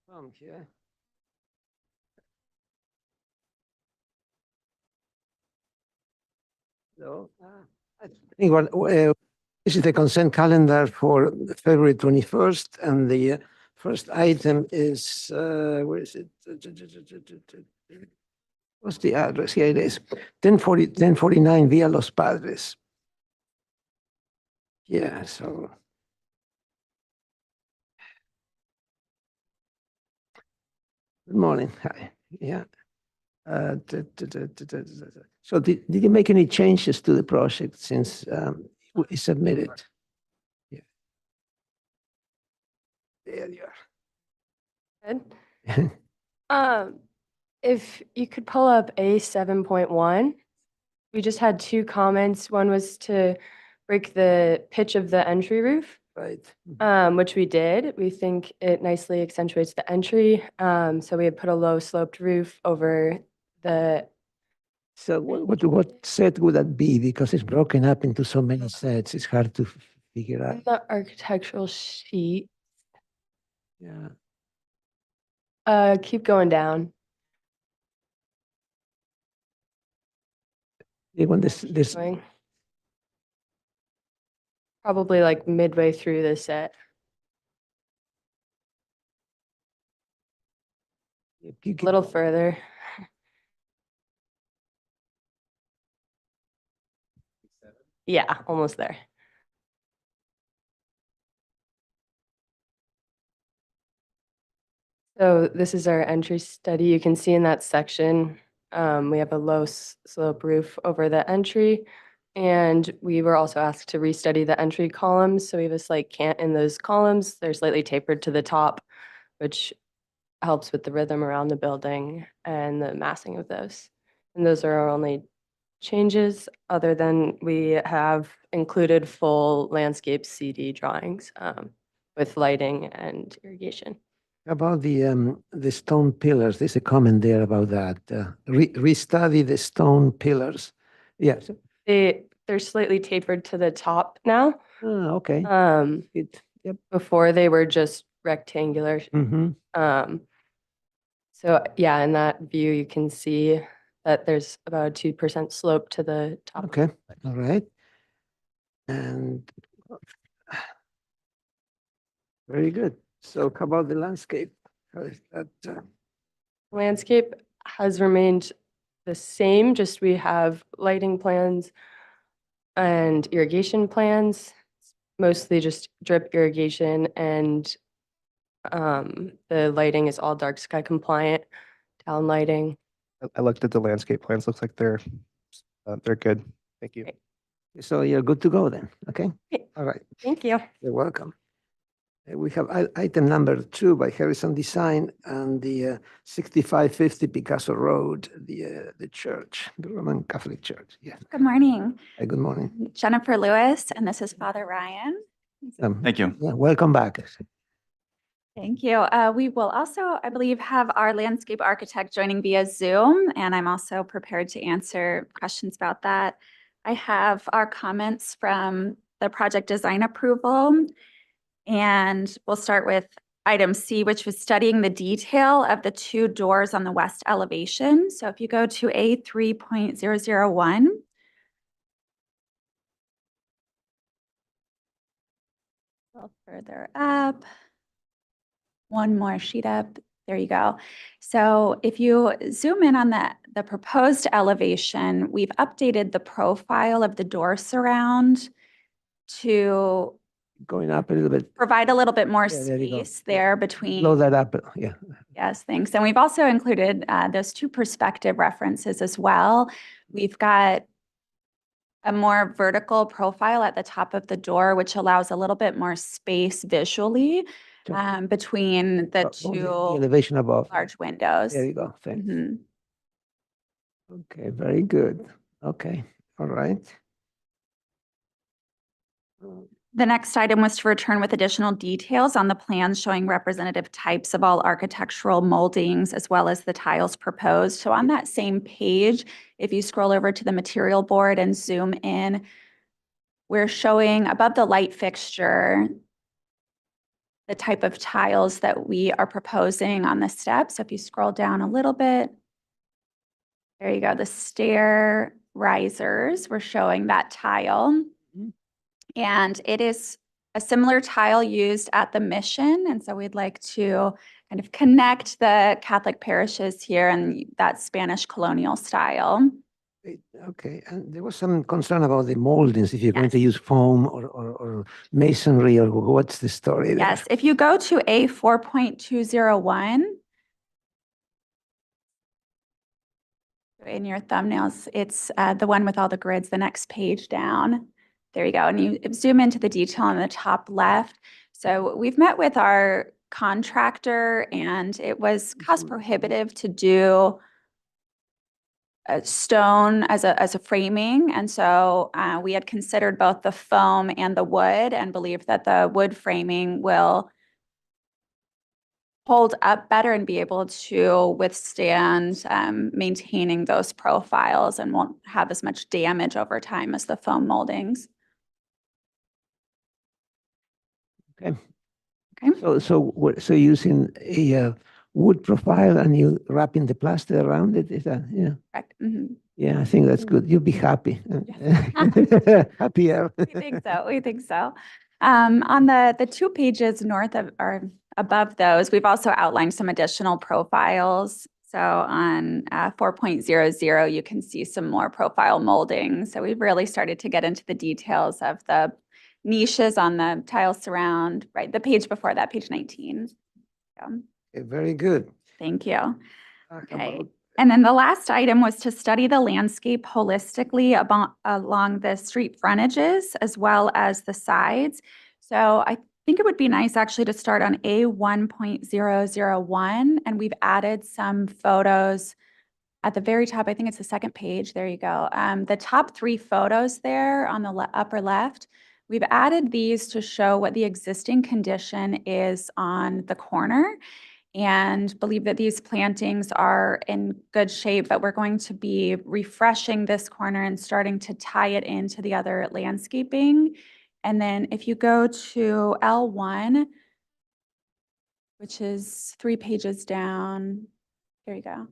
From here. So, I think this is the consent calendar for February 21st, and the first item is, where is it? What's the address? Here it is, 1049 Via Los Padres. Yeah, so. Good morning. Hi. Yeah. So did you make any changes to the project since we submitted? Yeah. There you Good. are. If you could pull up A7.1, we just had two comments. One was to break the pitch of the entry roof, Right. which we did. We think it nicely accentuates the entry. So we had put a low sloped roof over the. So what set would that be? Because it's broken up into so many sets. It's hard to figure In out. the architectural sheet. Yeah. Keep going down. When this Going. Probably like midway through the set. A little further. Yeah, almost there. So this is our entry study. You can see in that section, we have a low slope roof over the entry. And we were also asked to restudy the entry columns. So we have a slight cant in those columns. They're slightly tapered to the top, which helps with the rhythm around the building and the massing of those. And those are our only changes, other than we have included full landscape CD drawings with lighting and irrigation. about the stone pillars. There's a comment there about that. Restudy the stone pillars. Yes. They're slightly tapered to the top now. Okay. Yep. Before they were just rectangular. So yeah, in that view, you can see that there's about a 2% slope to the top. Okay. All right. And very good. So how about the landscape? How is that? Landscape has remained the same, just we have lighting plans and irrigation plans, mostly just drip irrigation, and the lighting is all dark sky compliant, down lighting. I looked at the landscape plans. Looks like they're good. Thank you. Great. So you're good to go then. Okay. Okay. All right. Thank you. You're welcome. We have item number 2 by Harrison Design and the 6550 Picasso Road, the church, the Roman Catholic Church. Yeah. Good morning. Hi, good morning. Jennifer Lewis, and this is Father Ryan. Thank you. Yeah, welcome back. Thank you. We will also, I believe, have our landscape architect joining via Zoom, and I'm also prepared to answer questions about that. I have our comments from the project design approval, and we'll start with item C, which was studying the detail of the 2 doors on the west elevation. So if you go to A3.001, a little further up. One more sheet up. There you go. So if you zoom in on the proposed elevation, we've updated the profile of the door surround to Going up a little bit. provide a little bit more Yeah, there you go. space there between. Blow that up. Yeah. Yes, thanks. And we've also included those 2 perspective references as well. We've got a more vertical profile at the top of the door, which allows a little bit more space visually between the The 2 elevation above. large windows. There you go. Thanks. Mhm. Okay, very good. Okay, all right. The next item was to return with additional details on the plans showing representative types of all architectural moldings as well as the tiles proposed. So on that same page, if you scroll over to the material board and zoom in, we're showing above the light fixture the type of tiles that we are proposing on the steps. So if you scroll down a little bit, there you go, the stair risers, we're showing that tile. Mhm. And it is a similar tile used at the Mission. And so we'd like to kind of connect the Catholic parishes here and that Spanish colonial style. Okay, and there was some concern about the moldings, if you're going to Yes. use foam or masonry, or what's the story there? Yes, if you go to A 4.201, in your thumbnails, it's the one with all the grids, the next page down. There you go. And you zoom into the detail on the top left. So we've met with our contractor and it was cost prohibitive to do stone as a framing. And so we had considered both the foam and the wood and believe that the wood framing will hold up better and be able to withstand maintaining those profiles and won't have as much damage over time as the foam moldings. Okay. Okay. So using a wood profile and you wrapping the plaster around it, is that, yeah. Correct. Mhm. Yeah, I think that's good. You'll be happy. Happier. We think so. We think so. On the 2 pages north of or above those, we've also outlined some additional profiles. So on 4.00, you can see some more profile molding. So we've really started to get into the details of the niches on the tile surround, right? The page before that, page 19. So, Okay, very good. thank you. Talk Okay. about- And then the last item was to study the landscape holistically along the street frontages as well as the sides. So I think it would be nice actually to start on A 1.001, and we've added some photos at the very top. I think it's the second page. There you go. The top 3 photos there on the upper left, we've added these to show what the existing condition is on the corner, and believe that these plantings are in good shape, but we're going to be refreshing this corner and starting to tie it into the other landscaping. And then if you go to L1, which is 3 pages down, there you go.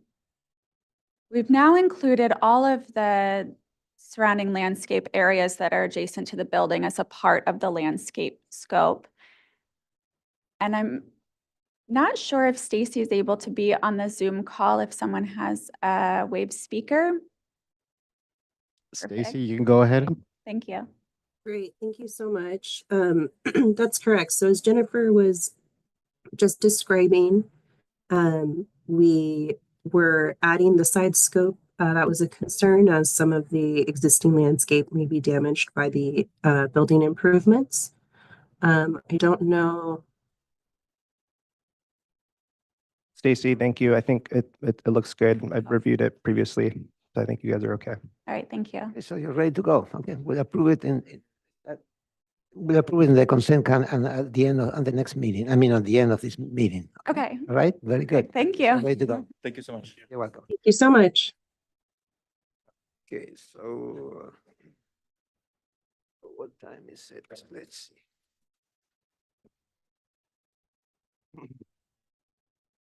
We've now included all of the surrounding landscape areas that are adjacent to the building as a part of the landscape scope. And I'm not sure if Stacy is able to be on the Zoom call if someone has a wave speaker. Stacy, Perfect. you can go ahead. Thank you. Great, thank you so much. That's correct. So as Jennifer was just describing, we were adding the side scope. That was a concern as some of the existing landscape may be damaged by the building improvements. I don't know. Stacy, thank you. I think it looks good. I've reviewed it previously. So I think you guys are okay. All right, thank you. Okay, so you're ready to go. Okay, we'll approve it we'll approve it in the consent and at the end of the next meeting. I mean, at the end of this meeting. Okay, All right, very good. thank So you. ready to go. Thank you so much. You're welcome. Thank you so much. Okay, so what time is it? Let's see.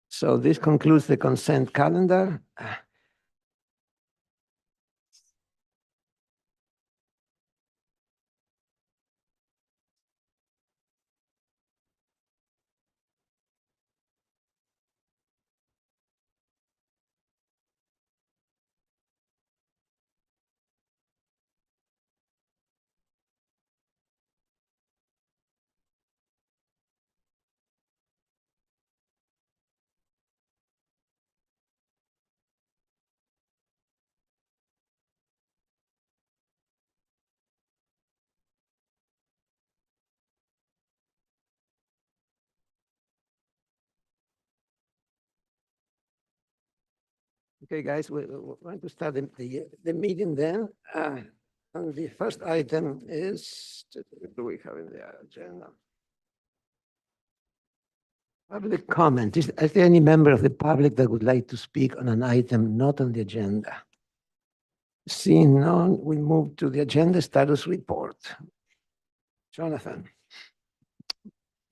So this concludes the consent calendar. Okay, guys, we're going to start the meeting then. And the first item is, what do we have in the agenda? Public comment. Is there any member of the public that would like to speak on an item not on the agenda? Seeing none, we move to the agenda status report. Jonathan.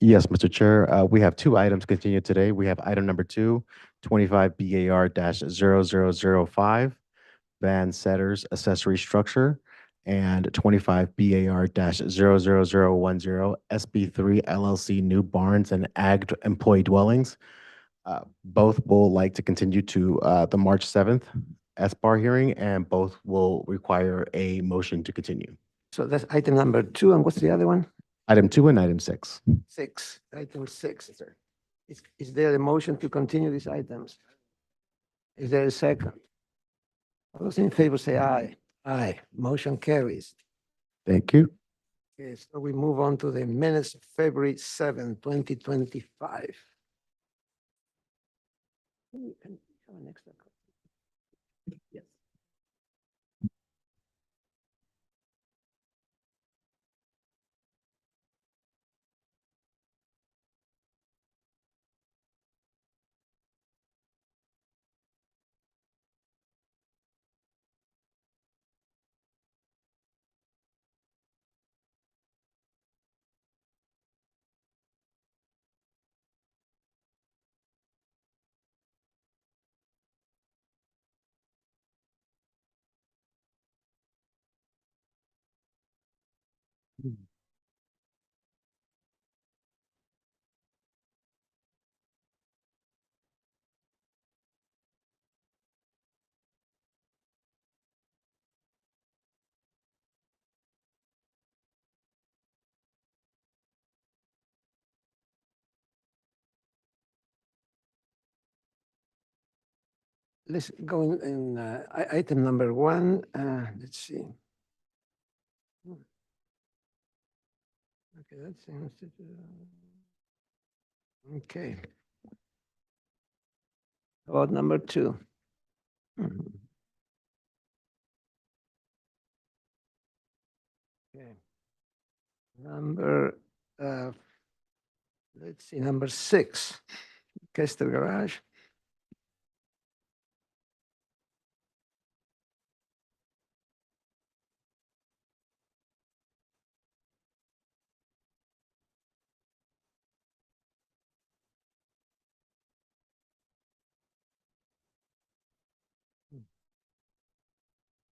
Yes, Mr. Chair, we have two items continued today. We have item number 2, 25 BAR-0005, Van Setters Accessory Structure, and 25 BAR-00010, SB3 LLC New Barns and Ag Employee Dwellings. Both will like to continue to the March 7th SBAR hearing, and both will require a motion to continue. So that's item number 2, and what's the other one? Item 2 and item 6. 6, item 6. Is there a motion to continue these items? Is there a second? All those in favor say aye. Aye. Motion carries. Thank you. Okay, so we move on to the minutes of February 7, 2025. Can we have an extra copy? Yes. Let's go in item number 1. Let's see. Okay, that seems to do. Okay. About number 2. Okay. Number, let's see, number 6, Kester Garage.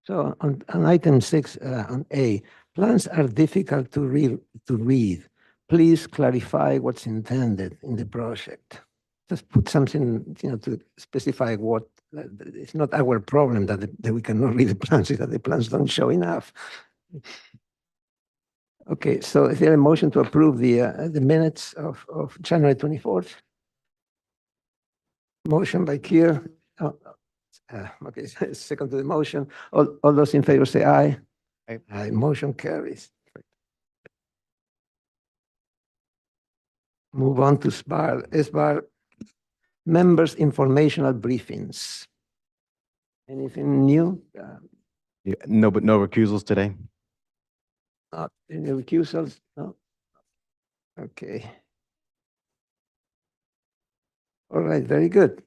So on item 6, on A, plans are difficult to read. Please clarify what's intended in the project. Just put something, to specify what, it's not our problem that we cannot read the plans, it's that the plans don't show enough. Okay, so is there a motion to approve the minutes of January 24th? Motion by Kier. Okay, second to the motion. All those in favor say aye. Aye. Aye, motion carries. Move on to SBAR members informational briefings. Anything new? Yeah, no recusals today. Not any recusals? No? Okay. All right, very good.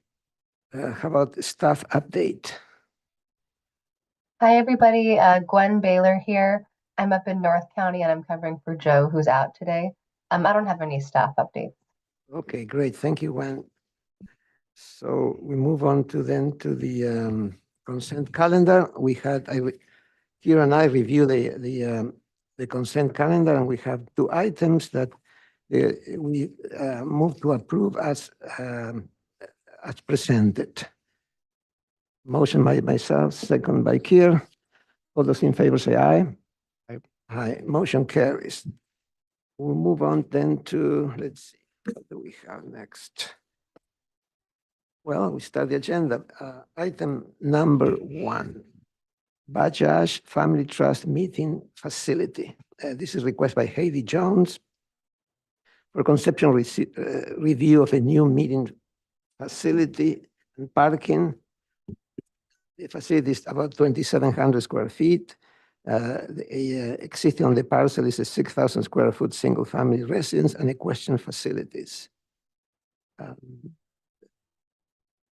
How about staff update? Hi, everybody. Gwen Baylor here. I'm up in North County and I'm covering for Joe, who's out today. I don't have any staff updates. Okay, great. Thank you, Gwen. So we move on to the consent calendar. We had, Kira and I review the consent calendar, and we have 2 items that we move to approve as presented. Motion by myself, second by Kier. All those in favor say aye. Aye. Aye. Motion carries. We'll move on then to, let's see, what do we have next? Well, we start the agenda. Item number 1, Bajaj Family Trust Meeting Facility. This is request by Heidi Jones for conceptual review of a new meeting facility and parking. The facility is about 2,700 square feet. Existing on the parcel is a 6,000 square foot single family residence and equestrian facilities.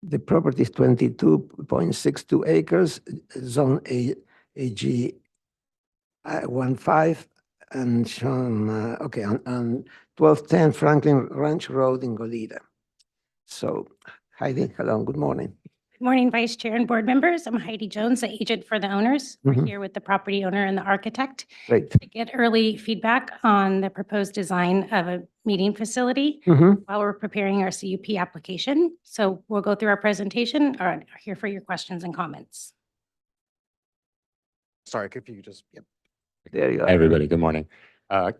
The property is 22.62 acres, zone AG 15, and shown, okay, on 1210 Franklin Ranch Road in Goleta. So Heidi, hello, good morning. Good morning, Vice Chair and board members. I'm Heidi Jones, the agent for the owners. We're Mhm. here with the property owner and the architect Great. to get early feedback on the proposed design of a meeting facility Mhm. while we're preparing our CUP application. So we'll go through our presentation or are here for your questions and comments. Sorry, if you could just. There you Hi, are. everybody. Good morning.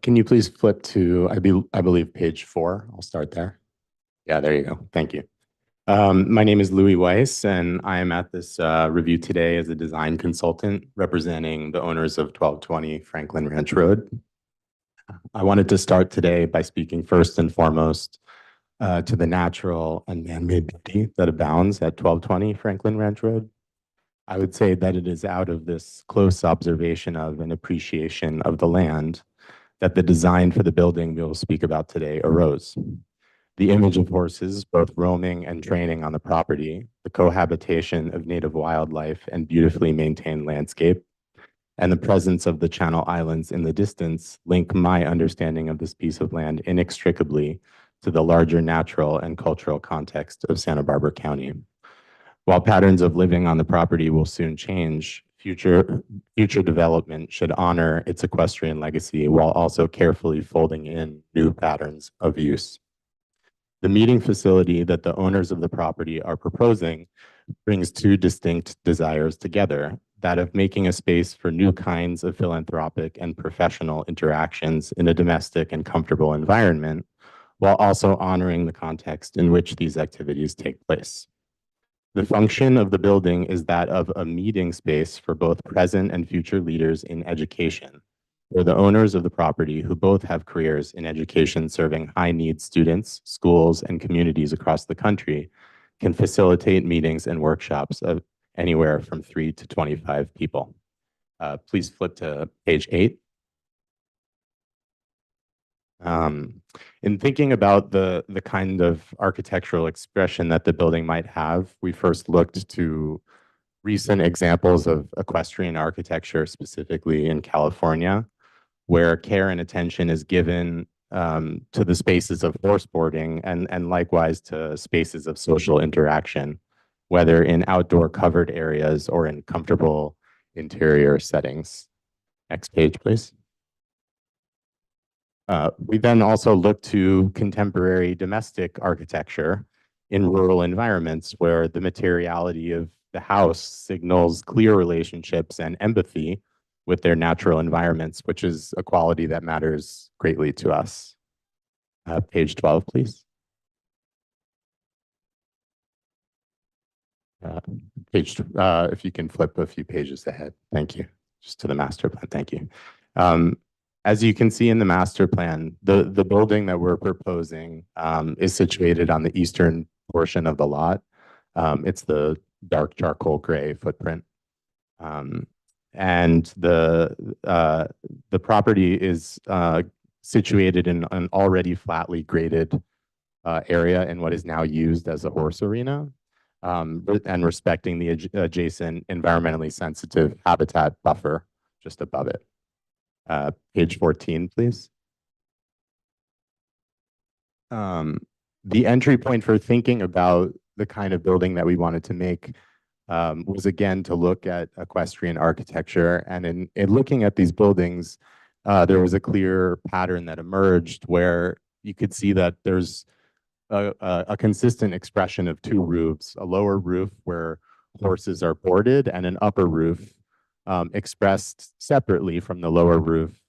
Can you please flip to, I believe, page 4? I'll start there. Yeah, there you go. Thank you. My name is Louis Weiss, and I am at this review today as a design consultant representing the owners of 1220 Franklin Ranch Road. I wanted to start today by speaking first and foremost to the natural and man-made beauty that abounds at 1220 Franklin Ranch Road. I would say that it is out of this close observation of and appreciation of the land that the design for the building we will speak about today arose. The image of horses, both roaming and training on the property, the cohabitation of native wildlife and beautifully maintained landscape, and the presence of the Channel Islands in the distance link my understanding of this piece of land inextricably to the larger natural and cultural context of Santa Barbara County. While patterns of living on the property will soon change, future development should honor its equestrian legacy while also carefully folding in new patterns of use. The meeting facility that the owners of the property are proposing brings two distinct desires together, that of making a space for new kinds of philanthropic and professional interactions in a domestic and comfortable environment, while also honoring the context in which these activities take place. The function of the building is that of a meeting space for both present and future leaders in education, where the owners of the property, who both have careers in education serving high-need students, schools, and communities across the country, can facilitate meetings and workshops of anywhere from 3 to 25 people. Please flip to page 8. In thinking about the kind of architectural expression that the building might have, we first looked to recent examples of equestrian architecture, specifically in California, where care and attention is given to the spaces of horseboarding and likewise to spaces of social interaction, whether in outdoor covered areas or in comfortable interior settings. Next page, please. We then also look to contemporary domestic architecture in rural environments where the materiality of the house signals clear relationships and empathy with their natural environments, which is a quality that matters greatly to us. Page 12, please. If you can flip a few pages ahead. Thank you. Just to the master plan. Thank you. As you can see in the master plan, the building that we're proposing is situated on the eastern portion of the lot. It's the dark charcoal gray footprint. And the property is situated in an already flatly graded area in what is now used as a horse arena, and respecting the adjacent environmentally sensitive habitat buffer just above it. Page 14, please. The entry point for thinking about the kind of building that we wanted to make was again to look at equestrian architecture. And in looking at these buildings, there was a clear pattern that emerged where you could see that there's a consistent expression of two roofs, a lower roof where horses are boarded and an upper roof expressed separately from the lower roof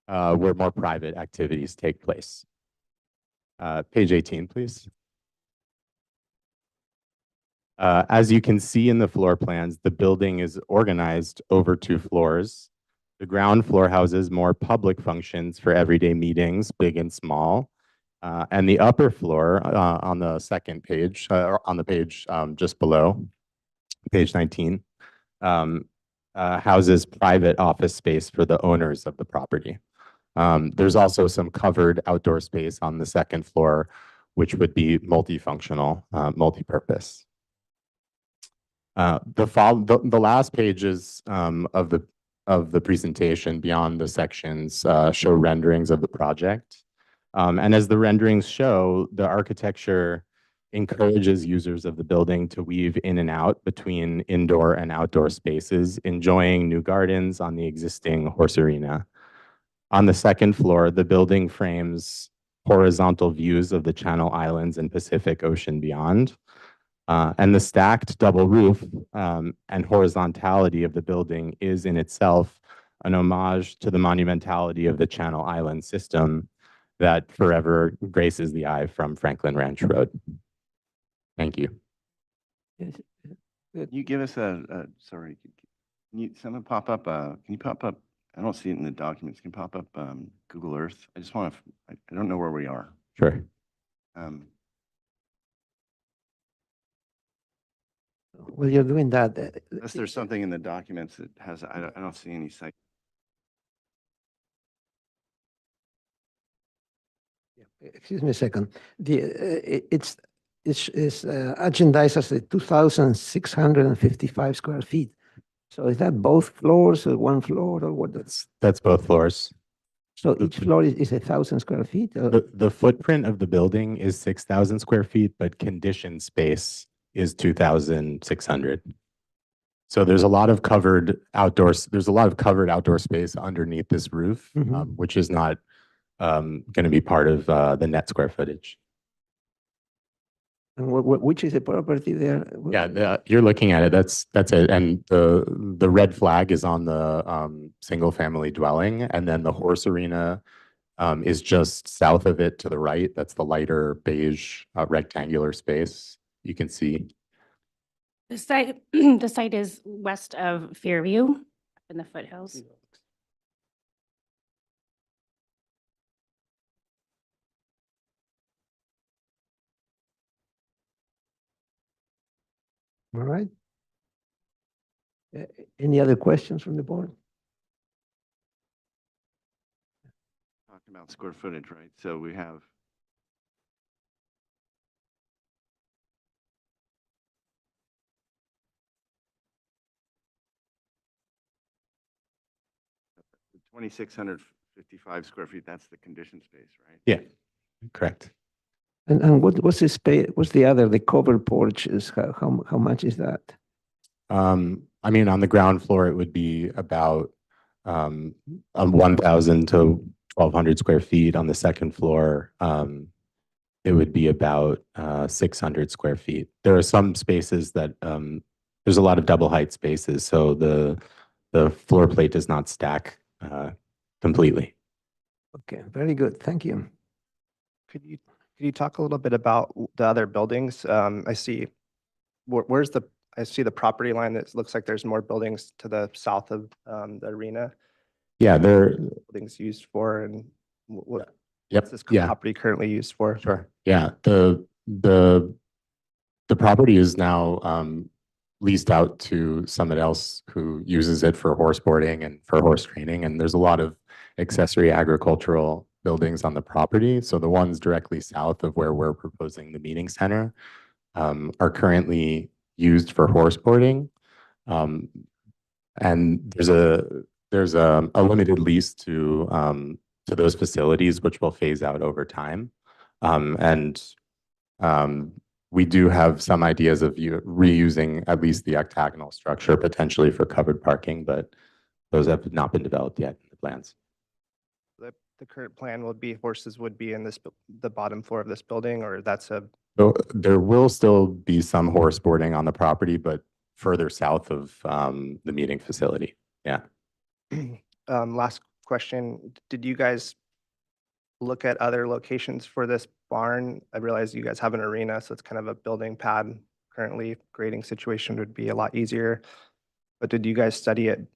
where more private activities take place. Page 18, please. As you can see in the floor plans, the building is organized over 2 floors. The ground floor houses more public functions for everyday meetings, big and small. And the upper floor on the second page, on the page just below, page 19, houses private office space for the owners of the property. There's also some covered outdoor space on the second floor, which would be multifunctional, multi-purpose. The last pages of the presentation beyond the sections show renderings of the project. And as the renderings show, the architecture encourages users of the building to weave in and out between indoor and outdoor spaces, enjoying new gardens on the existing horse arena. On the second floor, the building frames horizontal views of the Channel Islands and Pacific Ocean beyond. And the stacked double roof and horizontality of the building is in itself an homage to the monumentality of the Channel Island system that forever graces the eye from Franklin Ranch Road. Thank you. Yes, Can you give us sorry, can you, someone pop up, can you pop up, I don't see it in the documents, can you pop up Google Earth? I just want to, I don't know where we are. Sure. Well, you're doing that. Unless there's something in the documents that has, I don't see any site. Excuse me a second. It's agendized as a 2,655 square feet. So is that both floors or one floor or what? That's both floors. So each floor is 1,000 square feet? The footprint of the building is 6,000 square feet, but conditioned space is 2,600. So there's a lot of covered outdoors. There's a lot of covered outdoor space underneath this roof, which is not going to be part of the net square footage. And which is the property there? Yeah, you're looking at it. That's it. And the red flag is on the single family dwelling, and then the horse arena is just south of it to the right. That's the lighter beige rectangular space you can see. The site, the site is west of Fairview in the foothills. All right. Any other questions from the board? Talking about square footage, right? So we have. The 2,655 square feet, that's the conditioned space, right? Yeah, correct. And what's the space? What's the other? The covered porch is how much is that? I mean, on the ground floor, it would be about 1,000 to 1,200 square feet. On the second floor, it would be about 600 square feet. There are some spaces that there's a lot of double height spaces, so the floor plate does not stack completely. Okay, very good. Thank you. Could you talk a little bit about the other buildings? I see, I see the property line that looks like there's more buildings to the south of the arena. Yeah, they're Buildings used for, and what's yep. this Yeah, property currently used for? sure. Yeah, the property is now leased out to someone else who uses it for horse boarding and for horse training. And there's a lot of accessory agricultural buildings on the property. So the ones directly south of where we're proposing the meeting center are currently used for horse boarding. And there's a limited lease to those facilities, which will phase out over time. We do have some ideas of reusing at least the octagonal structure potentially for covered parking, but those have not been developed yet in the plans. The current plan would be horses would be in the bottom floor of this building, or that's a. So there will still be some horse boarding on the property, but further south of the meeting facility. Yeah. Last question. Did you guys look at other locations for this barn? I realize you guys have an arena, so it's kind of a building pad. Currently, grading situation would be a lot easier. But did you guys study it,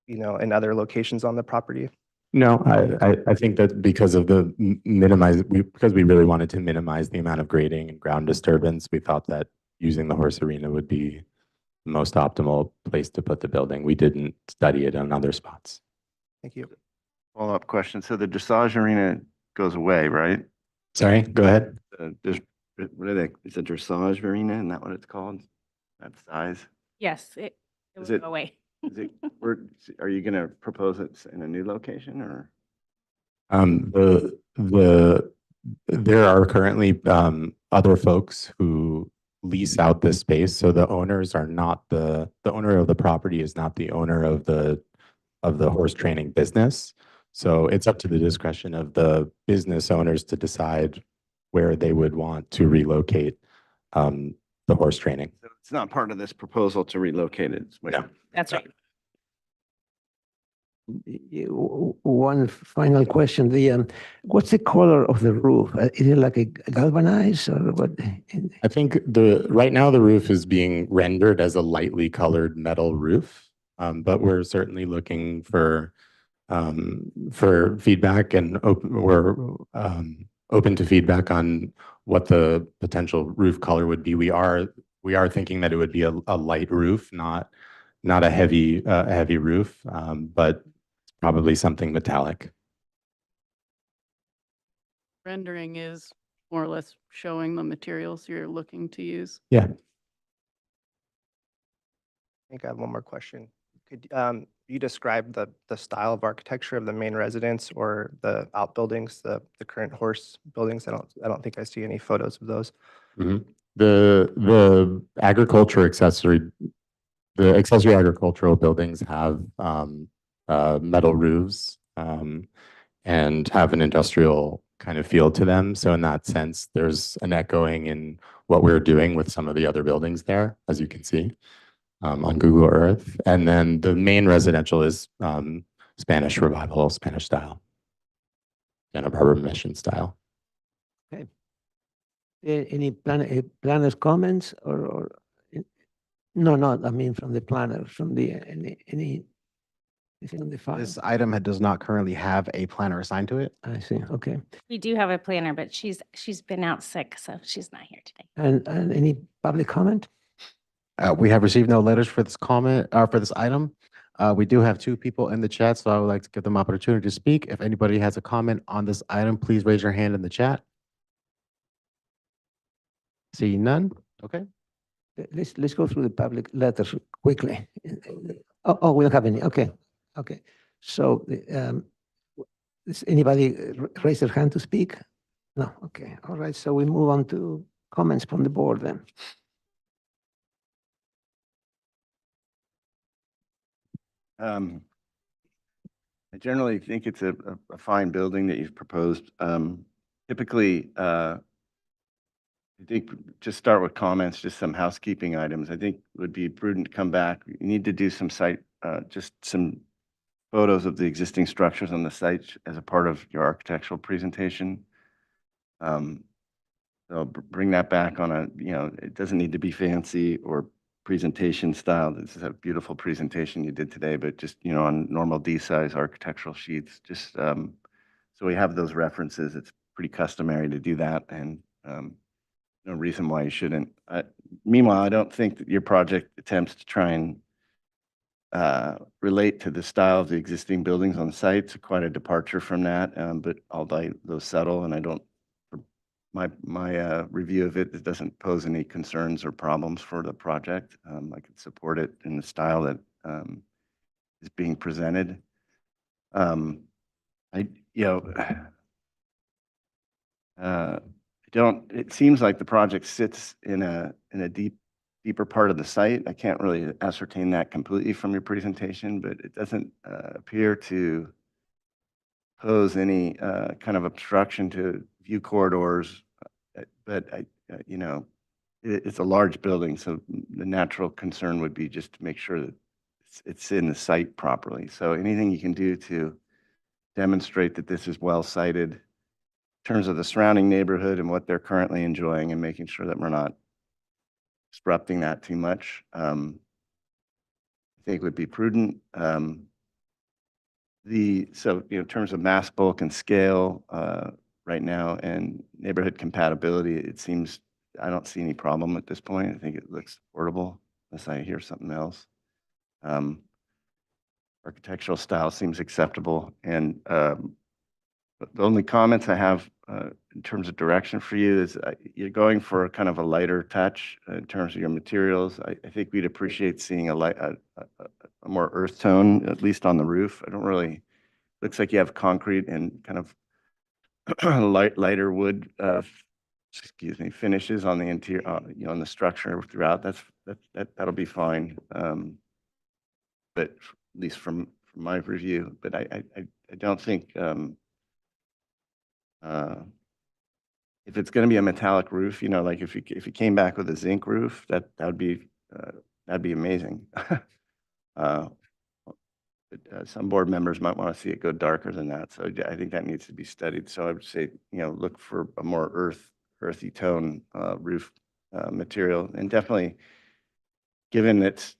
in other locations on the property? No, I think that because of because we really wanted to minimize the amount of grading and ground disturbance, we thought that using the horse arena would be the most optimal place to put the building. We didn't study it on other spots. Thank you. Follow-up question. So the dressage arena goes away, right? Sorry, go ahead. What are they? It's a dressage arena, isn't that what it's called? That size? Yes, it Is will it- go away. Are you going to propose it in a new location or? There are currently other folks who lease out this space, so the owners are not the owner of the property is not the owner of the horse training business. So it's up to the discretion of the business owners to decide where they would want to relocate the horse training. So it's not part of this proposal to relocate it. No. That's right. One final question, what's the color of the roof? Is it like a galvanized or what? I think right now the roof is being rendered as a lightly colored metal roof, but we're certainly looking for feedback, and we're open to feedback on what the potential roof color would be. We are thinking that it would be a light roof, not a heavy roof, but probably something metallic. Rendering is more or less showing the materials you're looking to use. Yeah. I think I have one more question. Could you describe the style of architecture of the main residence or the outbuildings, the current horse buildings? I don't think I see any photos of those. Mm-hmm. The accessory agricultural buildings have metal roofs and have an industrial kind of feel to them. So in that sense, there's an echoing in what we're doing with some of the other buildings there, as you can see on Google Earth. And then the main residential is Spanish Revival, Spanish style, Santa Barbara Mission style. Okay. Any planners comments or no, not, I mean, from the planner, from the, anything on the file? This item does not currently have a planner assigned to it. I see, okay. We do have a planner, but she's been out sick, so she's not here today. And any public comment? We have received no letters for this comment, for this item. We do have 2 people in the chat, so I would like to give them opportunity to speak. If anybody has a comment on this item, please raise your hand in the chat. Seeing none, okay. Let's go through the public letters quickly. Oh, we don't have any, okay, okay. So, does anybody raise their hand to speak? No, okay, all right, so we move on to comments from the board then. I generally think it's a fine building that you've proposed. Typically, I think just start with comments, just some housekeeping items. I think would be prudent to come back. You need to do some site, just some photos of the existing structures on the site as a part of your architectural presentation. So bring that back on it doesn't need to be fancy or presentation style. This is a beautiful presentation you did today, but just, on normal D-size architectural sheets, just so we have those references. It's pretty customary to do that, and no reason why you shouldn't. Meanwhile, I don't think that your project attempts to try and relate to the style of the existing buildings on the site. It's quite a departure from that, but although those settle, and I don't, my review of it doesn't pose any concerns or problems for the project. I could support it in the style that is being presented. It seems like the project sits in a deeper part of the site. I can't really ascertain that completely from your presentation, but it doesn't appear to pose any kind of obstruction to view corridors. But it's a large building, so the natural concern would be just to make sure that it's in the site properly. So anything you can do to demonstrate that this is well sited in terms of the surrounding neighborhood and what they're currently enjoying, and making sure that we're not disrupting that too much, I think would be prudent. In terms of mass, bulk, and scale right now, and neighborhood compatibility, it seems I don't see any problem at this point. I think it looks supportable, unless I hear something else. Architectural style seems acceptable, and the only comments I have in terms of direction for you is you're going for kind of a lighter touch in terms of your materials. I think we'd appreciate seeing a more earth tone, at least on the roof. I don't really looks like you have concrete and kind of lighter wood, excuse me, finishes on the interior, on the structure throughout. That'll be fine. But at least from my review, but I don't think, if it's going to be a metallic roof, like if you came back with a zinc roof, that'd be amazing. But some board members might want to see it go darker than that. So I think that needs to be studied. So I would say, look for a more earthy tone roof material, and definitely given its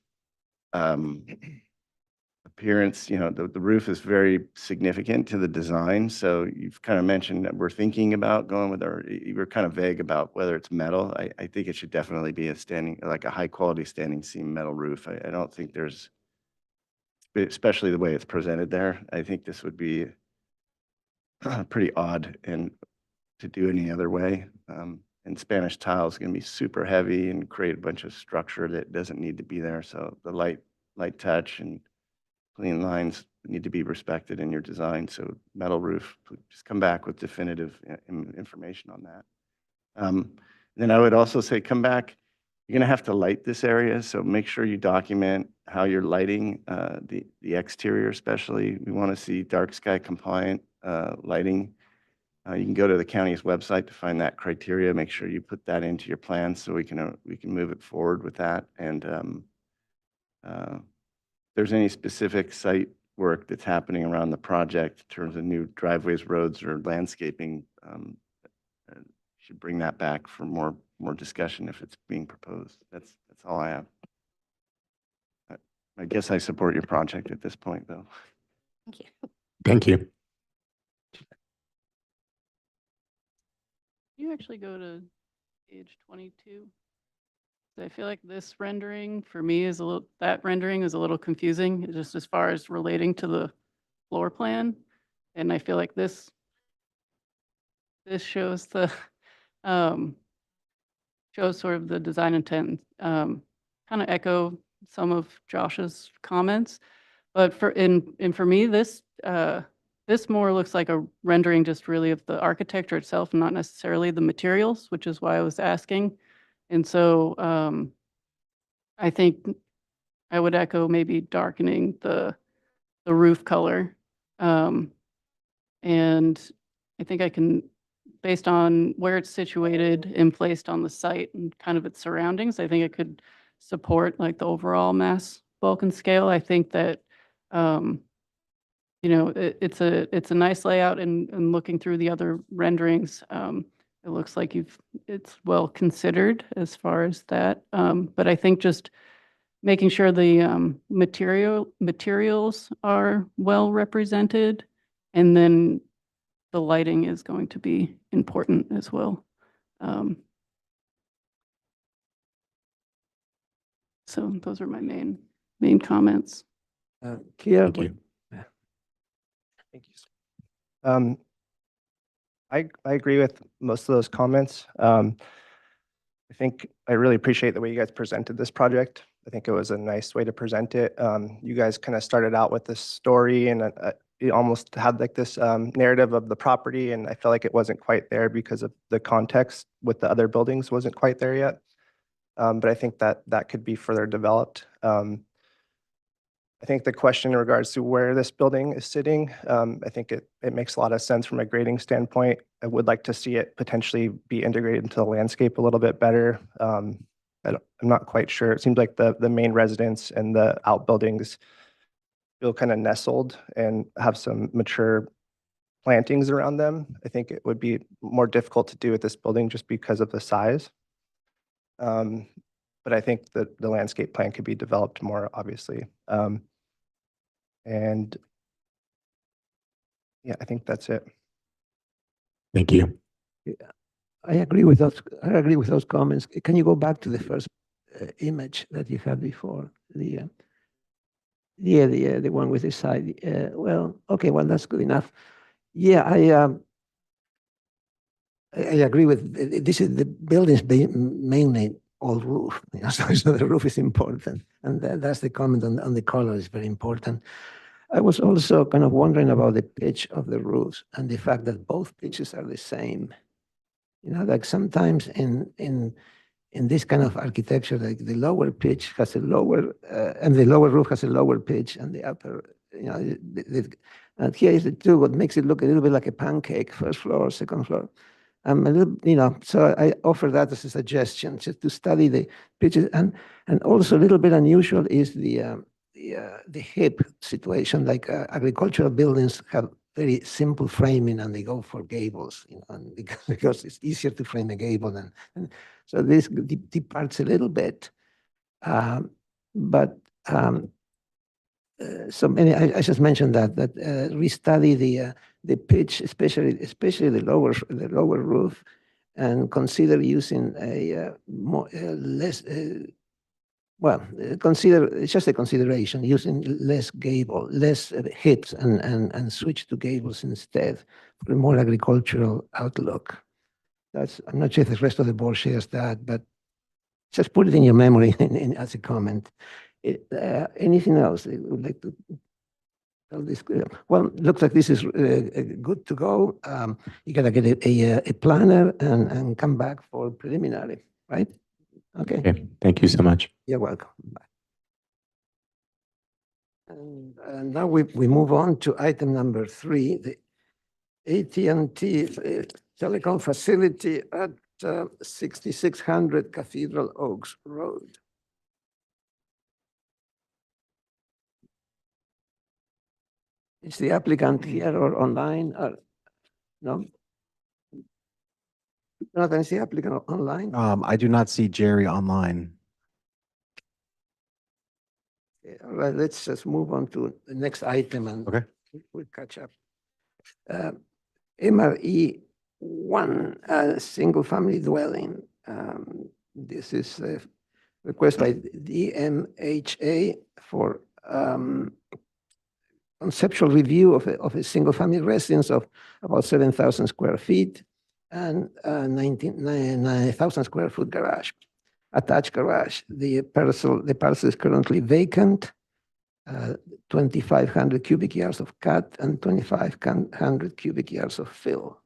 appearance, the roof is very significant to the design. So you've kind of mentioned that we're thinking about going with you were kind of vague about whether it's metal. I think it should definitely be like a high quality standing seam metal roof. I don't think there's, especially the way it's presented there, I think this would be pretty odd and to do any other way. And Spanish tile is going to be super heavy and create a bunch of structure that doesn't need to be there. So the light touch and clean lines need to be respected in your design. So metal roof, just come back with definitive information on that. Then I would also say, come back. You're going to have to light this area, so make sure you document how you're lighting the exterior especially. We want to see dark sky compliant lighting. You can go to the county's website to find that criteria. Make sure you put that into your plan so we can move it forward with that. And if there's any specific site work that's happening around the project in terms of new driveways, roads, or landscaping, you should bring that back for more discussion if it's being proposed. That's all I have. I guess I support your project at this point, though. Thank you. Thank you. You actually go to page 22. I feel like this rendering for me is that rendering is a little confusing, just as far as relating to the floor plan. And I feel like this shows the, shows sort of the design intent, kind of echo some of Josh's comments. But for me, this more looks like a rendering just really of the architecture itself, not necessarily the materials, which is why I was asking. And so I think I would echo maybe darkening the roof color. And I think I can, based on where it's situated and placed on the site and kind of its surroundings, I think it could support like the overall mass bulk and scale. I think that, it's a nice layout, and looking through the other renderings, it looks like it's well considered as far as that. But I think just making sure the materials are well represented, and then the lighting is going to be important as well. So those are my main comments. Kia, Thank you. Thank you. I agree with most of those comments. I think I really appreciate the way you guys presented this project. I think it was a nice way to present it. You guys kind of started out with this story, and you almost had like this narrative of the property, and I felt like it wasn't quite there because of the context with the other buildings wasn't quite there yet. But I think that could be further developed. I think the question in regards to where this building is sitting, I think it makes a lot of sense from a grading standpoint. I would like to see it potentially be integrated into the landscape a little bit better. I'm not quite sure. It seems like the main residence and the outbuildings feel kind of nestled and have some mature plantings around them. I think it would be more difficult to do with this building just because of the size. But I think that the landscape plan could be developed more, obviously. And yeah, I think that's it. Thank you. I agree with those comments. Can you go back to the first image that you had before? The one with the side. Well, okay, well, that's good enough. Yeah, I agree with this. Is the building's mainly all roof, so the roof is important, and that's the comment on the color is very important. I was also kind of wondering about the pitch of the roofs and the fact that both pitches are the same. You know, like sometimes in this kind of architecture, like the lower pitch has a lower, and the lower roof has a lower pitch, and the upper, you know, and here is the two, what makes it look a little bit like a pancake, first floor, second floor. A little, you know, so I offer that as a suggestion, just to study the pitches, and also a little bit unusual is the hip situation. Like agricultural buildings have very simple framing, and they go for gables, you know, and because it's easier to frame a gable and so this departs a little bit, but. So many, I just mentioned that restudy the pitch, especially the lower roof, and consider using a more less. Well, consider it's just a consideration using less gable, less hips, and switch to gables instead for a more agricultural outlook. I'm not sure if the rest of the board shares that, but just put it in your memory as a comment. Anything else you would like to tell this? Well, looks like this is good to go. You gotta get a planner and come back for preliminary, right? Okay. Okay, thank you so much. You're welcome. Bye. And now we move on to item number 3, the AT&T telecom facility at 6600 Cathedral Oaks Road. Is the applicant here or online or no? Jonathan, is the applicant online? I do not see Jerry online. Okay, all right, let's just move on to the next item and Okay. we'll catch up. MRE 1, single family dwelling. This is a request by DMHA for conceptual review of a single family residence of about 7,000 square feet and 9,000 square foot garage, attached garage. The parcel is currently vacant, 2,500 cubic yards of cut and 2,500 cubic yards of fill.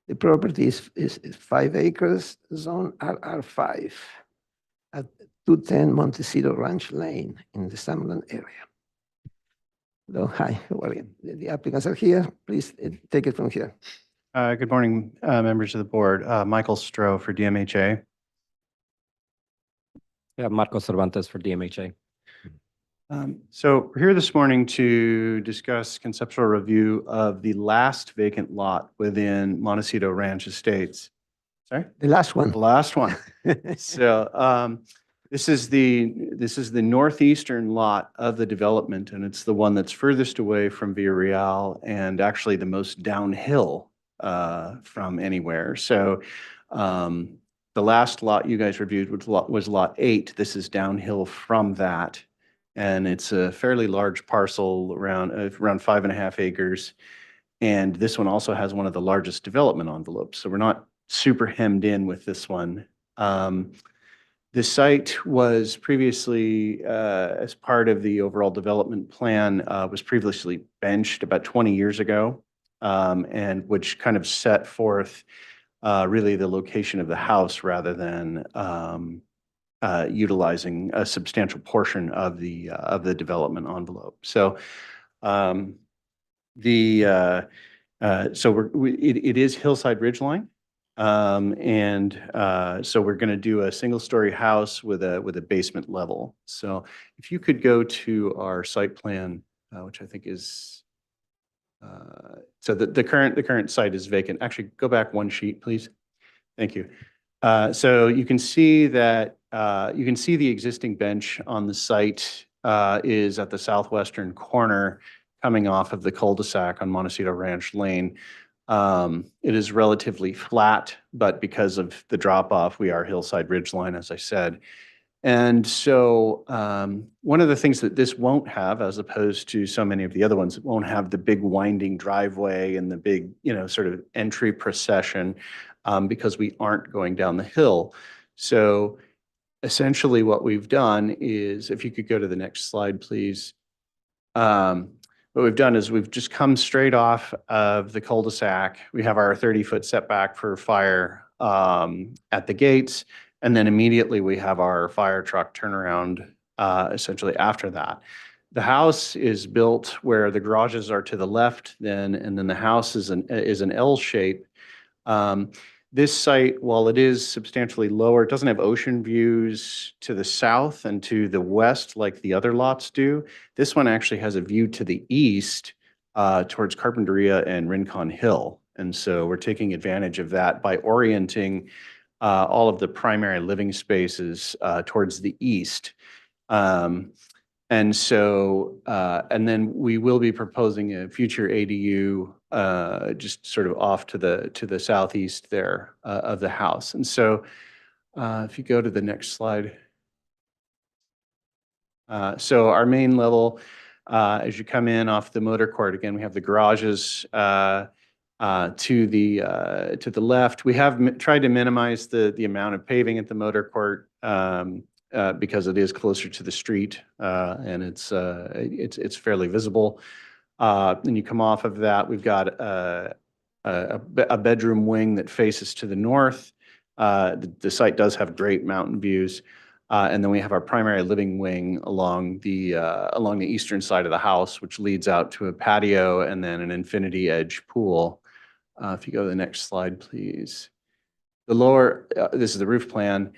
The property is 5 acres, zone RR5 at 210 Montecito Ranch Lane in the Summerlin area. Hello, hi, how are you? The applicants are here. Please take it from here. Good morning, members of the board. Michael Stroh for DMHA. Yeah, Marcos Cervantes for DMHA. So we're here this morning to discuss conceptual review of the last vacant lot within Montecito Ranch Estates. Sorry? The last one. The last one. So this is the northeastern lot of the development, and it's the one that's furthest away from Villa Real and actually the most downhill from anywhere. So the last lot you guys reviewed was lot 8. This is downhill from that. And it's a fairly large parcel, around 5.5 acres. And this one also has one of the largest development envelopes. So we're not super hemmed in with this one. The site was previously, as part of the overall development plan, was previously benched about 20 years ago, and which kind of set forth really the location of the house rather than utilizing a substantial portion of the development envelope. So it is Hillside Ridgeline. So we're going to do a single-story house with a basement level. So if you could go to our site plan, which I think is so the current site is vacant. Actually, go back one sheet, please. Thank you. So you can see that you can see the existing bench on the site is at the southwestern corner, coming off of the cul-de-sac on Montecito Ranch Lane. It is relatively flat, but because of the drop-off, we are Hillside Ridgeline, as I said. And so one of the things that this won't have, as opposed to so many of the other ones, it won't have the big winding driveway and the big, sort of entry procession because we aren't going down the hill. So essentially what we've done is, if you could go to the next slide, please. What what we've done is we've just come straight off of the cul-de-sac. We have our 30-foot setback for fire at the gates. And then immediately we have our fire truck turnaround essentially after that. The house is built where the garages are to the left then, and then the house is an L shape. This site, while it is substantially lower, it doesn't have ocean views to the south and to the west like the other lots do. This one actually has a view to the east towards Carpinteria and Rincon Hill. And so we're taking advantage of that by orienting all of the primary living spaces towards the east. And so, and then we will be proposing a future ADU just sort of off to the southeast there of the house. And so if you go to the next slide. So our main level, as you come in off the motor court, again, we have the garages to the left. We have tried to minimize the amount of paving at the motor court because it is closer to the street and it's fairly visible. Then you come off of that, we've got a bedroom wing that faces to the north. The site does have great mountain views. And then we have our primary living wing along the eastern side of the house, which leads out to a patio and then an infinity edge pool. If you go to the next slide, please. The lower, this is the roof plan.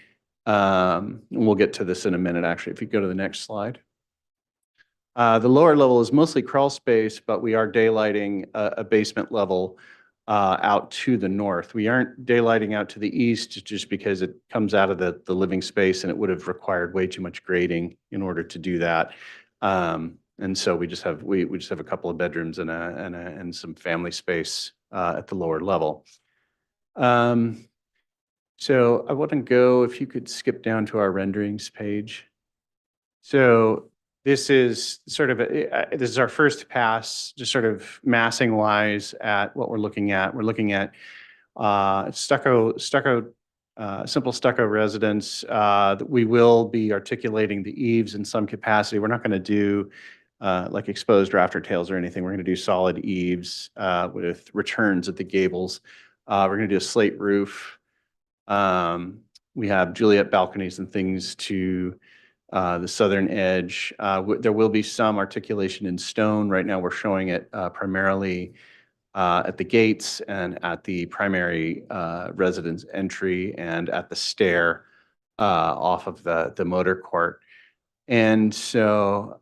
And we'll get to this in a minute, actually. If you go to the next slide. The lower level is mostly crawl space, but we are daylighting a basement level out to the north. We aren't daylighting out to the east just because it comes out of the living space and it would have required way too much grading in order to do that. And so we just have a couple of bedrooms and some family space at the lower level. So I want to go, if you could skip down to our renderings page. So this is sort of, this is our first pass, just sort of massing wise at what we're looking at. We're looking at simple stucco residence. We will be articulating the eaves in some capacity. We're not going to do like exposed rafter tails or anything. We're going to do solid eaves with returns at the gables. We're going to do a slate roof. We have Juliet balconies and things to the southern edge. There will be some articulation in stone. Right now we're showing it primarily at the gates and at the primary residence entry and at the stair off of the motor court. And so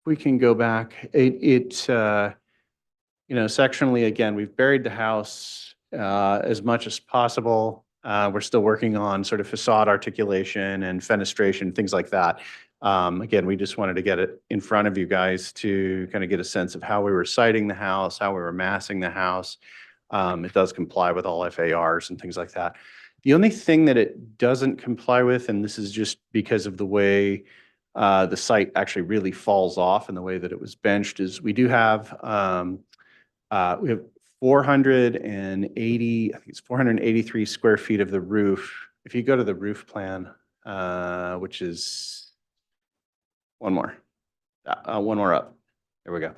we can go back. Sectionally, again, we've buried the house as much as possible. We're still working on sort of facade articulation and fenestration, things like that. Again, we just wanted to get it in front of you guys to kind of get a sense of how we were siting the house, how we were massing the house. It does comply with all FARs and things like that. The only thing that it doesn't comply with, and this is just because of the way the site actually really falls off and the way that it was benched, is we do have 480, I think it's 483 square feet of the roof. If you go to the roof plan, which is one more up, there we go.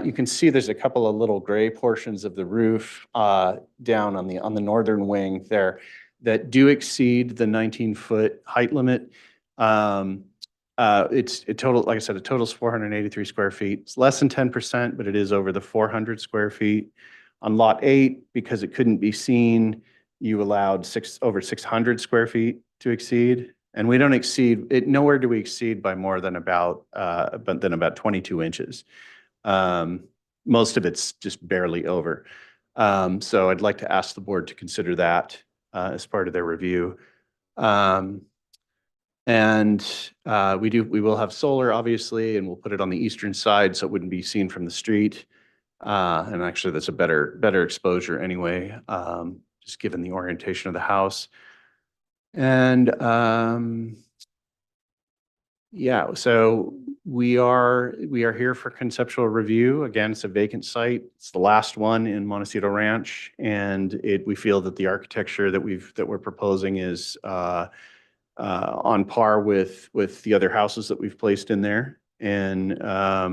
You can see there's a couple of little gray portions of the roof down on the northern wing there that do exceed the 19-foot height limit. It total, like I said, it totals 483 square feet. It's less than 10%, but it is over the 400 square feet. On lot 8, because it couldn't be seen, you allowed over 600 square feet to exceed. And we don't exceed it. Nowhere do we exceed by more than about 22 inches. Most of it's just barely over. So I'd like to ask the board to consider that as part of their review. We will have solar, obviously, and we'll put it on the eastern side so it wouldn't be seen from the street. And actually, that's a better exposure anyway, just given the orientation of the house. And yeah, so we are here for conceptual review. Again, it's a vacant site. It's the last one in Montecito Ranch, and we feel that the architecture that we're proposing is on par with the other houses that we've placed in there. And I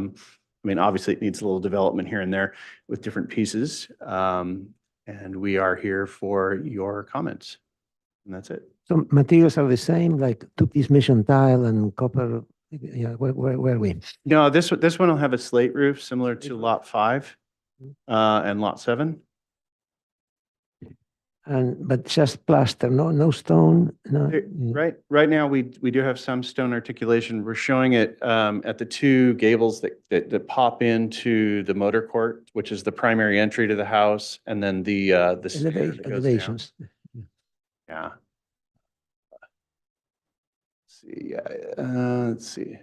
mean, obviously, it needs a little development here and there with different pieces. And we are here for your comments. And that's it. So materials are the same, like two-piece mission tile and copper. Yeah, where are we? No, this one will have a slate roof similar to lot 5 and lot 7. But just plaster, no stone, no. Right now, we do have some stone articulation. We're showing it at the 2 gables that pop into the motor court, which is the primary entry to the house, and then the stair that goes down. Elevations. Yeah. See, let's see.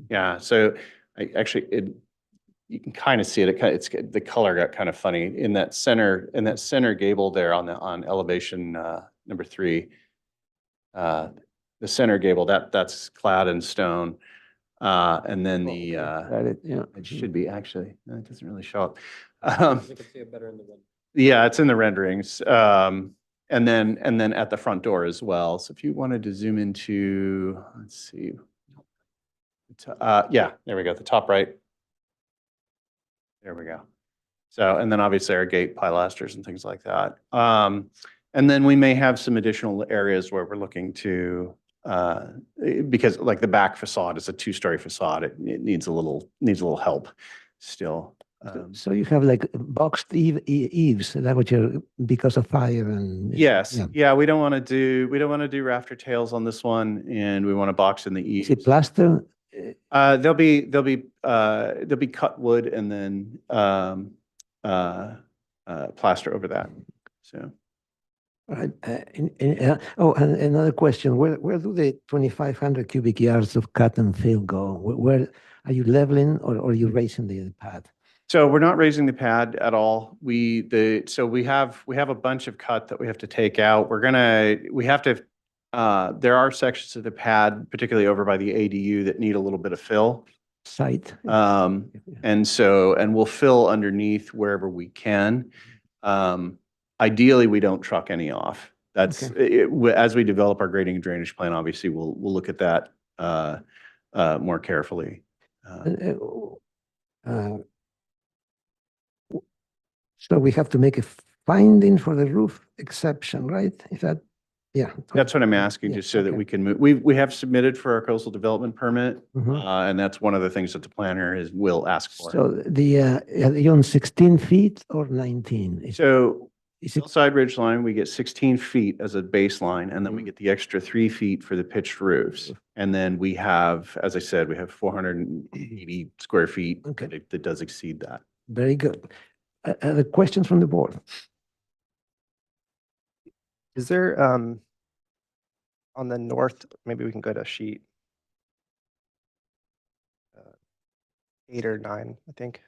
Yeah, so I actually you can kind of see it. It's the color got kind of funny in that center gable there on elevation number 3. The center gable that's clad in stone, and then the it should be actually it doesn't really show up. You can see it better in the wind. Yeah, it's in the renderings. And then at the front door as well. So if you wanted to zoom into, let's see. Yeah, there we go, the top right. There we go. So, and then obviously our gate pilasters and things like that. And then we may have some additional areas where we're looking to, because like the back facade is a 2-story facade, it needs a little help still. So you have like boxed eaves, is that what you're, because of fire and? Yes, yeah, we don't want to do rafter tails on this one, and we want to box in the eaves. Is it plaster? There'll be cut wood and then plaster over that. So. Right. And another question, where do the 2,500 cubic yards of cut and fill go? Where are you leveling or are you raising the pad? So we're not raising the pad at all. We have a bunch of cut that we have to take out. There are sections of the pad, particularly over by the ADU, that need a little bit of fill. Site. And we'll fill underneath wherever we can. Ideally, we don't truck any off. That's as we develop our grading and drainage plan, obviously, we'll look at that more carefully. So we have to make a finding for the roof exception, right? Is that, yeah. That's what I'm asking, just so that we can move. We have submitted for our coastal development permit, and that's one of the things that the planner will ask for. So are you on 16 feet or 19? So hillside ridge line, we get 16 feet as a baseline, and then we get the extra 3 feet for the pitched roofs. And then we have, as I said, we have 480 square feet that does exceed that. Very good. Other questions from the board? Is there, on the north, maybe we can go to sheet 8 or 9, I think.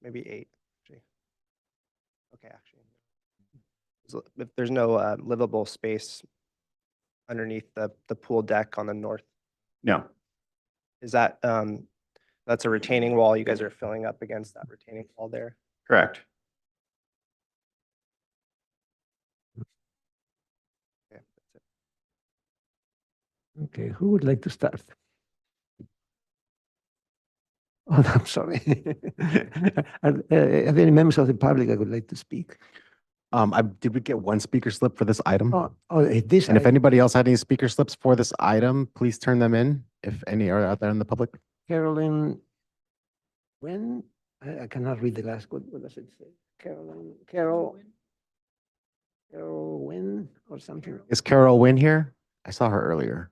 Maybe 8, actually. Okay, actually. If there's no livable space underneath the pool deck on the north. No. Is that, that's a retaining wall, you guys are filling up against that retaining wall there? Correct. Okay, that's it. Okay, who would like to start? Oh, I'm sorry. Are there any members of the public that would like to speak? Did we get one speaker slip for this item? This. And if anybody else had any speaker slips for this item, please turn them in if any are out there in the public. Carolyn, when? I cannot read the last, what does it say? Carol Wynn or something? Is Carol Wynn here? I saw her earlier.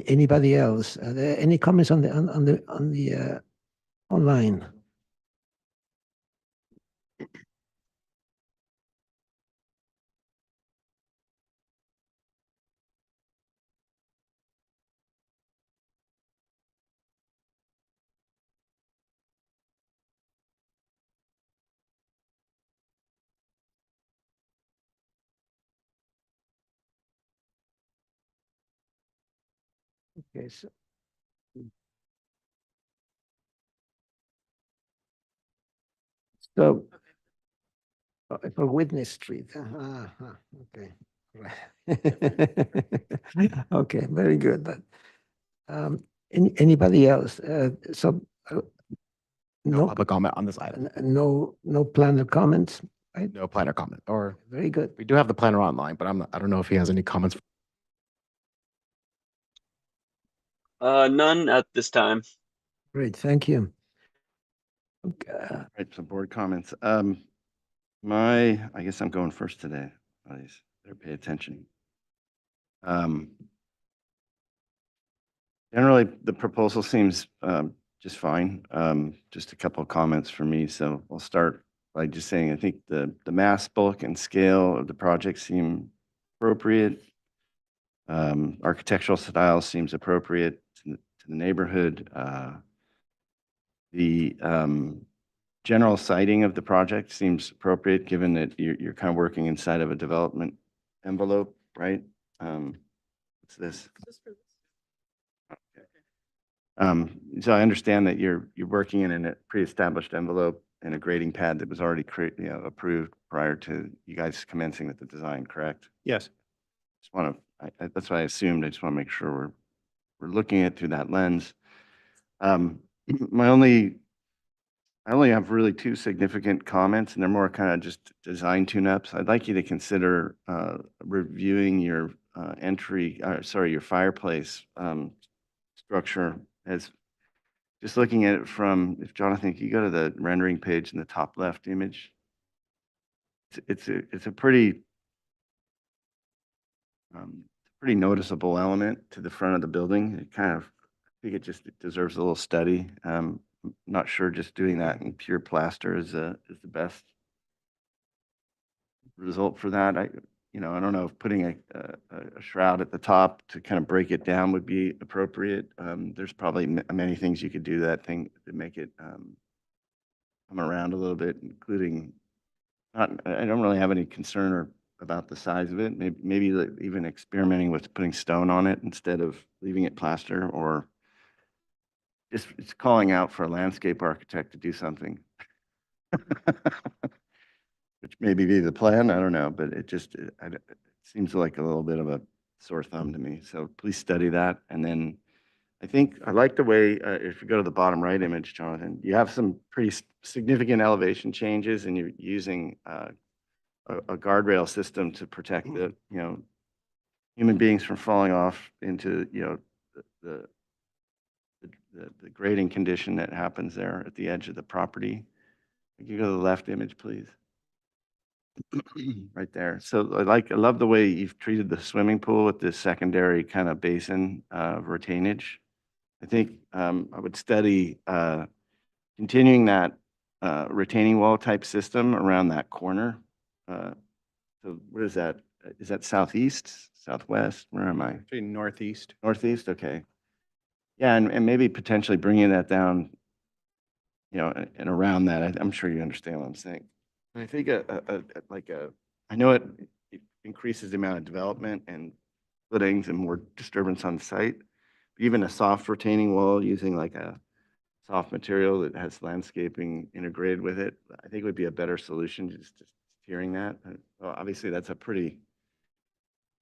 Anybody else? Are there any comments on the online? Okay, so for Witness Street, okay. Okay, very good. But anybody else? So No no, public comment on this item. no planner comments, right? No planner comment, or Very good. we do have the planner online, but I don't know if he has any comments. None at this time. Great, thank you. Okay, Right, some board comments. I guess I'm going first today. Please, better pay attention. Generally, the proposal seems just fine. Just a couple of comments for me. So I'll start by just saying, I think the mass, bulk, and scale of the project seem appropriate. Architectural style seems appropriate to the neighborhood. The general siting of the project seems appropriate, given that you're kind of working inside of a development envelope, right? What's this? So I understand that you're working in a pre-established envelope and a grading pad that was already approved prior to you guys commencing with the design, correct? Yes. Just want to, that's what I assumed. I just want to make sure we're looking at it through that lens. I only have really two significant comments, and they're more kind of just design tune-ups. I'd like you to consider reviewing your your fireplace structure as just looking at it from, if Jonathan, can you go to the rendering page in the top left image? It's a pretty noticeable element to the front of the building. It kind of, I think it deserves a little study. I'm not sure just doing that in pure plaster is the best result for that. I don't know if putting a shroud at the top to kind of break it down would be appropriate. There's probably many things you could do that thing to make it come around a little bit, including I don't really have any concern about the size of it. Maybe even experimenting with putting stone on it instead of leaving it plaster, or just it's calling out for a landscape architect to do something. Which maybe be the plan, I don't know, but it seems like a little bit of a sore thumb to me. So please study that. And then I think I like the way, if you go to the bottom right image, Jonathan, you have some pretty significant elevation changes, and you're using a guardrail system to protect the, human beings from falling off into, the grading condition that happens there at the edge of the property. Can you go to the left image, please? Right there. So I love the way you've treated the swimming pool with this secondary kind of basin retainage. I think I would study continuing that retaining wall type system around that corner. So what is that? Is that southeast, southwest? Where am I? Actually, northeast. Northeast, okay. Yeah, and maybe potentially bringing that down, and around that. I'm sure you understand what I'm saying. I think I know it increases the amount of development and footings and more disturbance on site. But even a soft retaining wall using like a soft material that has landscaping integrated with it, I think would be a better solution. Just hearing that. Well, obviously, that's a pretty.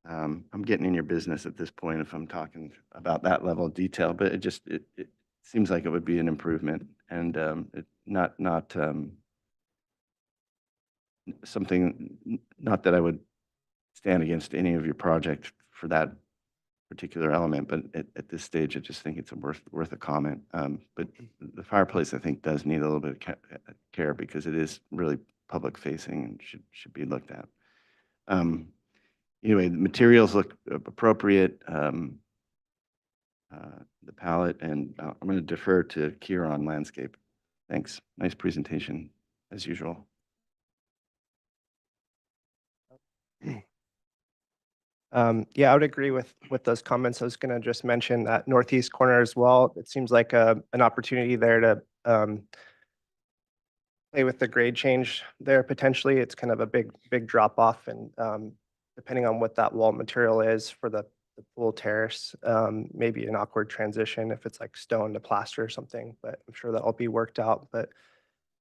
I'm getting in your business at this point if I'm talking about that level of detail, but it seems like it would be an improvement, and not something, not that I would stand against any of your project for that particular element, but at this stage, I just think it's worth a comment. But the fireplace, I think, does need a little bit of care because it is really public facing and should be looked at. Anyway, the materials look appropriate. The palette, and I'm going to defer to Kira on landscape. Thanks. Nice presentation, as usual. Yeah, I would agree with those comments. I was going to just mention that northeast corner as well. It seems like an opportunity there to play with the grade change there potentially. It's kind of a big drop off, and depending on what that wall material is for the pool terrace, maybe an awkward transition if it's like stone to plaster or something, but I'm sure that'll be worked out. But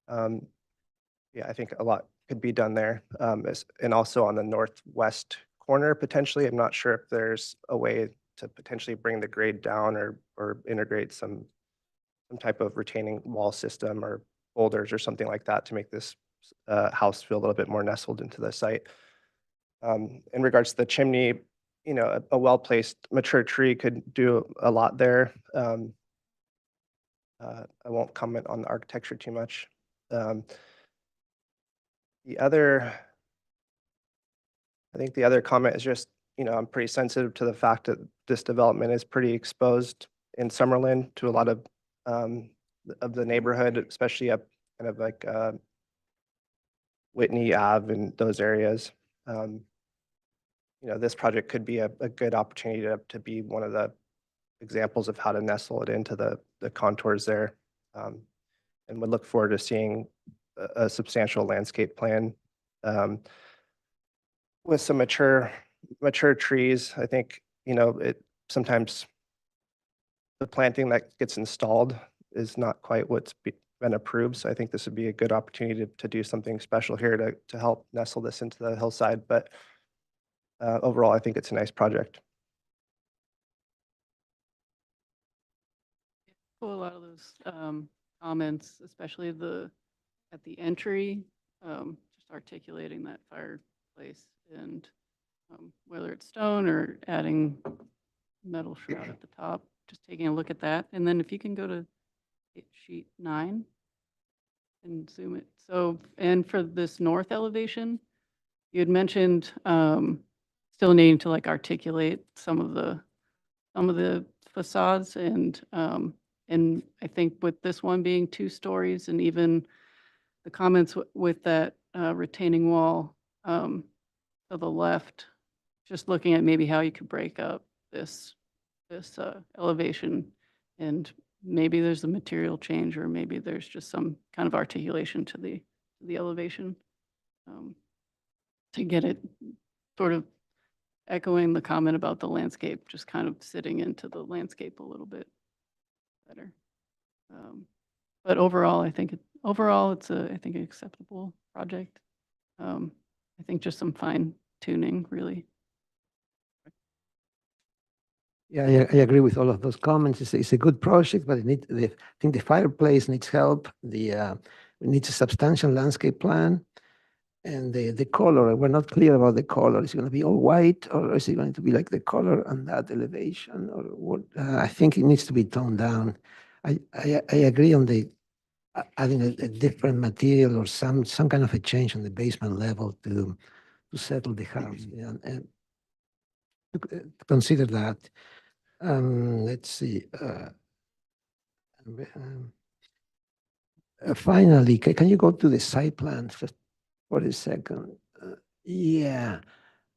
yeah, I think a lot could be done there. And also on the northwest corner potentially. I'm not sure if there's a way to potentially bring the grade down or integrate some type of retaining wall system or boulders or something like that to make this house feel a little bit more nestled into the site. In regards to the chimney, you know, a well-placed mature tree could do a lot there. I won't comment on the architecture too much. I think the other comment is just, you know, I'm pretty sensitive to the fact that this development is pretty exposed in Summerlin to a lot of the neighborhood, especially up kind of like Whitney Ave and those areas. You know, this project could be a good opportunity to be one of the examples of how to nestle it into the contours there. And would look forward to seeing a substantial landscape plan with some mature trees. I think, you know, sometimes the planting that gets installed is not quite what's been approved. So I think this would be a good opportunity to do something special here to help nestle this into the hillside. But overall, I think it's a nice project. Cool, a lot of those comments, especially at the entry, just articulating that fireplace and whether it's stone or adding metal shroud at the top, just taking a look at that. And then if you can go to sheet 9 and zoom it. So, and for this north elevation, you had mentioned still needing to like articulate some of the facades and I think with this one being 2 stories and even the comments with that retaining wall to the left, just looking at maybe how you could break up this elevation, and maybe there's a material change or maybe there's just some kind of articulation to the elevation to get it sort of echoing the comment about the landscape, just kind of sitting into the landscape a little bit better. But overall, I think it's I think an acceptable project. I think just some fine tuning, really. Yeah, I agree with all of those comments. It's a good project, but I think the fireplace needs help. We need a substantial landscape plan. And the color, we're not clear about the color. Is it going to be all white or is it going to be like the color on that elevation or what? I think it needs to be toned down. I agree on the adding a different material or some kind of a change on the basement level to settle the house. Yeah, and consider that. Let's see. Finally, can you go to the site plan for a second? Yeah.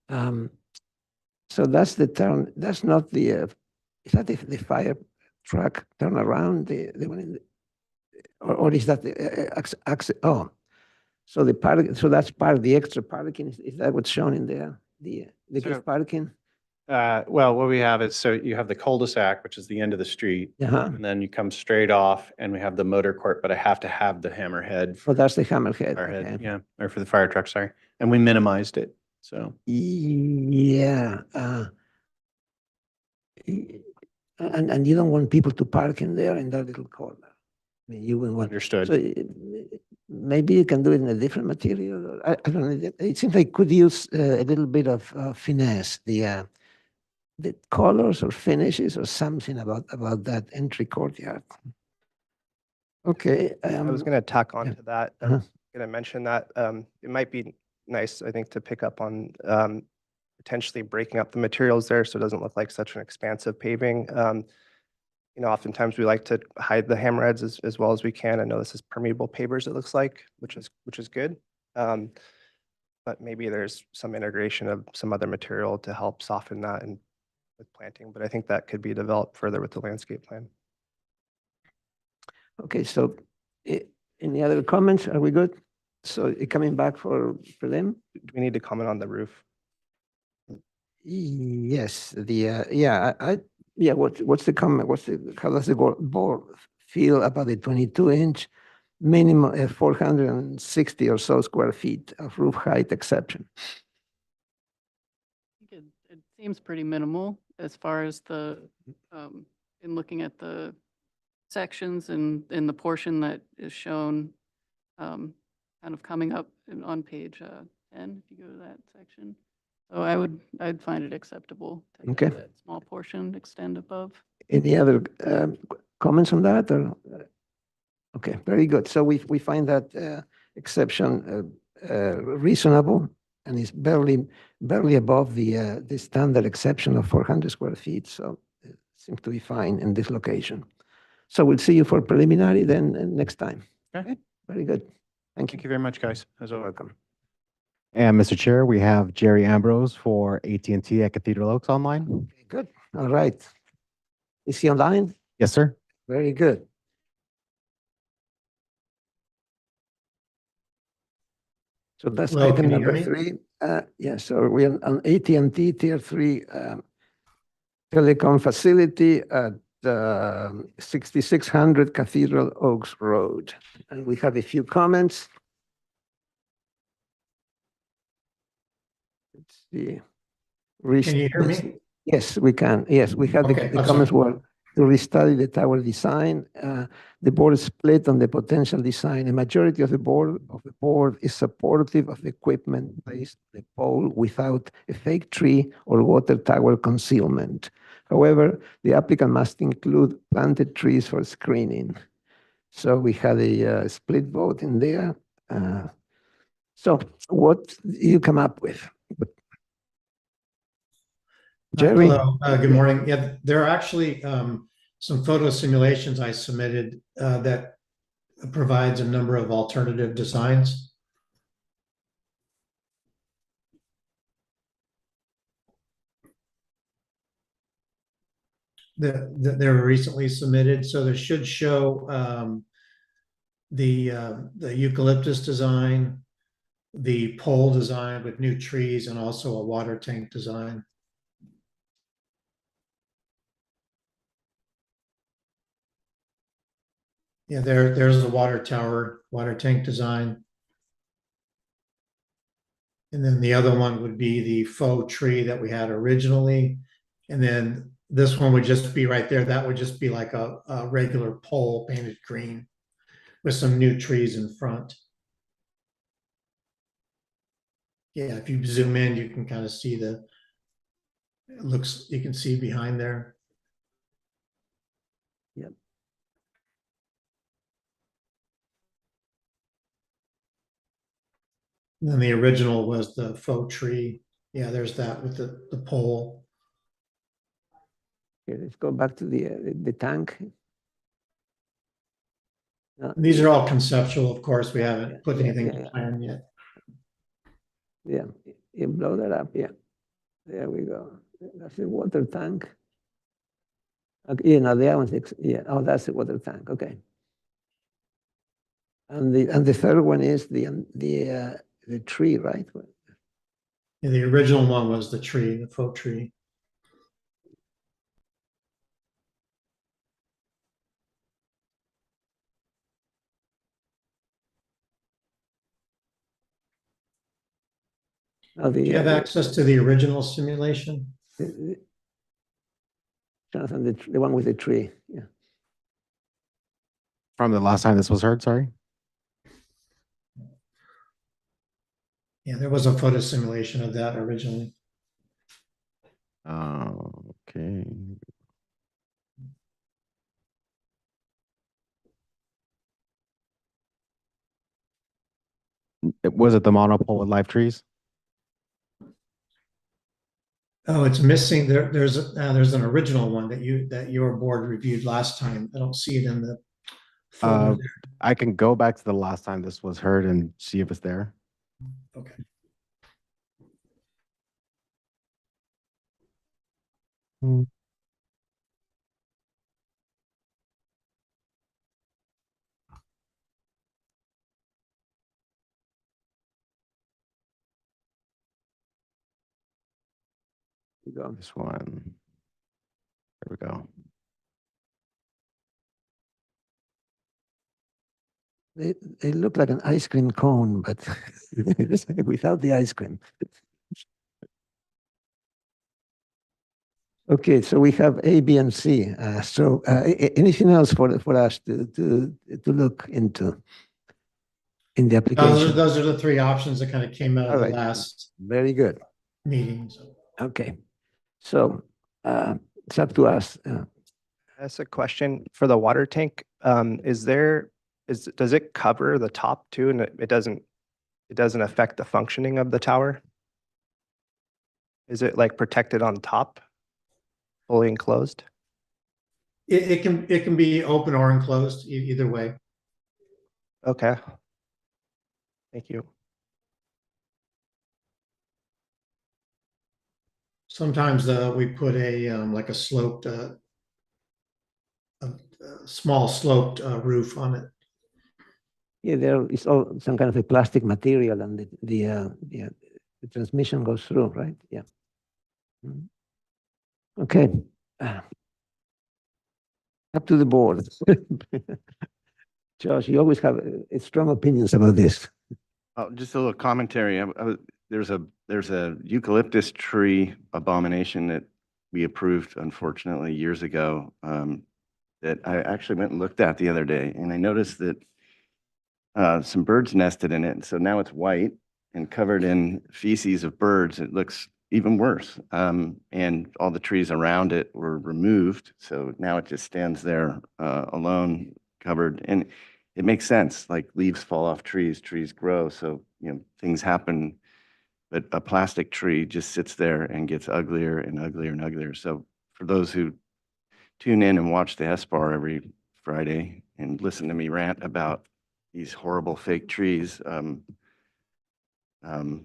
So that's the turn. That's not the. Is that the fire truck turnaround? The one in the, or is that the oh? So the park. So that's part of the extra parking. Is that what's shown in there? The gift parking. Well, what we have is, so you have the cul-de-sac, which is the end of the street, and then you come straight off and we have the motor court, but I have to have the hammerhead. Oh, that's the hammerhead. Firehead, Okay. yeah, or for the fire truck, sorry. And we minimized it, so. Yeah. And you don't want people to park in there in that little corner. I mean, you wouldn't want. Understood. So maybe you can do it in a different material. I don't know. It seems like could use a little bit of finesse. The colors or finishes or something about that entry courtyard. Okay. I was going to tack on yeah. to that. I was going to mention that it might be nice, I think, to pick up on potentially breaking up the materials there so it doesn't look like such an expansive paving. You know, oftentimes we like to hide the hammerheads as well as we can. I know this is permeable pavers, it looks like, which is good. But maybe there's some integration of some other material to help soften that and with planting. But I think that could be developed further with the landscape plan. Okay, so any other comments? Are we good? So coming back for them? Do we need to comment on the roof? Yes, what's the comment? How does the board feel about the 22-inch minimum 460 or so square feet of roof height exception? seems pretty minimal as far as the, in looking at the sections and in the portion that is shown, kind of coming up on page 10, if you go to that section. So I'd find it acceptable to have Okay. that small portion extend above. Any other comments on that or? Okay, very good. So we find that exception reasonable and is barely above the standard exception of 400 square feet. So it seems to be fine in this location. So we'll see you for preliminary then next time. Okay. Very good. Thank you. Thank you very much, guys. As always. Welcome. And Mr. Chair, we have Jerry Ambrose for AT&T at Cathedral Oaks online. Okay, good. All right. Is he online? Yes, sir. Very good. So that's Hello, item can you hear number me? 3. Yeah, so we're on AT&T Tier 3 telecom facility at 6600 Cathedral Oaks Road. And we have a few comments. Let's see. Can you hear me? Yes, we can. Yes, we had Okay, the I'm comments sorry. were to restudy the tower design. The board is split on the potential design. A majority of the board is supportive of the equipment placed on the pole without a fake tree or water tower concealment. However, the applicant must include planted trees for screening. So we had a split vote in there. So what you come up with? Jerry? Hello, good morning. Yeah, there are actually some photo simulations I submitted that provides a number of alternative designs. They were recently submitted, so they should show the eucalyptus design, the pole design with new trees, and also a water tank design. Yeah, there's the water tower, water tank design. And then the other one would be the faux tree that we had originally. And then this one would just be right there. That would just be like a regular pole painted green with some new trees in front. Yeah, if you zoom in, you can kind of see it looks, you can see behind there. Yep. And then the original was the faux tree. Yeah, there's that with the pole. Okay, let's go back to the tank. These are all conceptual, of course. We haven't Yeah, put yeah, anything yeah, to yeah. plan yet. Yeah, you blow that up. Yeah, there we go. That's the water tank. Okay, yeah, no, the other one's yeah. Oh, that's the water tank. Okay. And the third one is the tree, right? Yeah, the original one was the tree, the faux tree. Oh, Do you have access to the original simulation? Jonathan, the one with the tree. Yeah. From the last time this was heard, sorry? Yeah, there was a photo simulation of that originally. Okay. Was it the monopole with live trees? Oh, it's missing. There's an original one that your board reviewed last time. I don't see it in the photo there. I can go back to the last time this was heard and see if it's there. Okay. You go. This one. There we go. They look like an ice cream cone, but without the ice cream. Okay, so we have A, B, and C. Anything else for us to look into in the application? Those are the three options that kind of came out All of the right. last Very good. meeting. So. Okay. So it's up to us. That's a question for the water tank. Does it cover the top too, and it doesn't affect the functioning of the tower? Is it like protected on top, fully enclosed? It can be open or enclosed either way. Okay. Thank you. Sometimes we put a like a sloped, a small sloped roof on it. Yeah, there is all some kind of a plastic material, and the transmission goes through, right? Yeah. Mhm. Okay. Up to the board. Josh, you always have strong opinions about this. Oh, just a little commentary. There's a eucalyptus tree abomination that we approved, unfortunately, years ago, that I actually went and looked at the other day, and I noticed that some birds nested in it. So now it's white and covered in feces of birds. It looks even worse. And all the trees around it were removed. So now it just stands there alone, covered. And it makes sense, like leaves fall off trees, trees grow. So, things happen. But a plastic tree just sits there and gets uglier and uglier and uglier. So for those who tune in and watch the SBAR every Friday and listen to me rant about these horrible fake trees, I thought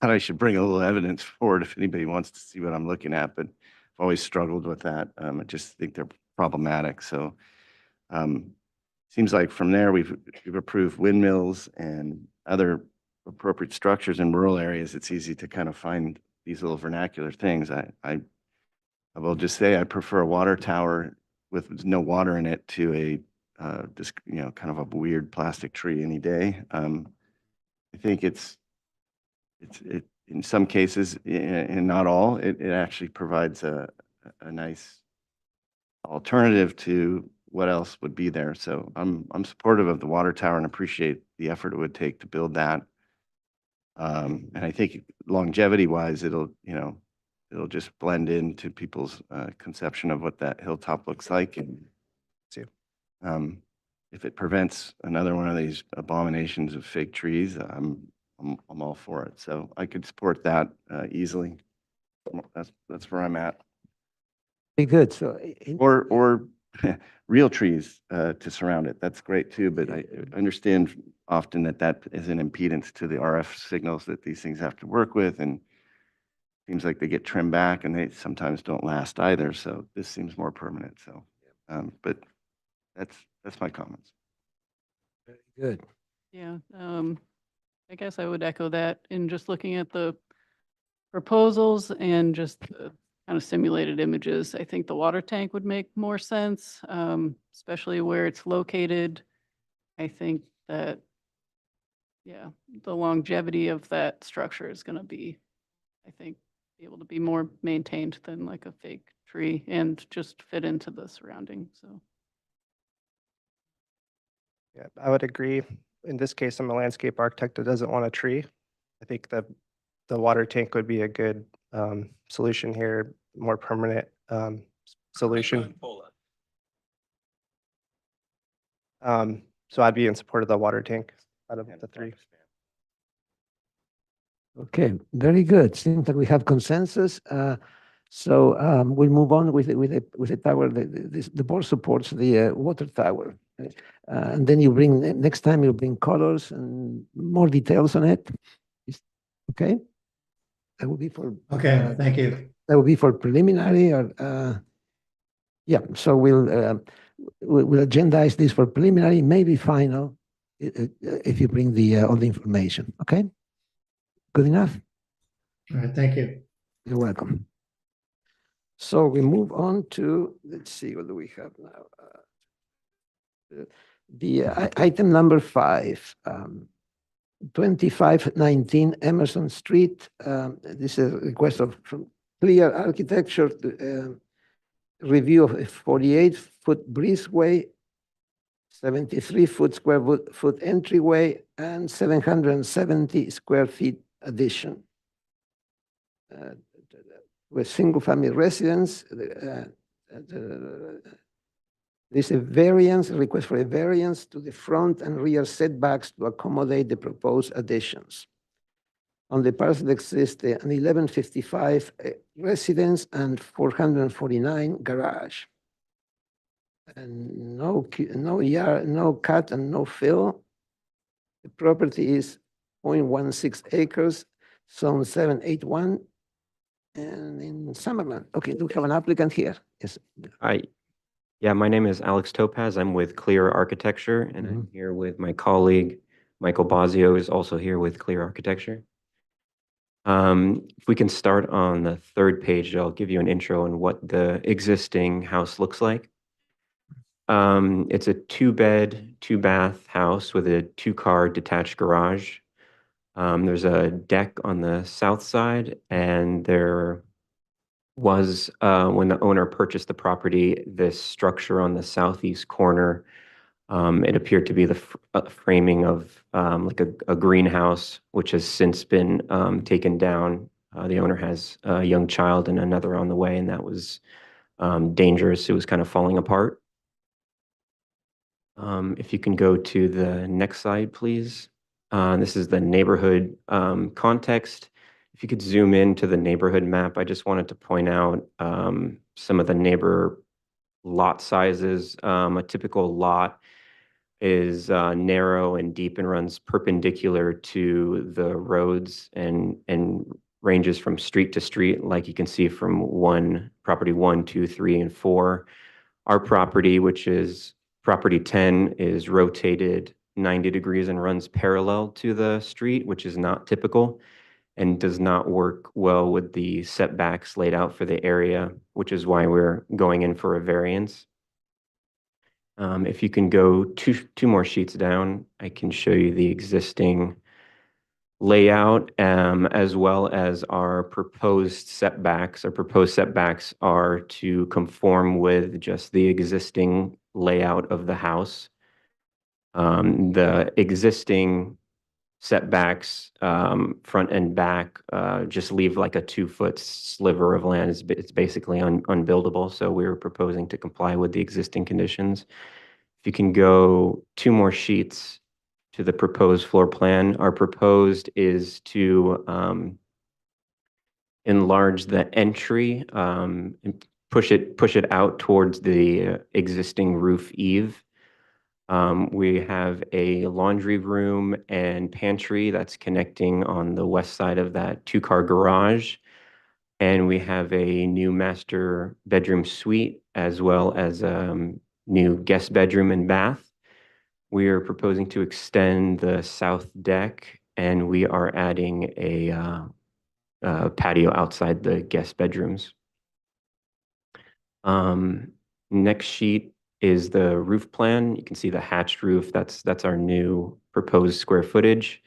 I should bring a little evidence forward if anybody wants to see what I'm looking at, but I've always struggled with that. I just think they're problematic. So seems like from there, we've approved windmills and other appropriate structures in rural areas. It's easy to kind of find these little vernacular things. I will just say I prefer a water tower with no water in it to a just, kind of a weird plastic tree any day. I think it in some cases, and not all, it actually provides a nice alternative to what else would be there. So I'm supportive of the water tower and appreciate the effort it would take to build that. And I think longevity wise, it'll just blend into people's conception of what that hilltop looks like. And if it prevents another one of these abominations of fake trees, I'm all for it. So I could support that easily. That's where I'm at. Very good. So Or real trees to surround it. That's great too. But I understand often that is an impedance to the RF signals that these things have to work with, and seems like they get trimmed back and they sometimes don't last either. So this seems more permanent. So, but that's my comments. very good. Yeah, I guess I would echo that in just looking at the proposals and just the kind of simulated images. I think the water tank would make more sense, especially where it's located. I think that, yeah, the longevity of that structure is going to be, I think, be able to be more maintained than like a fake tree and just fit into the surrounding. So. Yeah, I would agree. In this case, I'm a landscape architect that doesn't want a tree. I think that the water tank would be a good solution here, more permanent solution. So I'd be in support of the water tank out of the three. Okay, very good. Seems like we have consensus. So we'll move on with the tower. The board supports the water tower. And then next time you bring colors and more details on it. Okay? That will be for. Okay, thank you. That will be for preliminary or, yeah, so we'll agendize this for preliminary, maybe final, if you bring all the information, okay? Good enough? All right, thank you. You're welcome. So we move on to, let's see, what do we have now? Item number 5, 2519 Emerson Street. This is a request from Clear Architecture review of a 48-foot breezeway, 73-foot square foot entryway, and 770 square feet addition. With single-family residence, there's a variance, a request for a variance to the front and rear setbacks to accommodate the proposed additions. On the parcel exists an 1155 residence and 449 garage. And no yard, no cut and no fill. The property is 0.16 acres, zone 781, and in Summerland. Okay, do we have an applicant here? Yes. Hi. Yeah, my name is Alex Topaz. I'm with Clear Architecture, and I'm here with my colleague, Michael Bazio is also here with Clear Architecture. If we can start on the third page, I'll give you an intro on what the existing house looks like. It's a 2-bed, 2-bath house with a 2-car detached garage. There's a deck on the south side, and there was, when the owner purchased the property, this structure on the southeast corner, it appeared to be the framing of like a greenhouse, which has since been taken down. The owner has a young child and another on the way, and that was dangerous. It was kind of falling apart. If you can go to the next slide, please. This is the neighborhood context. If you could zoom in to the neighborhood map, I just wanted to point out some of the neighbor lot sizes. A typical lot is narrow and deep and runs perpendicular to the roads and ranges from street to street, like you can see from property 1, 2, 3, and 4. Our property, which is property 10, is rotated 90 degrees and runs parallel to the street, which is not typical and does not work well with the setbacks laid out for the area, which is why we're going in for a variance. If you can go two more sheets down, I can show you the existing layout as well as our proposed setbacks. Our proposed setbacks are to conform with just the existing layout of the house. The existing setbacks, front and back, just leave like a 2-foot sliver of land. It's basically unbuildable. So we're proposing to comply with the existing conditions. If you can go 2 more sheets to the proposed floor plan, our proposed is to enlarge the entry, and push it out towards the existing roof eave. We have a laundry room and pantry that's connecting on the west side of that 2-car garage. And we have a new master bedroom suite as well as new guest bedroom and bath. We are proposing to extend the south deck, and we are adding a patio outside the guest bedrooms. Next sheet is the roof plan. You can see the hatched roof. That's our new proposed square footage.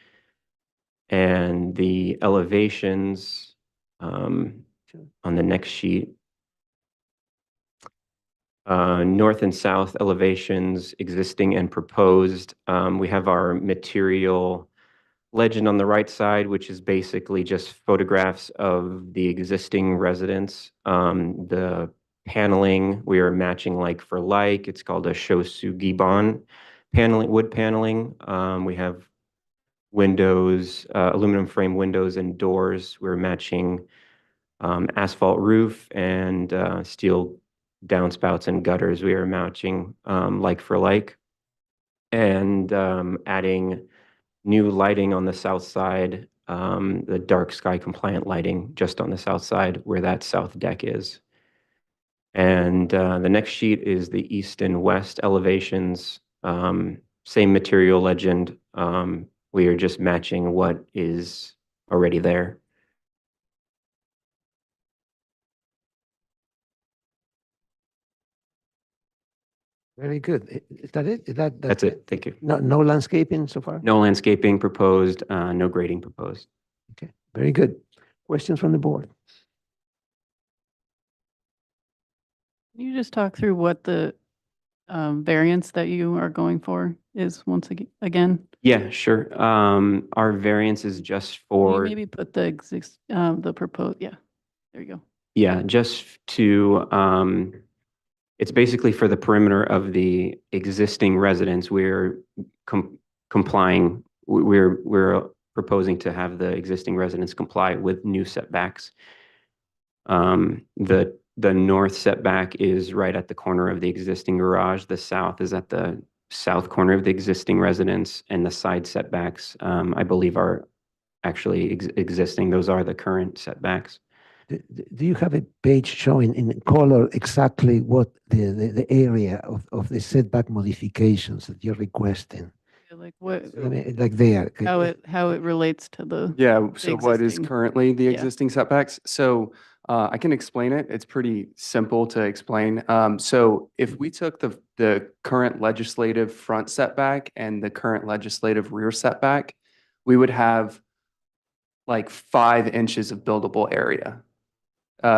And the elevations on the next sheet. North and south elevations, existing and proposed. We have our material legend on the right side, which is basically just photographs of the existing residence. The paneling, we are matching like for like. It's called a Shosu Giban paneling, wood paneling. We have windows, aluminum frame windows and doors. We're matching asphalt roof and steel downspouts and gutters. We are matching like for like, and adding new lighting on the south side, the dark sky compliant lighting just on the south side where that south deck is. And the next sheet is the east and west elevations, same material legend. We are just matching what is already there. Very good. Is that it? That's it. Thank you. No landscaping so far? No landscaping proposed, no grading proposed. Okay, very good. Questions from the board? Can you just talk through what the variance that you are going for is once again? Yeah, sure. Our variance is just Can you for, maybe put the the proposed, yeah, there you go. yeah, just to, it's basically for the perimeter of the existing residence. We're complying, we're proposing to have the existing residents comply with new setbacks. The north setback is right at the corner of the existing garage. The south is at the south corner of the existing residence, and the side setbacks, I believe, are actually existing. Those are the current setbacks. Do you have a page showing in color exactly what the area of the setback modifications that you're requesting? Like what, I mean, like there. how it relates to the. Yeah, the so what is existing- currently the yeah. existing setbacks? So I can explain it. It's pretty simple to explain. So if we took the current legislative front setback and the current legislative rear setback, we would have like 5 inches of buildable area.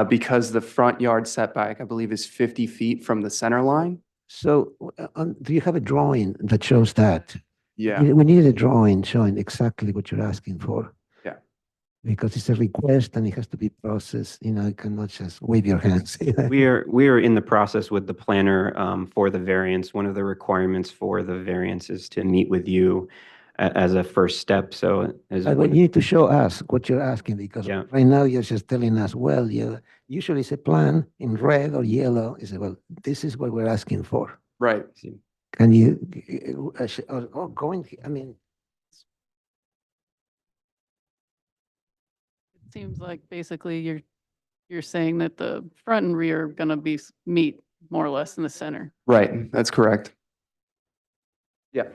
Because the front yard setback, I believe, is 50 feet from the center line. So do you have a drawing that shows that? Yeah, We need a drawing showing exactly what you're asking for. yeah. Because it's a request and it has to be processed, you know, you cannot just wave your hands. We are in the process with the planner for the variance. One of the requirements for the variance is to meet with you as a first step. So as But you need to show us what you're asking, because Yeah. right now you're just telling us, well, yeah, usually it's a plan in red or yellow. You say, well, this is what we're asking for. Right. Can you, going, I mean, It seems like basically you're saying that the front and rear are gonna meet more or less in the center. Right, that's correct. Yeah.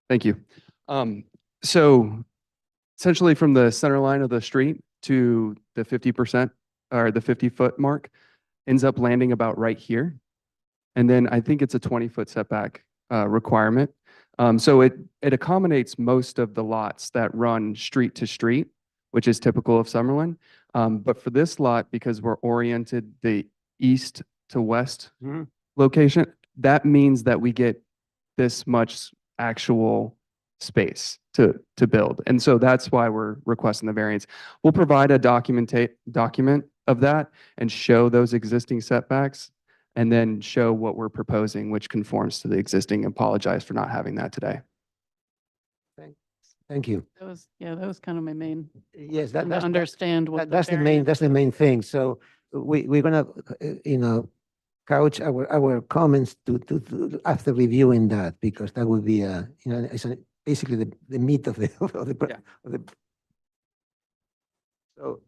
Thank you. So essentially from the center line of the street to the 50% or the 50-foot mark ends up landing about right here. And then I think it's a 20-foot setback requirement. So it accommodates most of the lots that run street to street, which is typical of Summerlin. But for this lot, because we're oriented the east to west location, that means that we get this much actual space to build. And so that's why we're requesting the variance. We'll provide a document of that and show those existing setbacks, and then show what we're proposing, which conforms to the existing. Apologize for not having that today. thank you. That was kind of my main, Yes, trying to understand what. that's the main thing. So we're gonna, you know, couch our comments to after reviewing that, because that would be you know, it's basically the meat of the of the. So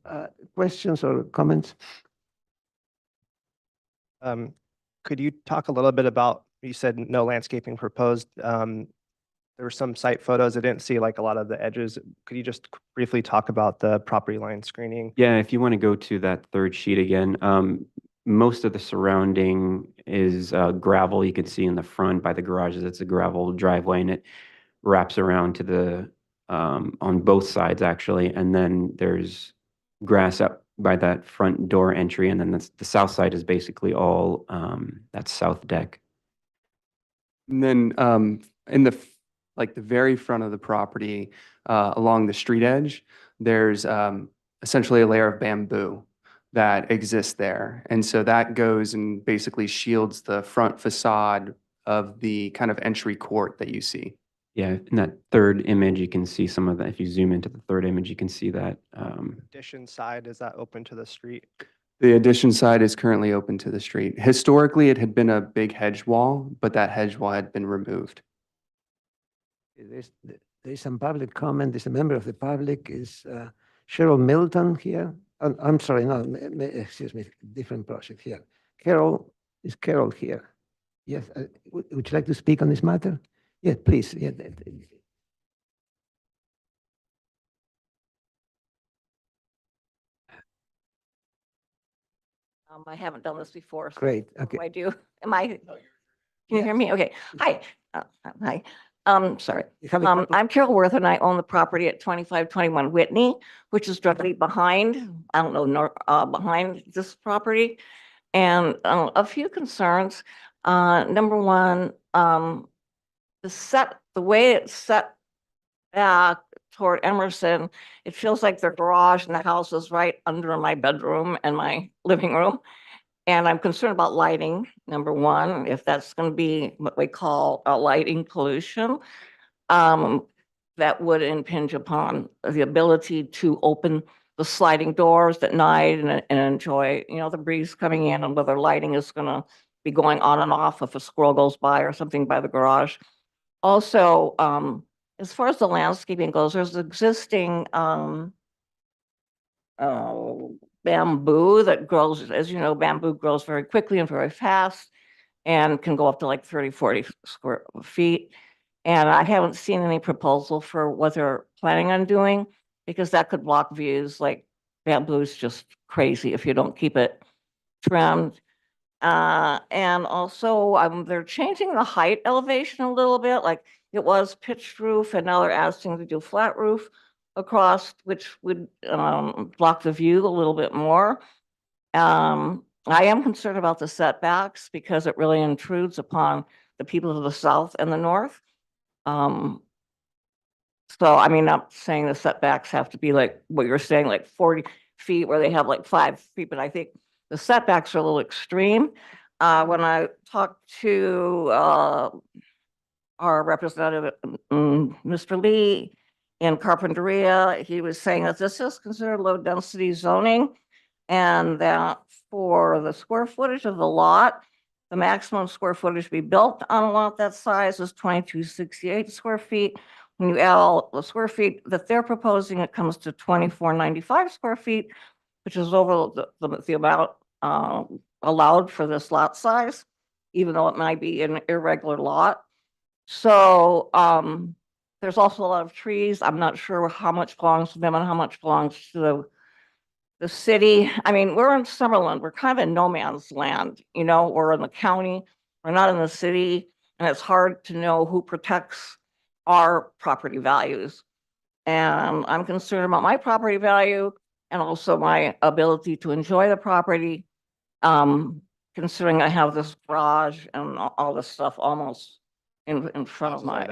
questions or comments? Could you talk a little bit about, you said no landscaping proposed. There were some site photos. I didn't see like a lot of the edges. Could you just briefly talk about the property line screening? Yeah, if you want to go to that third sheet again, most of the surrounding is gravel. You can see in the front by the garages, it's a gravel driveway, and it wraps around to the on both sides actually. And then there's grass up by that front door entry, and then the south side is basically all that south deck. And then in the like the very front of the property, along the street edge, there's essentially a layer of bamboo that exists there. And so that goes and basically shields the front facade of the kind of entry court that you see. Yeah, in that third image, you can see some of that. If you zoom into the third image, you can see that. Addition side, is that open to the street? The addition side is currently open to the street. Historically, it had been a big hedge wall, but that hedge wall had been removed. There's some public comment. There's a member of the public. Is Cheryl Milton here? I'm sorry, no, excuse me, different project here. Carol, is Carol here? Yes, would you like to speak on this matter? Yeah, please. Yeah. I haven't done this before. So Great, what okay. do I do? Can you hear me? Okay. Hi. Hi. Sorry. You have a couple- I'm Carol Worth and I own the property at 2521 Whitney, which is directly behind, I don't know, behind this property. And a few concerns. Number one, the way it's set back toward Emerson, it feels like the garage and the house is right under my bedroom and my living room. And I'm concerned about lighting, number one, if that's going to be what we call a lighting pollution. That would impinge upon the ability to open the sliding doors at night and enjoy, the breeze coming in, and whether lighting is going to be going on and off if a squirrel goes by or something by the garage. Also, as far as the landscaping goes, there's existing bamboo that grows, as you know, bamboo grows very quickly and very fast and can go up to like 30, 40 square feet. And I haven't seen any proposal for what they're planning on doing, because that could block views. Like bamboo is just crazy if you don't keep it trimmed. And also they're changing the height elevation a little bit. Like it was pitched roof and now they're asking to do flat roof across, which would block the view a little bit more. I am concerned about the setbacks because it really intrudes upon the people of the south and the north. So I mean, I'm saying the setbacks have to be like what you're saying, like 40 feet where they have like 5 feet, but I think the setbacks are a little extreme. When I talked to our representative, Mr. Lee in Carpinteria, he was saying that this is considered low density zoning and that for the square footage of the lot, the maximum square footage to be built on a lot that size is 2268 square feet. When you add all the square feet that they're proposing, it comes to 2495 square feet, which is over the amount allowed for this lot size, even though it might be an irregular lot. So there's also a lot of trees. I'm not sure how much belongs to them and how much belongs to the city. I mean, we're in Summerlin. We're kind of in no man's land. We're in the county. We're not in the city. And it's hard to know who protects our property values. And I'm concerned about my property value and also my ability to enjoy the property, considering I have this garage and all this stuff almost in front of my.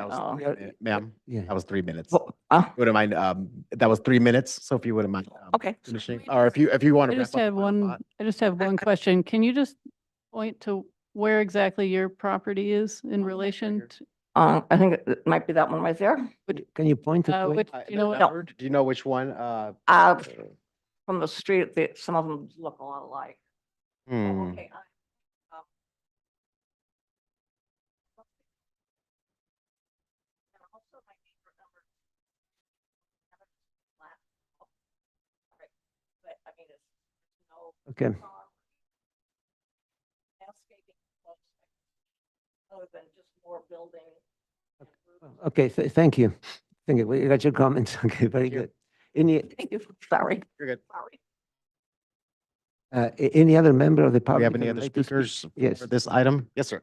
Ma'am, Yeah. that was 3 minutes. Well, Wouldn't mind, that was 3 minutes, so if you wouldn't mind. Okay. Finishing, or if you want I to. just have one question. Can you just point to where exactly your property is in relation to? I think it might be that one right there. Can you point to? Which, you know what? No. Do you know which one? From the street, some of them look a lot alike. Hmm. Okay. Okay. Other than just more building. Okay, thank you. Thank you. We got your comments. Okay, very good. Any, Thank you. Sorry. You're good. Sorry. any other member of the Do public? we have any that other would like to speak? speakers Yes. for this item? Yes, sir.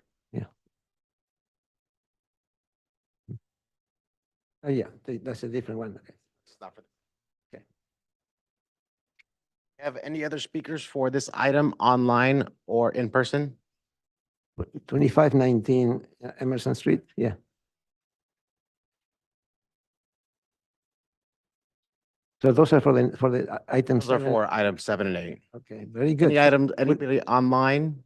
Oh, yeah, that's a different one. Okay. It's not for the- Okay. Have any other speakers for this item online or in person? 2519 Emerson Street, yeah. So those are for the items. Those are for items 7 and 8. Okay, very good. Any items, anybody online?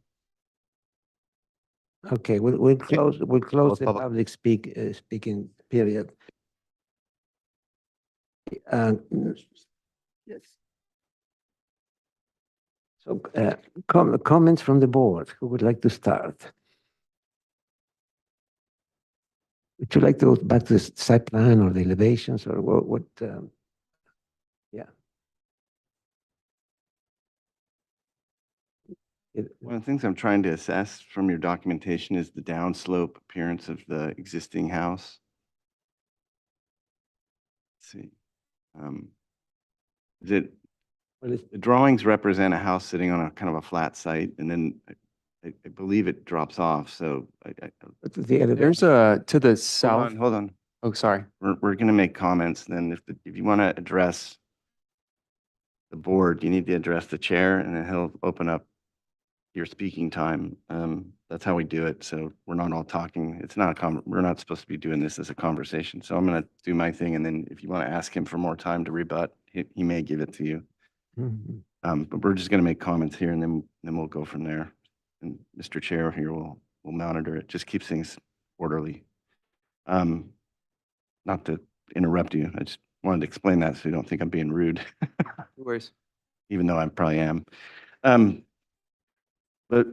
Okay, we'll close Close the public. public speaking period. Yes. So comments from the board. Who would like to start? Would you like to go back to the site plan or the elevations or what? Yeah. One of the things I'm trying to assess from your documentation is the downslope appearance of the existing house. Let's see. Is it, Well, the drawings represent a house sitting on a kind of a flat site, and then I believe it drops off, so But the elevation, There's a, to the hold south. on, hold on. Oh, sorry. We're gonna make comments, then if you want to address the board, you need to address the chair, and then he'll open up your speaking time. That's how we do it, so we're not all talking. It's not we're not supposed to be doing this as a conversation, so I'm gonna do my thing, and then if you want to ask him for more time to rebut, he may give it to you. Mhm. But we're just gonna make comments here, and then we'll go from there. And Mr. Chair here will monitor it, just keeps things orderly. Not to interrupt you, I just wanted to explain that so you don't think I'm being rude, No worries. even though I probably am. But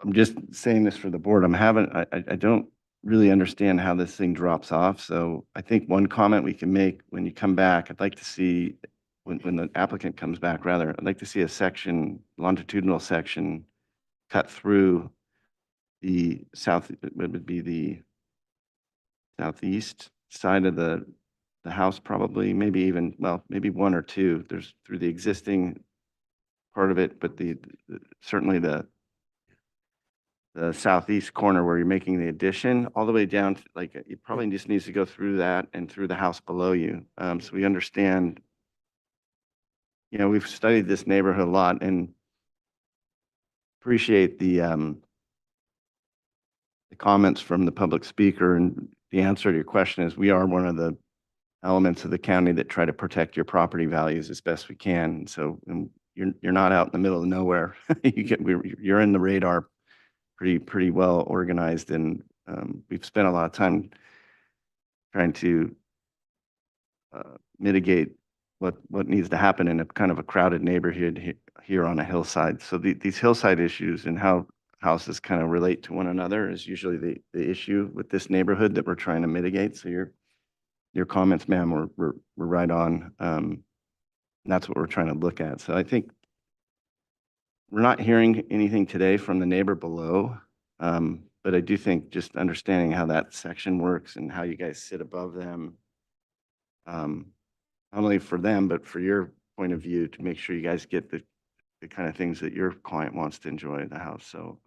I'm just saying this for the board. I don't really understand how this thing drops off. So I think one comment we can make when you come back, I'd like to see, when the applicant comes back, rather, I'd like to see a section, longitudinal section cut through the south, it would be the southeast side of the house, probably, maybe even, well, maybe one or two. There's through the existing part of it, but certainly the southeast corner where you're making the addition, all the way down, like, it probably just needs to go through that and through the house below you. So we understand, we've studied this neighborhood a lot and appreciate the comments from the public speaker, and the answer to your question is we are one of the elements of the county that try to protect your property values as best we can. So you're not out in the middle of nowhere. You're in the radar, pretty well organized, and we've spent a lot of time trying to mitigate what needs to happen in a kind of a crowded neighborhood here on a hillside. So these hillside issues and how houses kind of relate to one another is usually the issue with this neighborhood that we're trying to mitigate. So your comments, ma'am, were right on. And that's what we're trying to look at. So I think we're not hearing anything today from the neighbor below. But I do think just understanding how that section works and how you guys sit above them, not only for them, but for your point of view, to make sure you guys get the kind of things that your client wants to enjoy in the house. So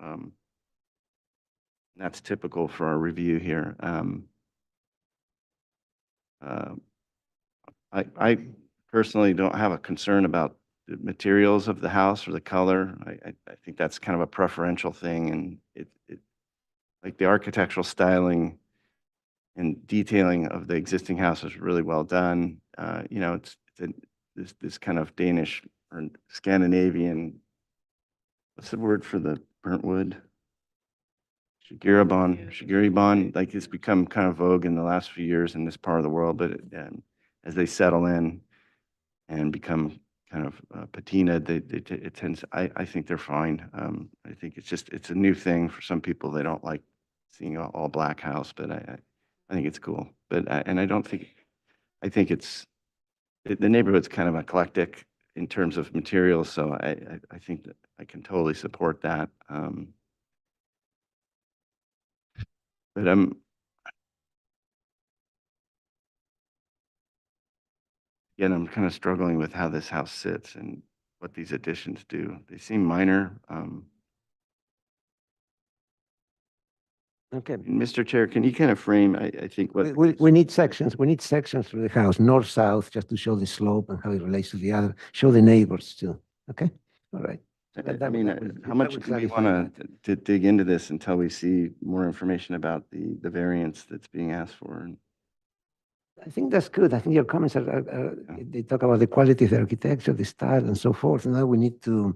that's typical for our review here. I personally don't have a concern about the materials of the house or the color. I think that's kind of a preferential thing, and it like the architectural styling and detailing of the existing house is really well done. It's this kind of Danish or Scandinavian, what's the word for the burnt wood? Shiguribon, like it's become kind of vogue in the last few years in this part of the world, but as they settle in and become kind of patinaed, it tends, I think they're fine. I think it's a new thing for some people. They don't like seeing an all black house, but I think it's cool. But I think the neighborhood's kind of eclectic in terms of materials, so I think that I can totally support that. But again, I'm kind of struggling with how this house sits and what these additions do. They seem minor. Okay. Mr. Chair, can you kind of frame, I think what. We need sections. We need sections for the house, north, south, just to show the slope and how it relates to the other, show the neighbors too. Okay? All right. I mean, how much do we want to dig into this until we see more information about the variance that's being asked for? I think that's good. I think your comments they talk about the quality of the architecture, the style and so forth. And now we need to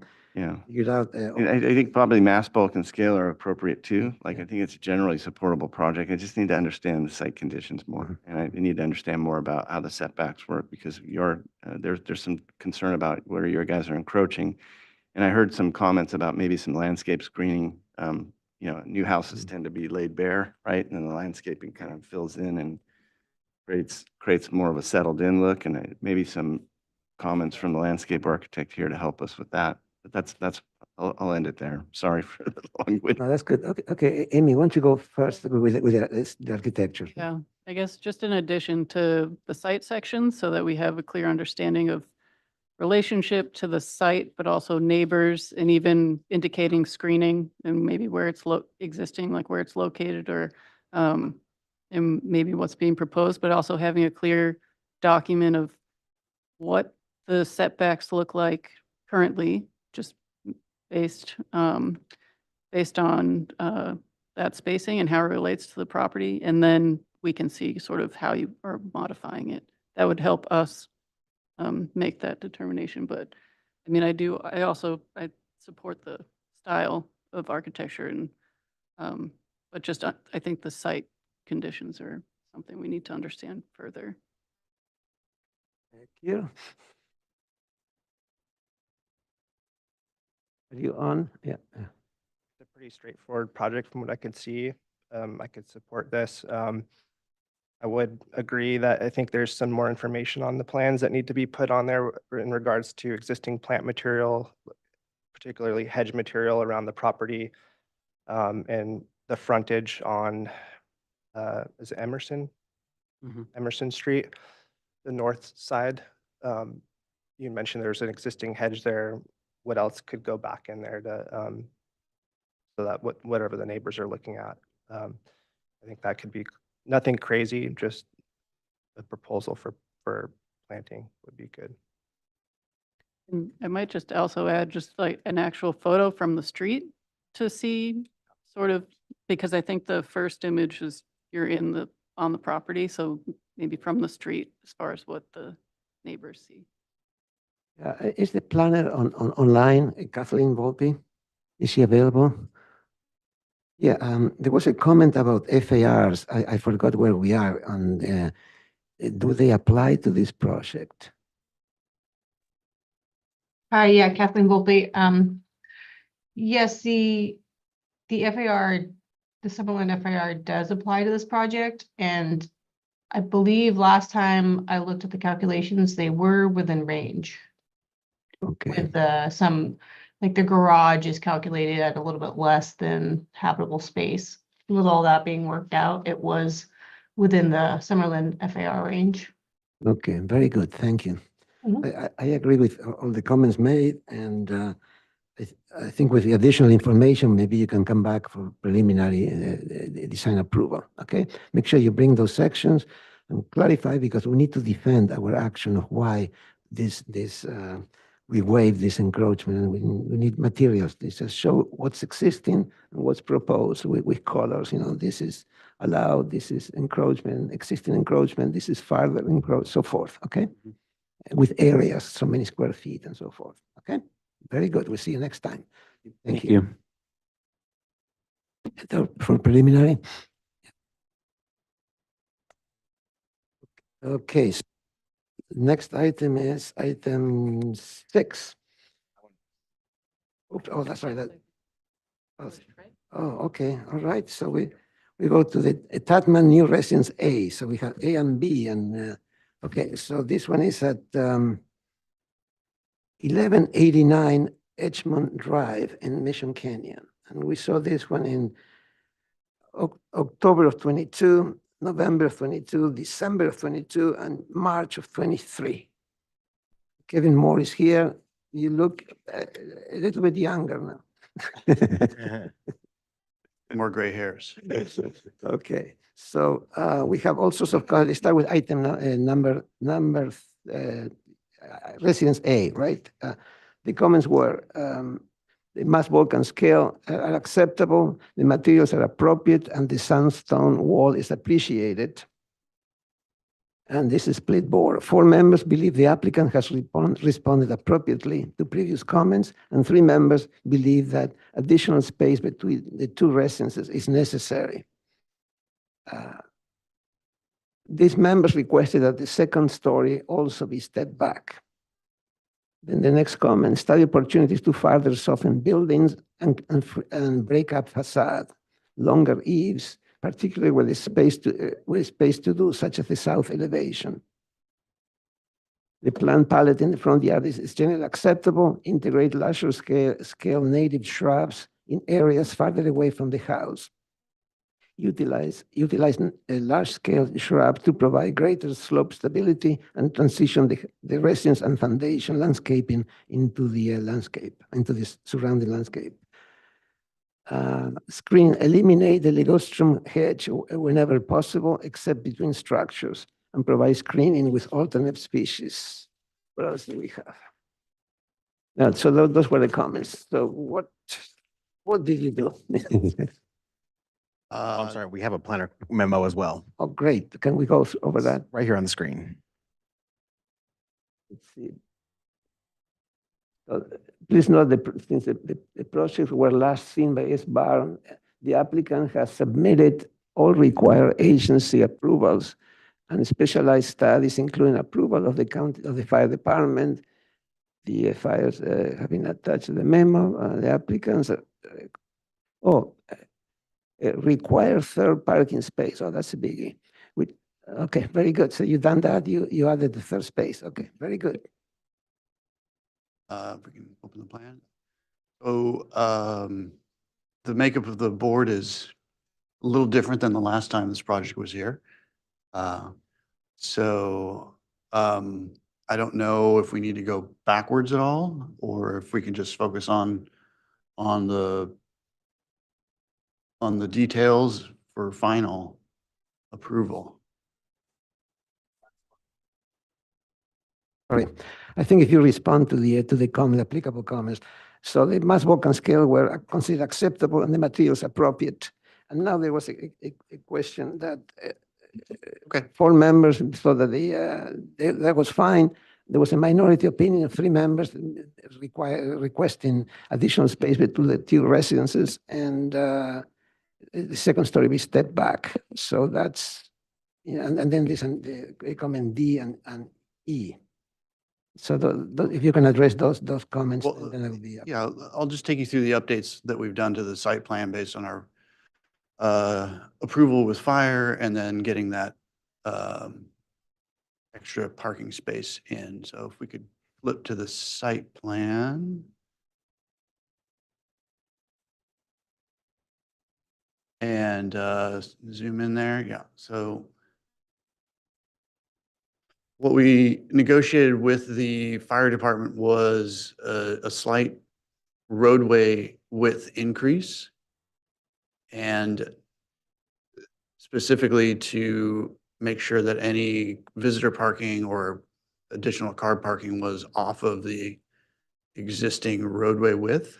figure out. I think probably mass, bulk, and scale are appropriate too. Like, I think it's a generally supportable project. I just need to understand the site conditions more. And I need to understand more about how the setbacks work, because there's some concern about where your guys are encroaching. And I heard some comments about maybe some landscape screening. New houses tend to be laid bare, right? And then the landscaping kind of fills in and creates more of a settled in look, and maybe some comments from the landscape architect here to help us with that. But I'll end it there. Sorry for the long winded. No, that's good. Okay, Amy, why don't you go first with the architecture? Yeah, I guess just in addition to the site section, so that we have a clear understanding of relationship to the site, but also neighbors and even indicating screening and maybe where it's existing, like where it's located or and maybe what's being proposed, but also having a clear document of what the setbacks look like currently, just based based on that spacing and how it relates to the property. And then we can see sort of how you are modifying it. That would help us make that determination. But I mean, I support the style of architecture and, but just, I think the site conditions are something we need to understand further. Thank you. Are you on? Yeah. It's a pretty straightforward project from what I could see. I could support this. I would agree that I think there's some more information on the plans that need to be put on there in regards to existing plant material, particularly hedge material around the property, and the frontage on, is it Emerson? Emerson Street, the north side. You mentioned there's an existing hedge there. What else could go back in there to, so that whatever the neighbors are looking at. I think that could be nothing crazy, just a proposal for planting would be good. And I might just also add just like an actual photo from the street to see sort of, because I think the first image is you're on the property. So maybe from the street as far as what the neighbors see. Is the planner online, Kathleen Volpe? Is she available? Yeah, there was a comment about FARs. I forgot where we are on, do they apply to this project? Hi, yeah, Kathleen Volpe. Yes, the FAR, the Summerlin FAR does apply to this project. And I believe last time I looked at the calculations, they were within range. Okay. With some, like the garage is calculated at a little bit less than habitable space. With all that being worked out, it was within the Summerlin FAR range. Okay, very good. Thank you. Mhm. I agree with all the comments made, and I think with the additional information, maybe you can come back for preliminary design approval. Okay, make sure you bring those sections and clarify, because we need to defend our action of why we waive this encroachment, and we need materials. This just show what's existing and what's proposed with colors. You know, this is allowed, this is encroachment, existing encroachment, this is further encroach, so forth. Okay, with areas, so many square feet and so forth. Okay, very good. We'll see you next time. Thank you. For preliminary. Okay. So next item is item 6. Oops, oh, that's right. Okay. All right. So we go to the Tatman New Residence A. So we have A and B, and okay. So this one is at 1189 Edgemont Drive in Mission Canyon, and we saw this one in October of 22. November of 22, December of 22, and March of 23. Kevin Moore is here. You look a little bit younger now. More gray hairs. Okay, so we have all sorts of colors. Let's start with item number Residence A, right? The comments were the mass Vulcan scale are acceptable, the materials are appropriate, and the sandstone wall is appreciated. And this is split board. 4 members believe the applicant has responded appropriately to previous comments, and 3 members believe that additional space between the 2 residences is necessary. These members requested that the second story also be stepped back. Then the next comment, study opportunities to further soften buildings and break up facade, longer eaves, particularly where there's space to do, such as the south elevation. The plant palette in the front yard is generally acceptable. Integrate larger scale native shrubs in areas farther away from the house. utilize a large-scale shrub to provide greater slope stability and transition the residence and foundation landscaping into the landscape, into the surrounding landscape. Eliminate the ligustrum hedge whenever possible, except between structures, and provide screening with alternate species. What else do we have? Now, so those were the comments. So what did you do? I'm sorry, we have a planner memo as well, Oh, great. Can we go over that? right here on the screen. Let's see. Please note that since the projects were last seen by SBAR, the applicant has submitted all required agency approvals and specialized studies, including approval of the county, of the fire department. The fires have been attached to the memo. The applicants require third parking space. Oh, that's a biggie. Okay, very good. So you've done that. You added the third space. Okay, very good. If we can open the plan. So the makeup of the board is a little different than the last time this project was here. So I don't know if we need to go backwards at all, or if we can just focus on the details for final approval. All right. I think if you respond to the comment, applicable comments, so the mass Vulcan scale were considered acceptable and the materials appropriate. And now there was a question that Okay. 4 members thought that that was fine. There was a minority opinion of 3 members requesting additional space between the 2 residences, and the second story we stepped back. So that's, and then this and the comment D and E. So if you can address those comments, Well, then it'll be. Yeah, I'll just take you through the updates that we've done to the site plan based on our approval with fire, and then getting that extra parking space in. So if we could flip to the site plan. And zoom in there. Yeah, so what we negotiated with the fire department was a slight roadway width increase, and specifically to make sure that any visitor parking or additional car parking was off of the existing roadway width.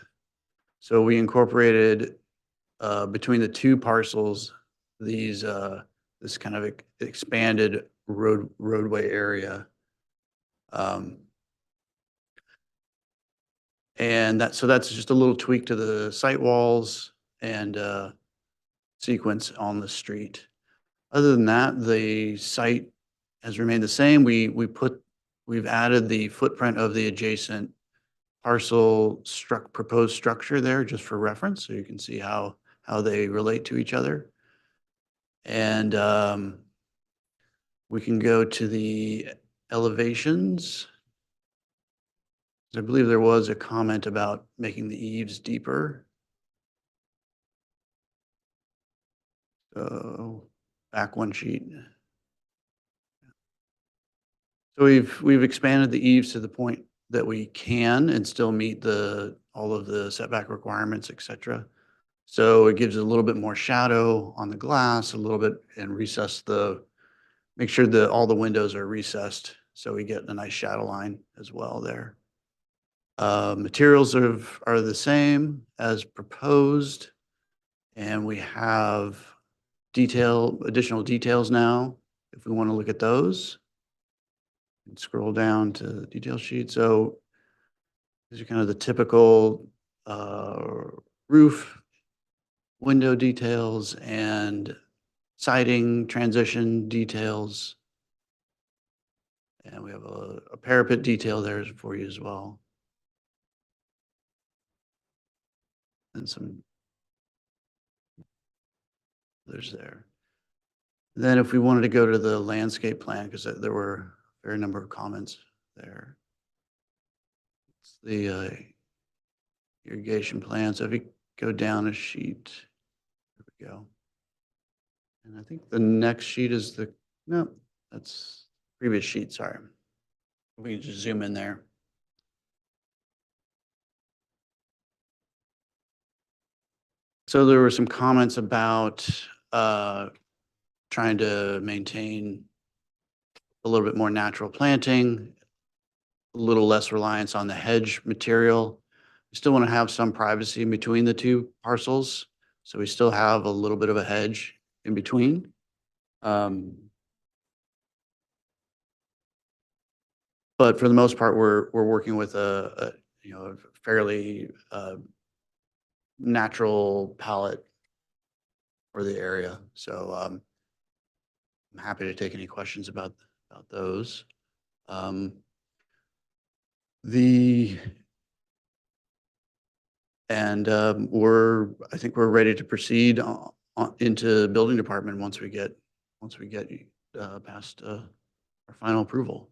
So we incorporated between the 2 parcels these this kind of expanded roadway area. And so that's just a little tweak to the site walls and sequence on the street. Other than that, the site has remained the same. We've added the footprint of the adjacent parcel proposed structure there just for reference, so you can see how they relate to each other. And we can go to the elevations. I believe there was a comment about making the eaves deeper. So back one sheet. So we've expanded the eaves to the point that we can and still meet all of the setback requirements, et cetera. So it gives a little bit more shadow on the glass, a little bit, and make sure that all the windows are recessed, so we get a nice shadow line as well there. Materials are the same as proposed, and we have additional details now, if we want to look at those. And scroll down to the detail sheet. So these are kind of the typical roof, window details, and siding transition details. And we have a parapet detail there for you as well. And some others there. Then if we wanted to go to the landscape plan, because there were a fair number of comments there. It's the irrigation plan. So if you go down a sheet, there we go. And I think the next sheet is no, that's previous sheet, sorry. We can just zoom in there. So there were some comments about trying to maintain a little bit more natural planting, a little less reliance on the hedge material. We still want to have some privacy in between the two parcels, so we still have a little bit of a hedge in between. But for the most part, we're working with a fairly natural palette for the area. So I'm happy to take any questions about those. I think we're ready to proceed into building department once we get past our final approval.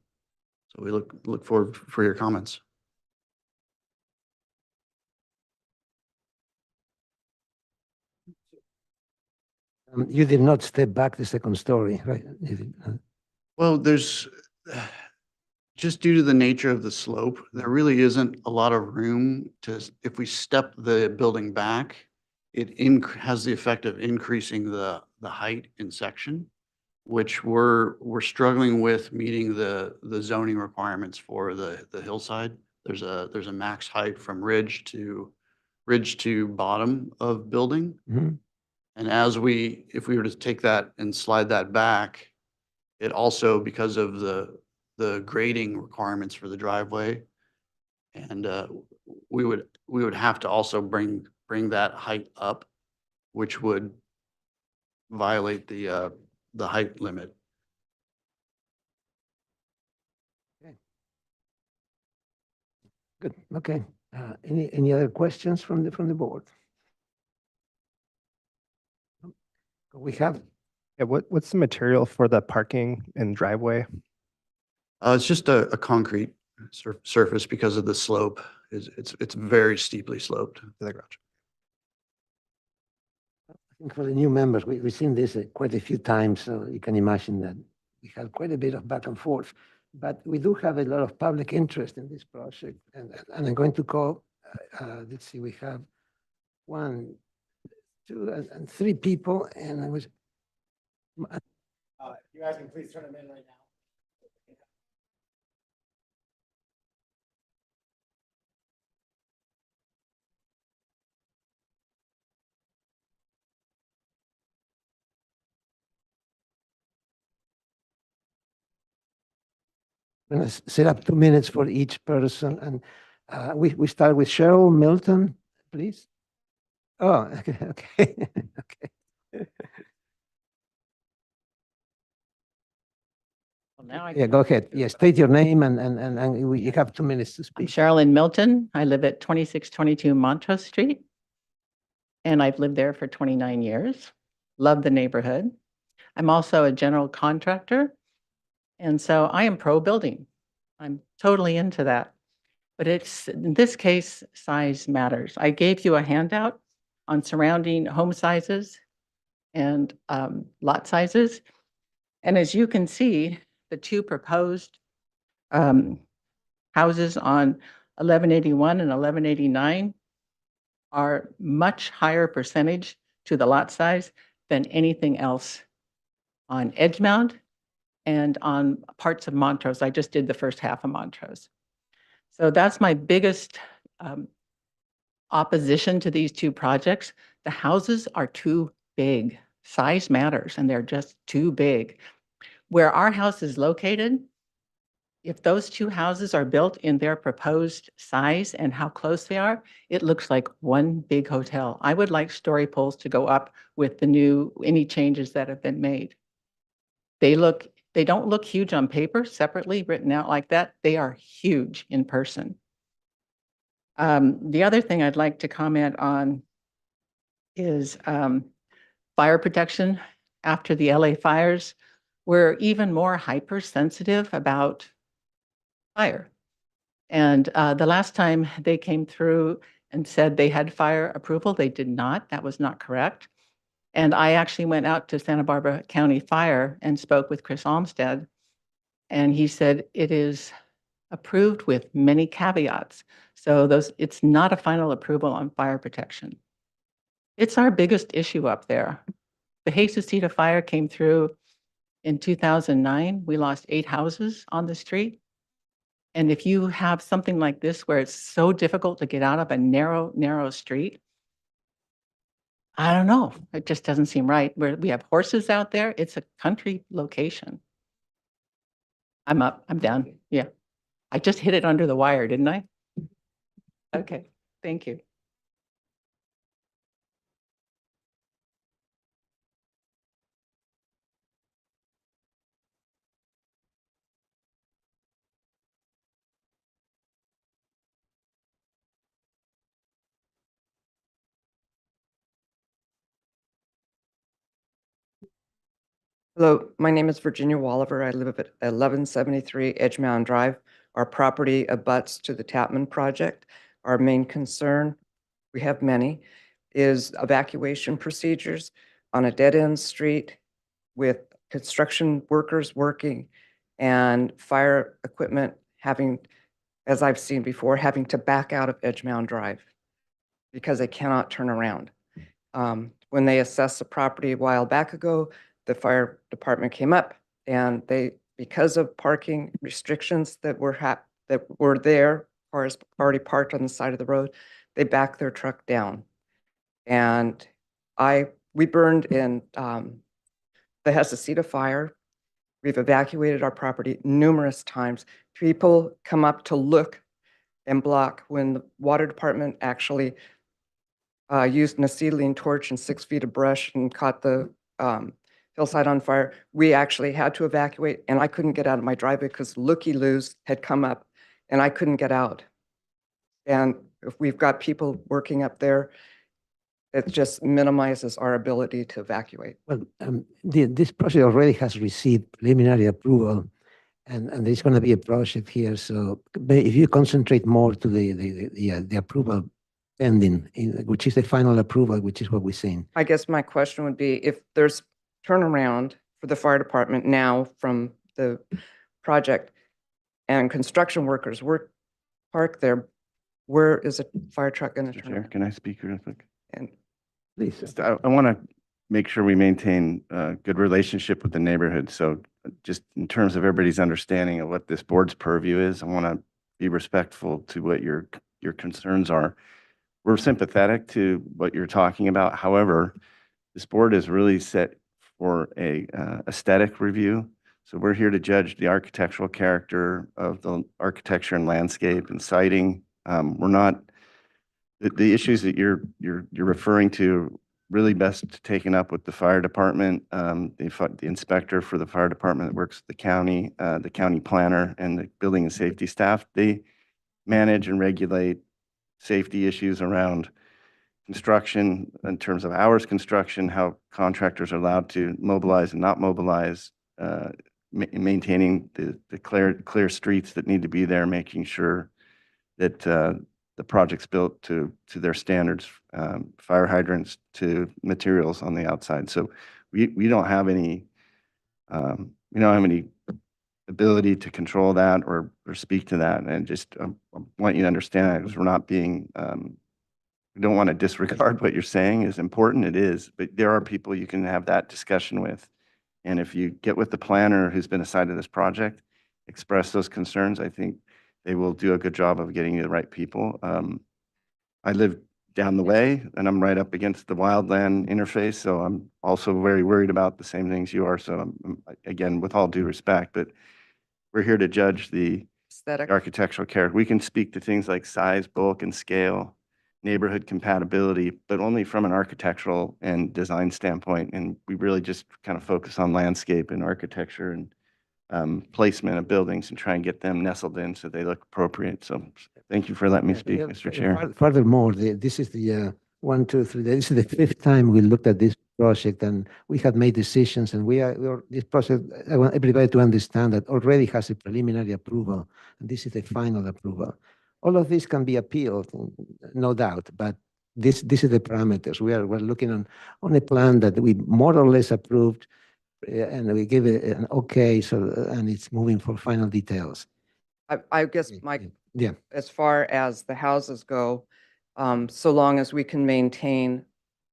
So we look forward for your comments. You did not step back the second story, right? You did not. Well, there's just due to the nature of the slope, there really isn't a lot of room if we step the building back, it has the effect of increasing the height in section, which we're struggling with meeting the zoning requirements for the hillside. There's a max height from ridge to bottom of building. Mhm. And if we were to take that and slide that back, it also, because of the grading requirements for the driveway, and we would have to also bring that height up, which would violate the height limit. Good, okay. Any other questions from the board? We have, Yeah, what's the material for the parking and driveway? It's just a concrete surface because of the slope. It's very steeply sloped to the garage. I think for the new members, we've seen this quite a few times, so you can imagine that we have quite a bit of back and forth. But we do have a lot of public interest in this project, and I'm going to call, let's see, we have 1, 2, and 3 people, and I was. You guys can please turn them in right now. I'm going to set up 2 minutes for each person, and we start with Cheryl Milton, please. Oh, okay, okay, okay. Yeah, go ahead. Yeah, state your name and you have 2 minutes to I'm speak. Sherilyn Milton. I live at 2622 Montrose Street, and I've lived there for 29 years. Love the neighborhood. I'm also a general contractor, and so I am pro-building. I'm totally into that. But in this case, size matters. I gave you a handout on surrounding home sizes and lot sizes. And as you can see, the 2 proposed houses on 1181 and 1189 are much higher percentage to the lot size than anything else on Edgemount and on parts of Montrose. I just did the first half of Montrose. So that's my biggest opposition to these 2 projects. The houses are too big. Size matters, and they're just too big. Where our house is located, if those 2 houses are built in their proposed size and how close they are, it looks like one big hotel. I would like story poles to go up with any changes that have been made. They don't look huge on paper, separately written out like that. They are huge in person. The other thing I'd like to comment on is fire protection. After the LA fires, we're even more hypersensitive about fire. And the last time they came through and said they had fire approval, they did not. That was not correct. And I actually went out to Santa Barbara County Fire and spoke with Chris Olmsted. And he said it is approved with many caveats. So it's not a final approval on fire protection. It's our biggest issue up there. The Jesucita fire came through in 2009. We lost 8 houses on the street. And if you have something like this where it's so difficult to get out of a narrow street, I don't know. It just doesn't seem right. We have horses out there. It's a country location. I'm up. I'm down. Yeah. I just hit it under the wire, didn't I? Okay. Thank you. Hello, my name is Virginia Walliver. I live at 1173 Edge Mountain Drive. Our property abuts to the Tapman project. Our main concern, we have many, is evacuation procedures on a dead-end street with construction workers working and fire equipment having, as I've seen before, having to back out of Edge Mountain Drive because they cannot turn around. When they assessed the property a while back ago, the fire department came up and they, because of parking restrictions that were there, cars already parked on the side of the road, they backed their truck down. And we burned in the Jesucita fire. We've evacuated our property numerous times. People come up to look and block when the water department actually used an acetylene torch and 6 feet of brush and caught the hillside on fire. We actually had to evacuate and I couldn't get out of my driveway because looky-loos had come up and I couldn't get out. And if we've got people working up there, it just minimizes our ability to evacuate. Well, this project already has received preliminary approval and there's going to be a project here. So if you concentrate more to the approval pending, which is the final approval, which is what we're saying. I guess my question would be if there's turnaround for the fire department now from the project and construction workers were parked there, where is a fire truck going to turn around? Can I speak real quick? And please, I want to make sure we maintain a good relationship with the neighborhood. So just in terms of everybody's understanding of what this board's purview is, I want to be respectful to what your concerns are. We're sympathetic to what you're talking about. However, this board is really set for a aesthetic review. So we're here to judge the architectural character of the architecture and landscape and siting. We're not, the issues that you're referring to really best taken up with the fire department, the inspector for the fire department that works with the county planner and the building and safety staff. They manage and regulate safety issues around construction in terms of hours construction, how contractors are allowed to mobilize and not mobilize, maintaining the clear streets that need to be there, making sure that the project's built to their standards, fire hydrants to materials on the outside. So we don't have any ability to control that or speak to that. And just I want you to understand that because we're not being we don't want to disregard what you're saying is important. It is, but there are people you can have that discussion with. And if you get with the planner who's been assigned to this project, express those concerns, I think they will do a good job of getting you the right people. I live down the way and I'm right up against the wildland interface. So I'm also very worried about the same things you are. So again, with all due respect, but we're here to judge the aesthetic architectural character. We can speak to things like size, bulk, and scale, neighborhood compatibility, but only from an architectural and design standpoint. And we really just kind of focus on landscape and architecture and placement of buildings and try and get them nestled in so they look appropriate. So thank you for letting me speak, Mr. Chair. Furthermore, this is the 1, 2, 3. This is the 5th time we looked at this project and we have made decisions and this project, I want everybody to understand that already has a preliminary approval and this is the final approval. All of this can be appealed, no doubt, but this is the parameters. We're looking on a plan that we more or less approved, and we give it an okay, so, and it's moving for final details. I guess my, Yeah. as far as the houses go, so long as we can maintain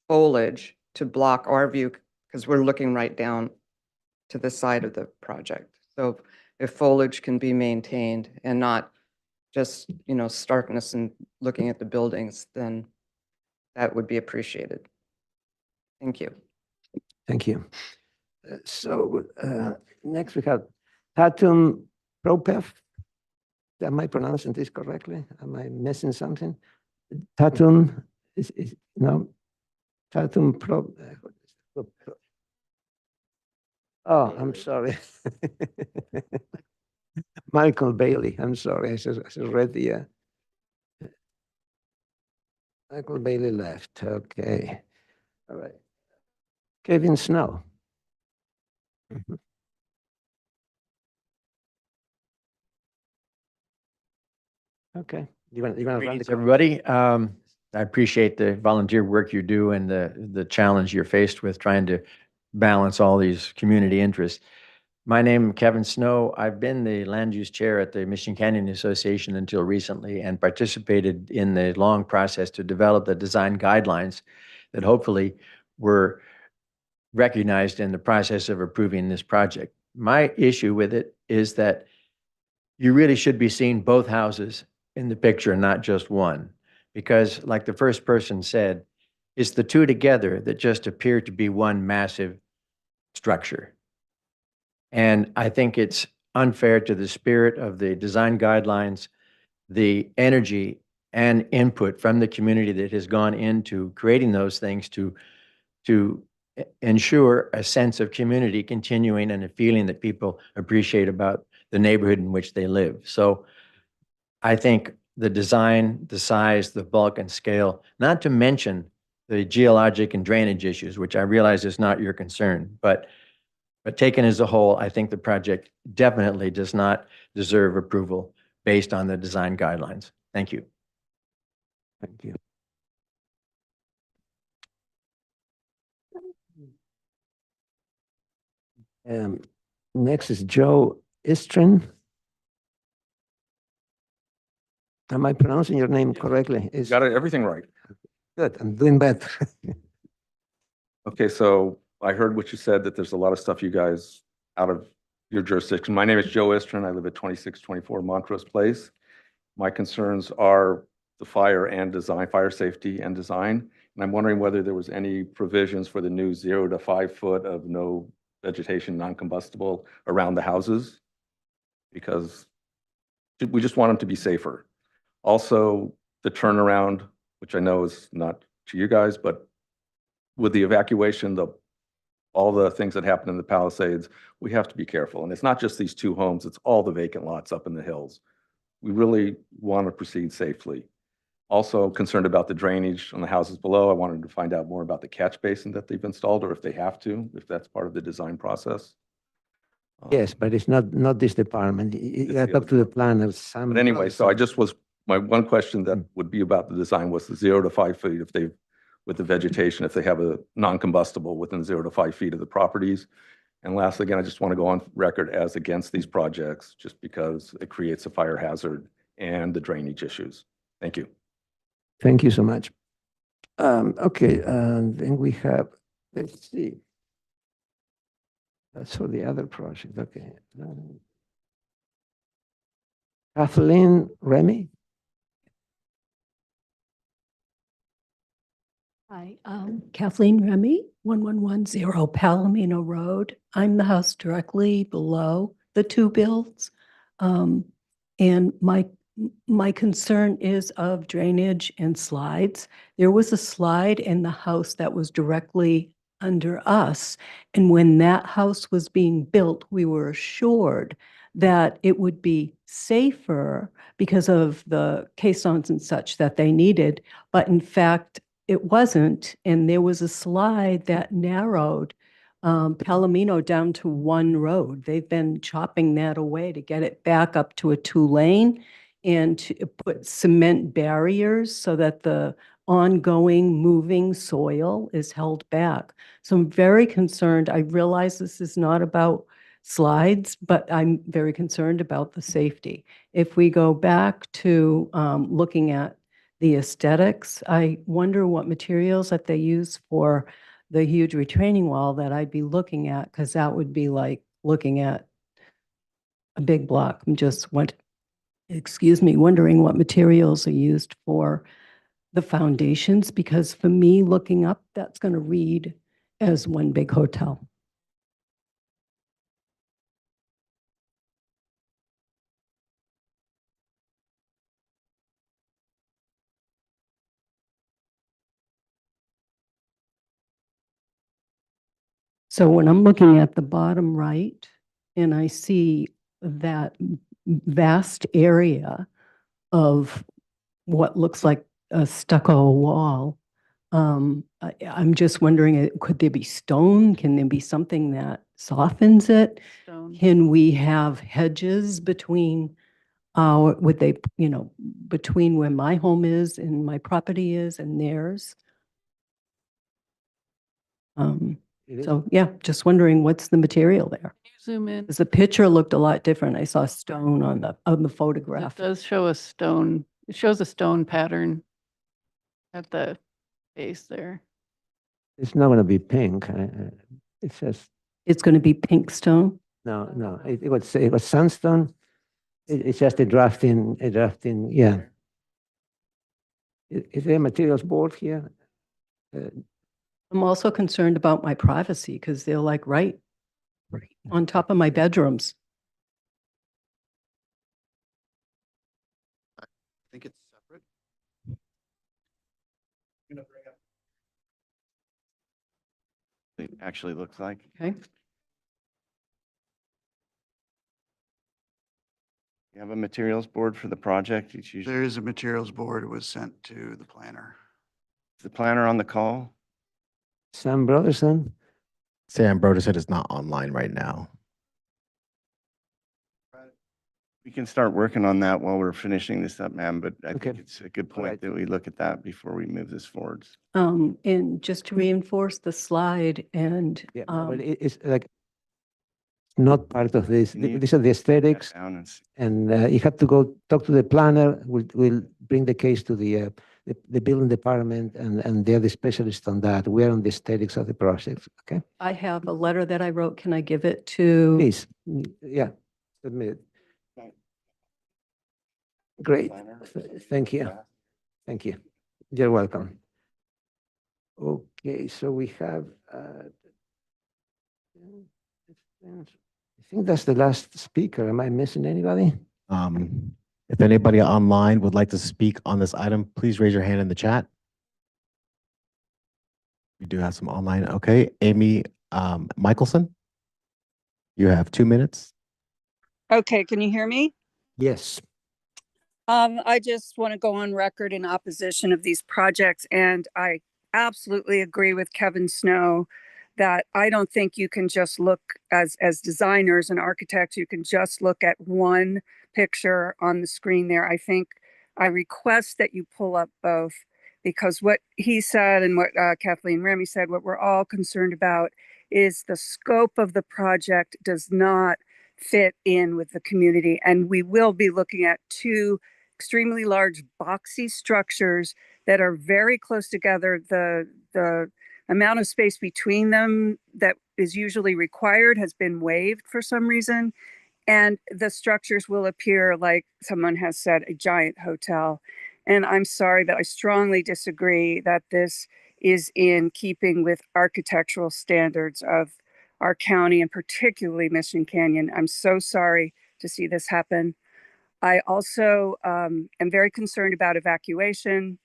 foliage to block our view, because we're looking right down to the side of the project. So if foliage can be maintained and not just, starkness and looking at the buildings, then that would be appreciated. Thank you. Thank you. So next we have Tatum Propef. Am I pronouncing this correctly? Am I missing something? Tatum is no, Tatum Pro. Oh, I'm sorry. Michael Bailey. I'm sorry. I just read the. Michael Bailey left. Okay. All right. Kevin Snow. Mhm. Okay. You want to run Greetings, the everybody. I appreciate the volunteer work you do and the challenge you're faced with trying to balance all these community interests. My name is Kevin Snow. I've been the land use chair at the Michigan Canyon Association until recently and participated in the long process to develop the design guidelines that hopefully were recognized in the process of approving this project. My issue with it is that you really should be seeing both houses in the picture, not just one. Because like the first person said, it's the two together that just appear to be one massive structure. And I think it's unfair to the spirit of the design guidelines, the energy and input from the community that has gone into creating those things to ensure a sense of community continuing and a feeling that people appreciate about the neighborhood in which they live. So I think the design, the size, the bulk and scale, not to mention the geologic and drainage issues, which I realize is not your concern, but taken as a whole, I think the project definitely does not deserve approval based on the design guidelines. Thank you. Thank you. Next is Joe Istrin. Am I pronouncing your name correctly? Got everything right. Good, I'm doing better. Okay, so I heard what you said, that there's a lot of stuff you guys out of your jurisdiction. My name is Joe Istrin. I live at 2624 Montrose Place. My concerns are the fire and design, fire safety and design. And I'm wondering whether there was any provisions for the new 0 to 5 foot of no vegetation, non-combustible around the houses, because we just want them to be safer. Also, the turnaround, which I know is not to you guys, but with the evacuation, all the things that happened in the Palisades, we have to be careful. And it's not just these two homes, it's all the vacant lots up in the hills. We really want to proceed safely. Also concerned about the drainage on the houses below. I wanted to find out more about the catch basin that they've installed, or if they have to, if that's part of the design process. Yes, but it's not this department. You got to talk to the planners. But anyway, so my one question that would be about the design was the 0 to 5 feet, if they, with the vegetation, if they have a non-combustible within 0 to 5 feet of the properties. And lastly, again, I just want to go on record as against these projects, just because it creates a fire hazard and the drainage issues. Thank you. Thank you so much. Okay, then we have, let's see. That's for the other project, okay. Kathleen Remy? Hi, Kathleen Remy, 1110 Palomino Road. I'm the house directly below the two builds. And my concern is of drainage and slides. There was a slide in the house that was directly under us. And when that house was being built, we were assured that it would be safer because of the caissons and such that they needed. But in fact, it wasn't. And there was a slide that narrowed Palomino down to one road. They've been chopping that away to get it back up to a 2-lane and to put cement barriers so that the ongoing moving soil is held back. So I'm very concerned. I realize this is not about slides, but I'm very concerned about the safety. If we go back to looking at the aesthetics, I wonder what materials that they use for the huge retaining wall that I'd be looking at, because that would be like looking at a big block. I'm just wondering what materials are used for the foundations, because for me, looking up, that's going to read as one big hotel. So when I'm looking at the bottom right and I see that vast area of what looks like a stucco wall, I'm just wondering, could there be stone? Can there be something that softens it? Stone. Can we have hedges between between where my home is and my property is and theirs? So yeah, just wondering what's the material there? Zoom in. Because the picture looked a lot different. I saw stone on the It photograph. does show a stone. It shows a stone pattern at the base there. It's not going to be pink. It says, It's going to be pink stone. no, it was sandstone. It's just a drafting, yeah. Is there a materials board here? I'm also concerned about my privacy because they're like right on top of my bedrooms. I think it's separate. It actually looks like. Okay. You have a materials board for the project? It's usually There is a materials board. It was sent to the planner. the planner on the call. Sam Brotherson? Sam Broderson is not online right now. We can start working on that while we're finishing this up, ma'am, but I Okay. think it's a good All right. point that we look at that before we move this forward. And just to reinforce the slide and Yeah, but it's like not part of this. Can you These are the aesthetics, down and see. and you have to go talk to the planner. We'll bring the case to the building department, and they're the specialists on that. We're on the aesthetics of the project. Okay, I have a letter that I wrote. Can I give it to? please, yeah, submit it. Great, thank you, thank you. You're welcome. Okay, so we have. I think that's the last speaker. Am I missing anybody? If anybody online would like to speak on this item, please raise your hand in the chat. We do have some online. Okay, Amy Michelson, you have 2 minutes. Okay, can you hear me? Yes. I just want to go on record in opposition of these projects, and I absolutely agree with Kevin Snow that I don't think you can just look as designers and architects, you can just look at one picture on the screen there. I request that you pull up both, because what he said and what Kathleen Remy said, what we're all concerned about is the scope of the project does not fit in with the community. And we will be looking at two extremely large boxy structures that are very close together. The amount of space between them that is usually required has been waived for some reason. And the structures will appear, like someone has said, a giant hotel. And I'm sorry, but I strongly disagree that this is in keeping with architectural standards of our county and particularly Mission Canyon. I'm so sorry to see this happen. I also am very concerned about evacuation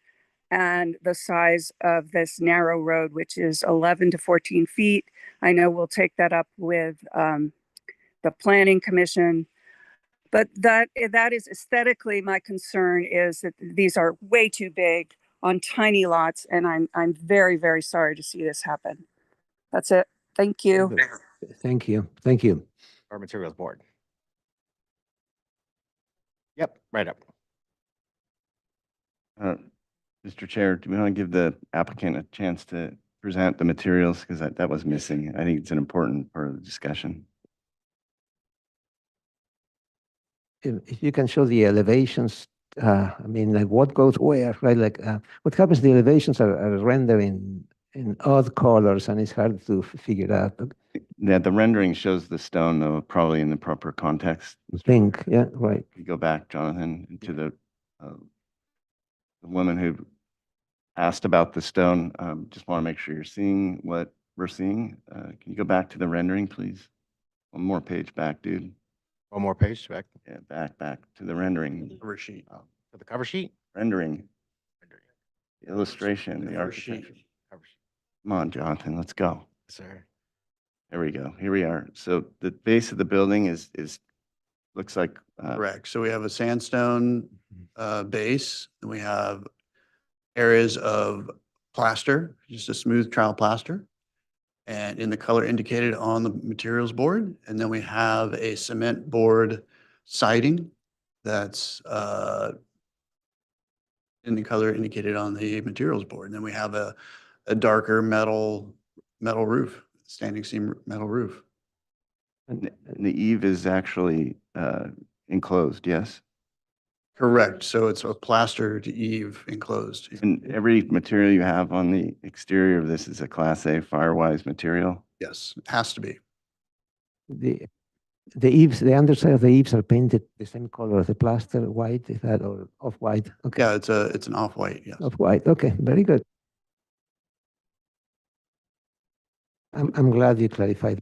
and the size of this narrow road, which is 11 to 14 feet. I know we'll take that up with the Planning Commission, but that is aesthetically my concern is that these are way too big on tiny lots, and I'm very, very sorry to see this happen. That's it. Thank you. Thank you. Thank you. Our materials board. Yep, right up. Mr. Chair, do we want to give the applicant a chance to present the materials? Because that was missing. I think it's an important part of the discussion. If you can show the elevations, I mean, like what goes where, right? Like what happens, the elevations are rendered in odd colors and it's hard to figure out. Yeah, the rendering shows the stone though, probably in the proper context. Pink, yeah, right. You go back, Jonathan, to the woman who asked about the stone. Just want to make sure you're seeing what we're seeing. Can you go back to the rendering, please? One more page back, dude. One more page back Yeah, back to the rendering. Cover sheet. to the cover sheet. Rendering. The illustration, the Cover sheet. architecture. Come on, Jonathan, let's go. Sir. There we go. Here we are. So the base of the building is looks like Correct. So we have a sandstone base, and we have areas of plaster, just a smooth trowel plaster, and in the color indicated on the materials board. And then we have a cement board siding that's in the color indicated on the materials board. And then we have a darker metal roof, standing seam metal roof. and the eave is actually enclosed, yes? Correct. So it's a plastered eave enclosed. And every material you have on the exterior of this is a Class A Firewise material? Yes, it has to be. The eaves, the underside of the eaves are painted the same color as the plaster, white, is that, or off-white? Okay, Yeah, it's an off-white, yes. off-white, okay, very good. I'm glad you clarified.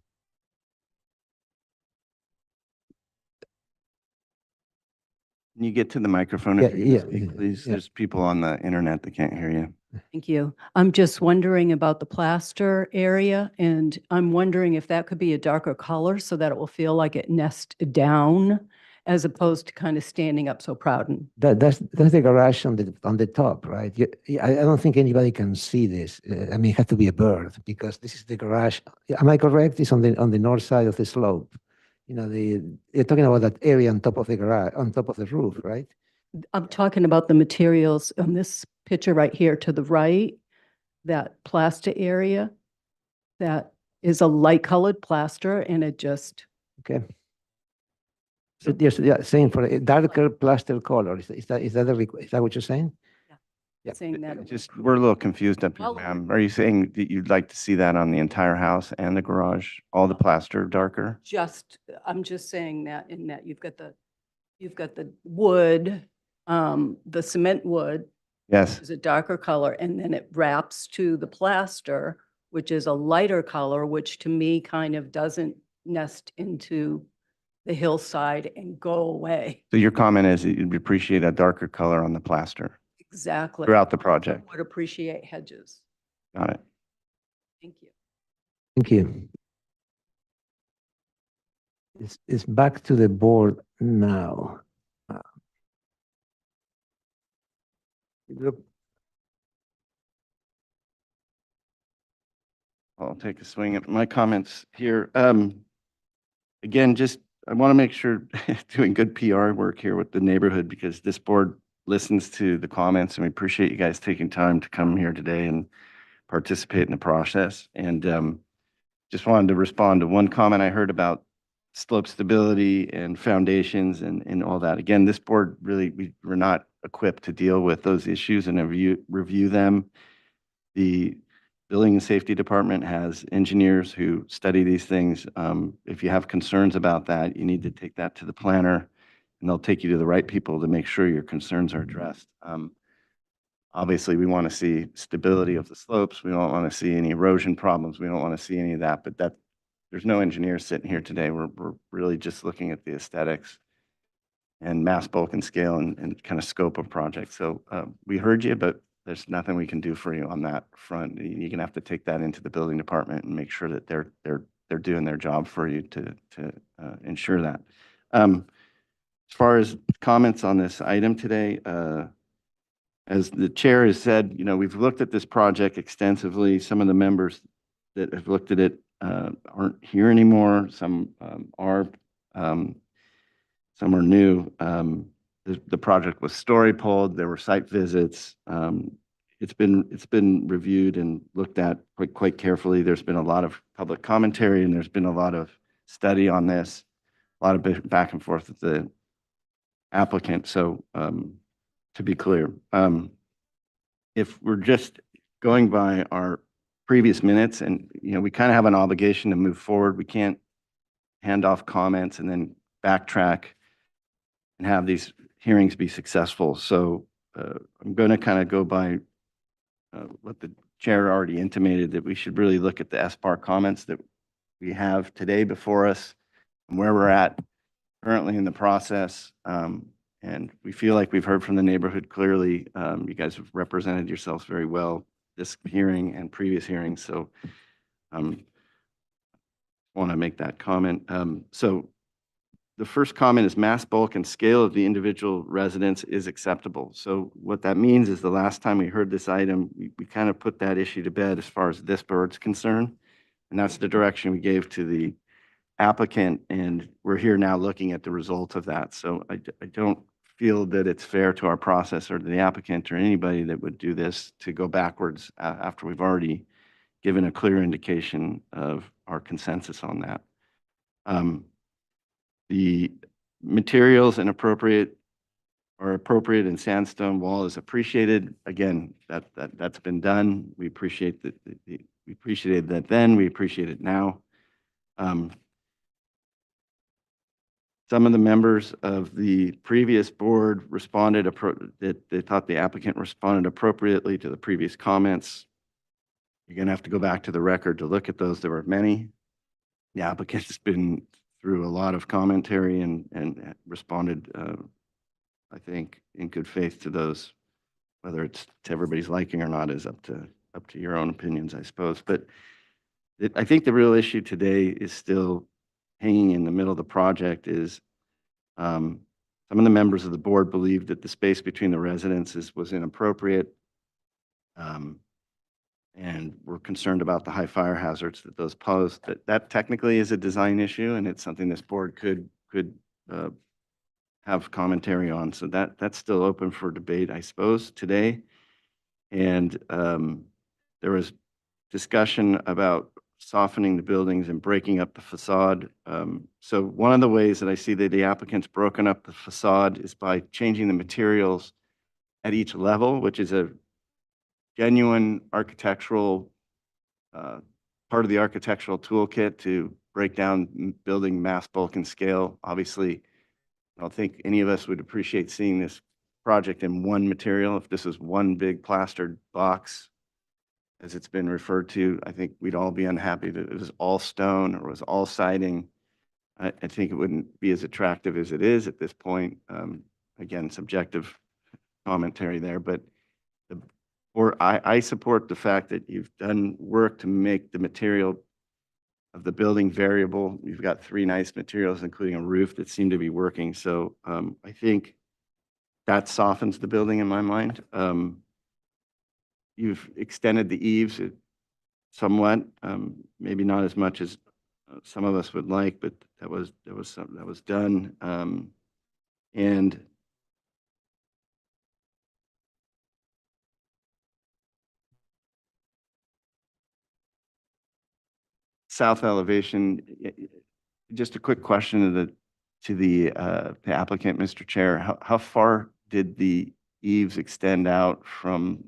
Can you get to the microphone Yeah, if you can yeah, speak, yeah, please? yeah. There's people on the internet that can't hear you. Thank you. I'm just wondering about the plaster area, and I'm wondering if that could be a darker color so that it will feel like it nests down as opposed to kind of standing up so proud and That's the garage on the top, right? I don't think anybody can see this. I mean, it has to be a bird because this is the garage. Am I correct? It's on the north side of the slope. You know, you're talking about that area on top of the garage, on top of the roof, right? I'm talking about the materials on this picture right here to the right, that plaster area, that is a light colored plaster and it just, Okay. So yes, yeah, saying for a darker plaster color. Is that is that what you're saying? Yeah. saying that. We're a little confused up here, Well- ma'am. Are you saying that you'd like to see that on the entire house and the garage, all the plaster darker? I'm just saying that in that you've got the wood, the cement wood Yes. is a darker color, and then it wraps to the plaster, which is a lighter color, which to me kind of doesn't nest into the hillside and go away. So your comment is that you'd appreciate a darker color on the plaster Exactly. throughout the project. Would appreciate hedges. Got it. Thank you. Thank you. It's back to the board now. Look, I'll take a swing at my comments here. Again, just, I want to make sure doing good PR work here with the neighborhood because this board listens to the comments and we appreciate you guys taking time to come here today and participate in the process. And just wanted to respond to one comment I heard about slope stability and foundations and all that. Again, this board really, we're not equipped to deal with those issues and review them. The Building and Safety Department has engineers who study these things. If you have concerns about that, you need to take that to the planner and they'll take you to the right people to make sure your concerns are addressed. Obviously, we want to see stability of the slopes. We don't want to see any erosion problems. We don't want to see any of that, but there's no engineers sitting here today. We're really just looking at the aesthetics and mass, bulk, and scale and kind of scope of projects. So we heard you, but there's nothing we can do for you on that front. You're going to have to take that into the building department and make sure that they're doing their job for you to ensure that. As far as comments on this item today, as the chair has said, you know, we've looked at this project extensively. Some of the members that have looked at it aren't here anymore. Some are. Some are new. The project was story polled. There were site visits. it's been reviewed and looked at quite carefully. There's been a lot of public commentary and there's been a lot of study on this, a lot of back and forth with the applicant. So to be clear, if we're just going by our previous minutes and, we kind of have an obligation to move forward. We can't hand off comments and then backtrack and have these hearings be successful. So I'm going to kind of go by what the chair already intimated, that we should really look at the SBAR comments that we have today before us and where we're at currently in the process. And we feel like we've heard from the neighborhood clearly. You guys have represented yourselves very well this hearing and previous hearings. So want to make that comment. So the first comment is mass bulk and scale of the individual residence is acceptable. So what that means is the last time we heard this item, we kind of put that issue to bed as far as this board's concerned. And that's the direction we gave to the applicant. And we're here now looking at the results of that. So I don't feel that it's fair to our process or to the applicant or anybody that would do this to go backwards after we've already given a clear indication of our consensus on that. The materials and appropriate and sandstone wall is appreciated. Again, that's been done. We appreciate that. We appreciated that then. We appreciate it now. Some of the members of the previous board responded that they thought the applicant responded appropriately to the previous comments. You're going to have to go back to the record to look at those. There were many. The applicant's been through a lot of commentary and responded, I think, in good faith to those. Whether it's to everybody's liking or not is up to your own opinions, I suppose. But I think the real issue today is still hanging in the middle of the project is some of the members of the board believed that the space between the residences was inappropriate. And we're concerned about the high fire hazards that those pose. That technically is a design issue, and it's something this board could have commentary on. So that's still open for debate, I suppose, today. And there was discussion about softening the buildings and breaking up the facade. So one of the ways that I see that the applicant's broken up the facade is by changing the materials at each level, which is a genuine architectural part of the architectural toolkit to break down building mass, bulk, and scale. Obviously, I don't think any of us would appreciate seeing this project in one material. If this was one big plastered box, as it's been referred to, I think we'd all be unhappy that it was all stone or was all siding. I think it wouldn't be as attractive as it is at this point. Again, subjective commentary there, but I support the fact that you've done work to make the material of the building variable. You've got 3 nice materials, including a roof that seem to be working. So I think that softens the building in my mind. You've extended the eaves somewhat, maybe not as much as some of us would like, but that was done. And south elevation, just a quick question to the applicant, Mr. Chair. How far did the eaves extend out from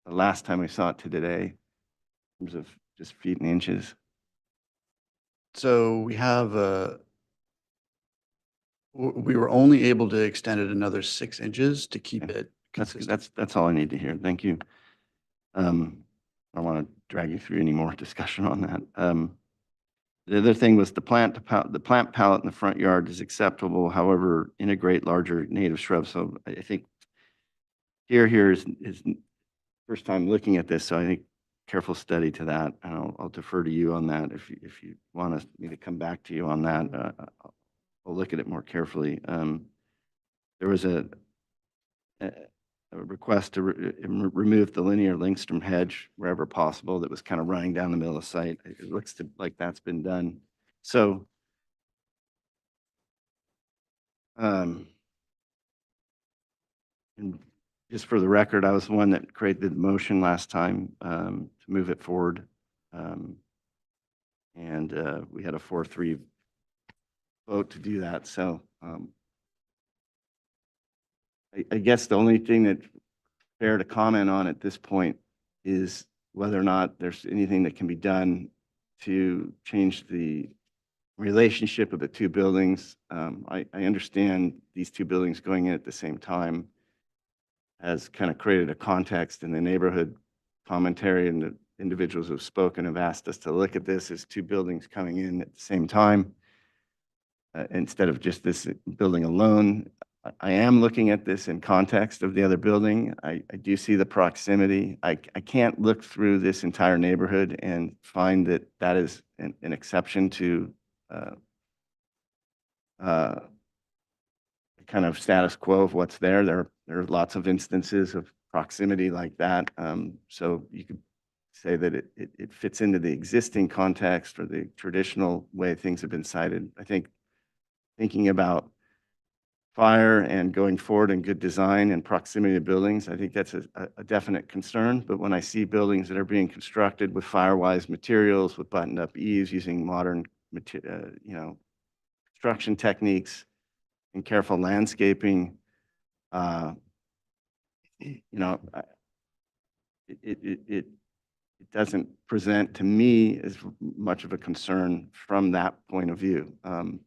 the last time we saw it to today in terms of just feet and inches? So we have we were only able to extend it another 6 inches to keep it consistent. That's all I need to hear. Thank you. I don't want to drag you through any more discussion on that. The other thing was the plant palette in the front yard is acceptable. However, integrate larger native shrubs. So I think here is first time looking at this. So I think careful study to that. And I'll defer to you on that. If you want me to come back to you on that, I'll look at it more carefully. There was a request to remove the linear Lindstrom hedge wherever possible that was kind of running down the middle of the site. It looks like that's been done. So and just for the record, I was the one that created the motion last time to move it forward. And we had a 4-3 vote to do that. So I guess the only thing that's fair to comment on at this point is whether or not there's anything that can be done to change the relationship of the two buildings. I understand these two buildings going in at the same time has kind of created a context in the neighborhood commentary, and the individuals who have spoken have asked us to look at this as two buildings coming in at the same time instead of just this building alone. I am looking at this in context of the other building. I do see the proximity. I can't look through this entire neighborhood and find that that is an exception to kind of status quo of what's there. There are lots of instances of proximity like that. So you could say that it fits into the existing context or the traditional way things have been cited. I think thinking about fire and going forward and good design and proximity to buildings, I think that's a definite concern. But when I see buildings that are being constructed with fire-wise materials, with buttoned-up eaves, using modern, construction techniques and careful landscaping, it doesn't present to me as much of a concern from that point of view.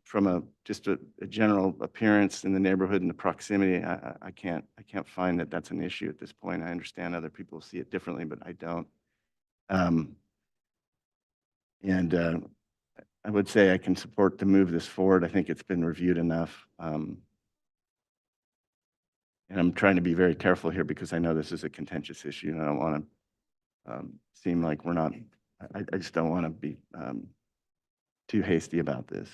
From just a general appearance in the neighborhood and the proximity, I can't find that that's an issue at this point. I understand other people see it differently, but I don't. I would say I can support to move this forward. I think it's been reviewed enough. And I'm trying to be very careful here because I know this is a contentious issue and I don't want to seem like we're not, I just don't want to be too hasty about this.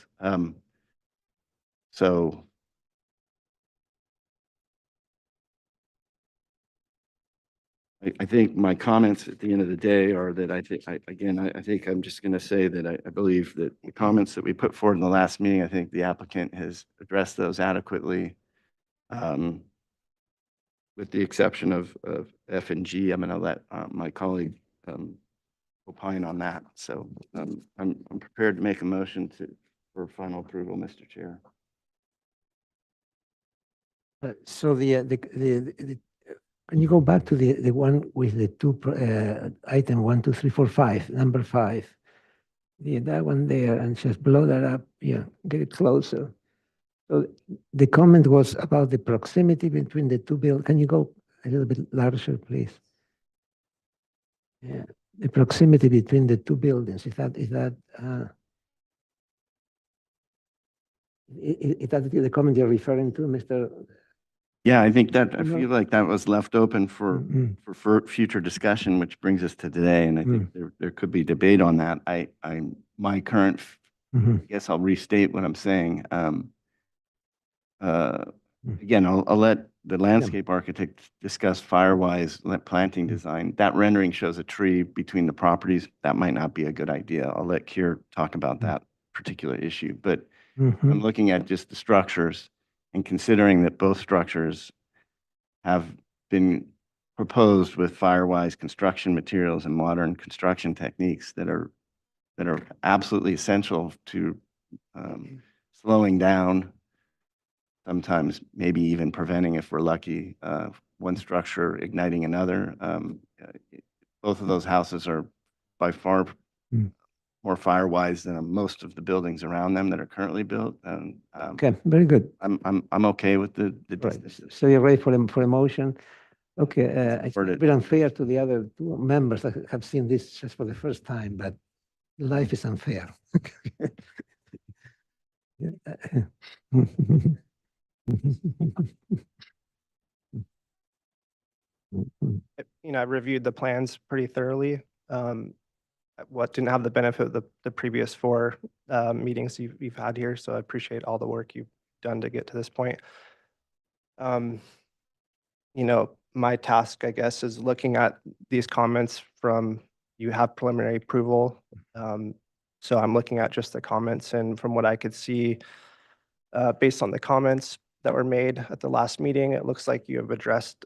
So I think my comments at the end of the day are that I think I'm just going to say that I believe that the comments that we put forward in the last meeting, I think the applicant has addressed those adequately. With the exception of F and G, I'm going to let my colleague opine on that. So I'm prepared to make a motion for final approval, Mr. Chair. So can you go back to the one with the two item 1, 2, 3, 4, 5, number 5? That one there, and just blow that up. Yeah, get it closer. So the comment was about the proximity between the two buildings. Can you go a little bit larger, please? Yeah, the proximity between the two buildings. Is that the comment you're referring to, Mr.? Yeah, I think that I feel like that was left open for future discussion, which brings us to today. And I think there could be debate on that. My current, I guess I'll restate what I'm saying. Again, I'll let the landscape architect discuss fire-wise planting design. That rendering shows a tree between the properties. That might not be a good idea. I'll let Keir talk about that particular issue. But I'm looking at just the structures and considering that both structures have been proposed with fire-wise construction materials and modern construction techniques that are absolutely essential to slowing down, sometimes maybe even preventing, if we're lucky, one structure igniting another. Both of those houses are by far more fire-wise than most of the buildings around them that are currently built. And okay, very good. I'm okay with the Right. So you're ready for a motion? Okay, it's a bit unfair to the other two members that have seen this just for the first time, but life is unfair. I reviewed the plans pretty thoroughly. What didn't have the benefit of the previous 4 meetings you've had here, so I appreciate all the work you've done to get to this point. My task, I guess, is looking at these comments from, you have preliminary approval. So I'm looking at just the comments, and from what I could see, based on the comments that were made at the last meeting, it looks like you have addressed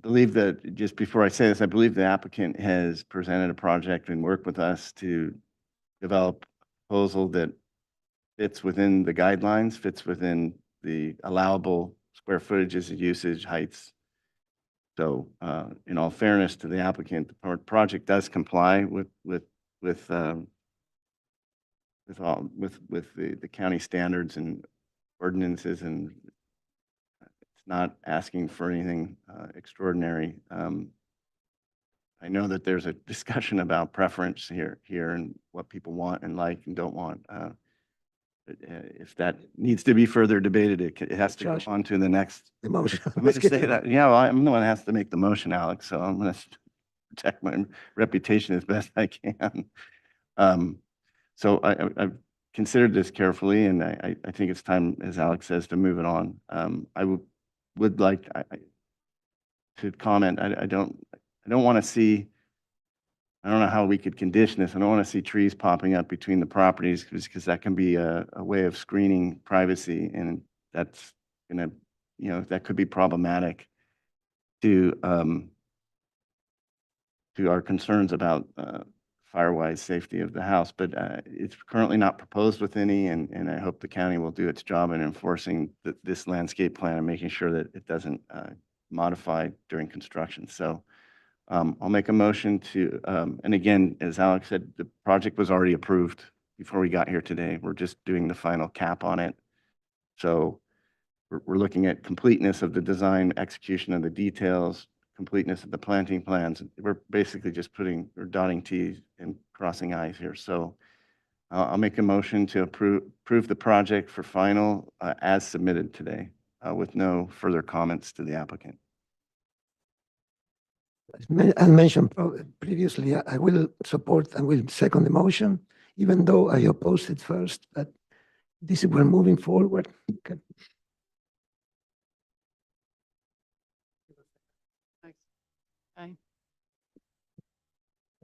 believe that, just before I say this, I believe the applicant has presented a project and worked with us to develop a proposal that fits within the guidelines, fits within the allowable square footages and usage heights. So in all fairness to the applicant, the project does comply with the county standards and ordinances, and it's not asking for anything extraordinary. I know that there's a discussion about preference here and what people want and like and don't want. If that needs to be further debated, it has to go Josh, on to the next. the motion. I'm going Let's to get say to that, yeah, well, I'm the one that has to make the motion, Alex, so I'm going to protect my reputation as best I can. So I've considered this carefully, and I think it's time, as Alex says, to move it on. I would like to comment. I don't want to see, I don't know how we could condition this. I don't want to see trees popping up between the properties because that can be a way of screening privacy, and that's gonna, that could be problematic to our concerns about fire-wise safety of the house. But it's currently not proposed with any, and I hope the county will do its job in enforcing this landscape plan and making sure that it doesn't modify during construction. So I'll make a motion to, and again, as Alex said, the project was already approved before we got here today. We're just doing the final cap on it. So we're looking at completeness of the design, execution of the details, completeness of the planting plans. We're basically just or dotting Ts and crossing Is here. So I'll make a motion to approve the project for final as submitted today with no further comments to the applicant. As mentioned previously, I will support and will second the motion, even though I opposed it first, but this is, we're moving forward. Okay. Aye.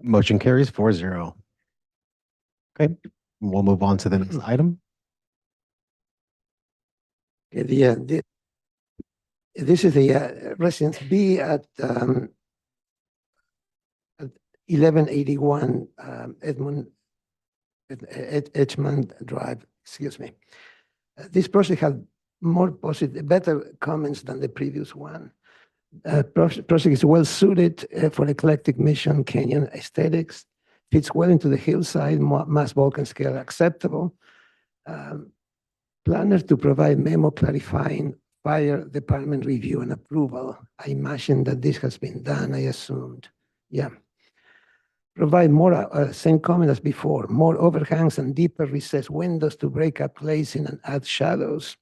Motion carries 4-0. Okay, we'll move on to the next item. Okay, this is the residence B at 1181 Edgemont Drive, excuse me. This project had more better comments than the previous one. Project is well suited for eclectic Mission Canyon aesthetics, fits well into the hillside, mass bulk and scale acceptable. Planners to provide memo clarifying fire department review and approval. I imagine that this has been done, I assumed. Yeah. Provide more, same comment as before, more overhangs and deeper recessed windows to break up glazing and add shadows.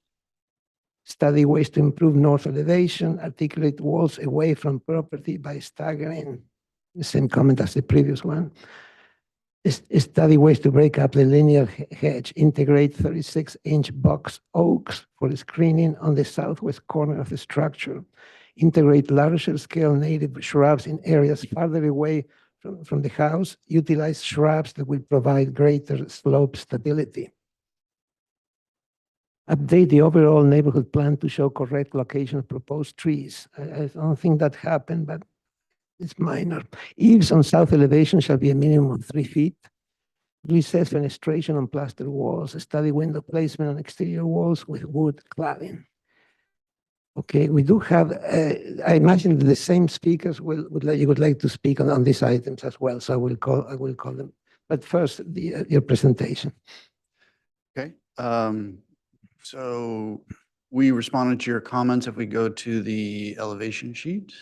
Study ways to improve north elevation, articulate walls away from property by staggering. The same comment as the previous one. Study ways to break up the linear hedge, integrate 36-inch box oaks for screening on the southwest corner of the structure. Integrate larger scale native shrubs in areas farther away from the house, utilize shrubs that will provide greater slope stability. Update the overall neighborhood plan to show correct location of proposed trees. I don't think that happened, but it's minor. Eaves on south elevation shall be a minimum of 3 feet. Recessed fenestration on plaster walls. Study window placement on exterior walls with wood cladding. Okay, we do have, I imagine the same speakers would like to speak on these items as well. So I will call them. But first, your presentation. Okay. So we responded to your comments. If we go to the elevation sheet,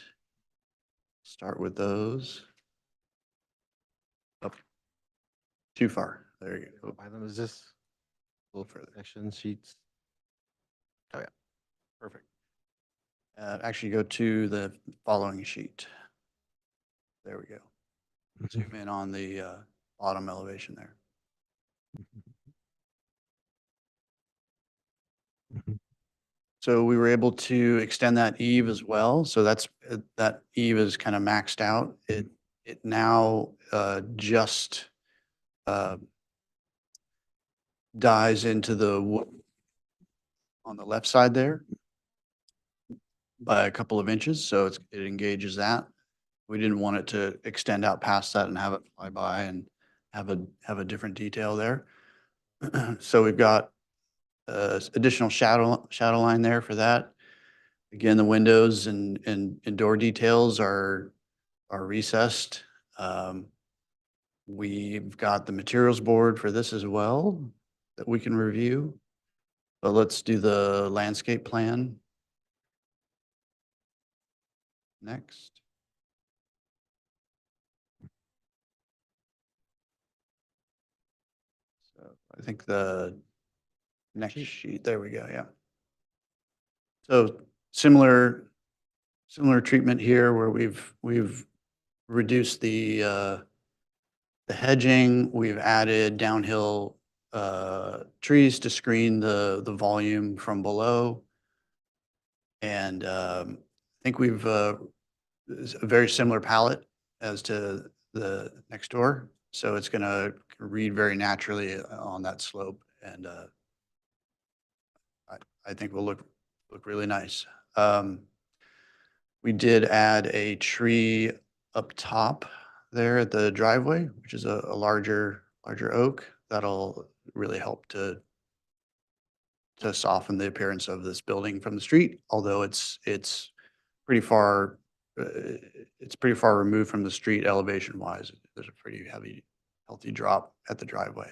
start with those. Up too far. There you go. Item is this A little further. section sheets. Oh, yeah. Perfect. Actually, go to the following sheet. There we go. Zoom in on the bottom elevation there. So we were able to extend that eave as well. So that's that eave is kind of maxed out. It now just dies into the wood on the left side there. by a couple of inches, so it engages that. We didn't want it to extend out past that and have it fly by and have a different detail there. So we've got additional shadow line there for that. Again, the windows and door details are recessed. We've got the materials board for this as well that we can review. But let's do the landscape plan next. So I think the next sheet, there we go, yeah. So similar treatment here where we've reduced the hedging, we've added downhill trees to screen the volume from below. And I think we've it's a very similar palette as to the next door. So it's gonna read very naturally on that slope, and I think will look really nice. We did add a tree up top there at the driveway, which is a larger oak that'll really help to soften the appearance of this building from the street, although it's pretty far removed from the street elevation wise. There's a pretty healthy drop at the driveway.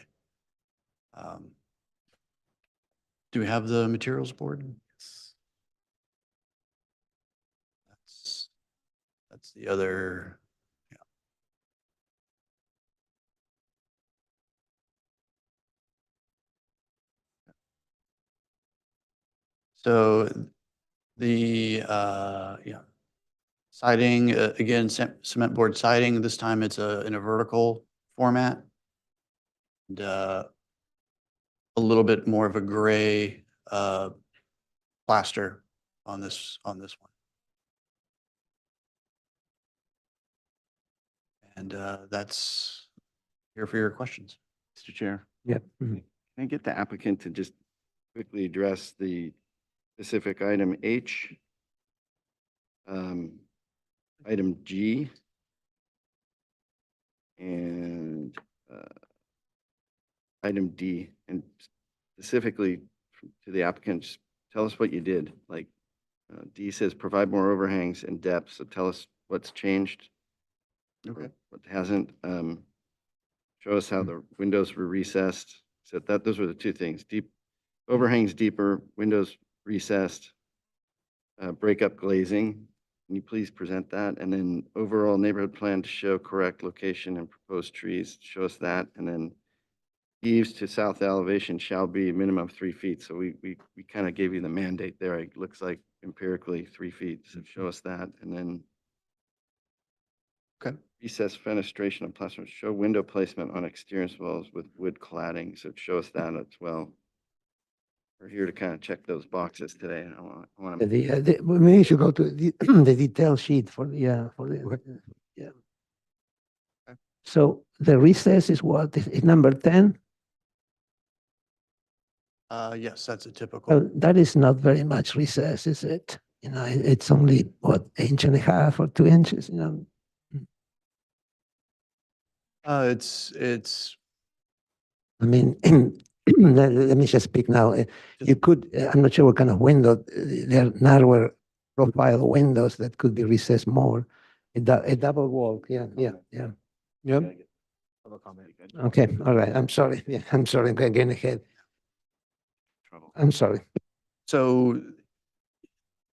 Do we have the materials board? That's the other. Yeah. So the siding, again, cement board siding, this time it's in a vertical format. And a little bit more of a gray plaster on this one. And that's here for your questions. Mr. Chair. Yep. Can I get the applicant to just quickly address the specific item H, item G, and item D, and specifically to the applicant, just tell us what you did. Like D says, provide more overhangs and depth. So tell us what's changed. Okay. What hasn't. Show us how the windows were recessed. So those were the two things. Deep overhangs deeper, windows recessed, breakup glazing. Can you please present that? And then overall neighborhood plan to show correct location and proposed trees. Show us that. And then eaves to south elevation shall be a minimum of 3 feet. So we kind of gave you the mandate there. It looks like empirically 3 feet. So show us that. And then okay. Recessed fenestration of plaster. Show window placement on exterior walls with wood cladding. So show us that as well. We're here to kind of check those boxes today. I want to. We should go to the detail sheet for the yeah. So the recess is what? Is number 10? Yes, that's a typical. That is not very much recess, is it? You know, it's only what, 1.5 or 2 inches, you know? It's. I mean, let me just speak now. You could, I'm not sure what kind of window, there are narrower profile windows that could be recessed more. A double wall, yeah. Yep. Okay, all right, I'm sorry. Yeah, I'm sorry, I'm getting ahead. I'm sorry. So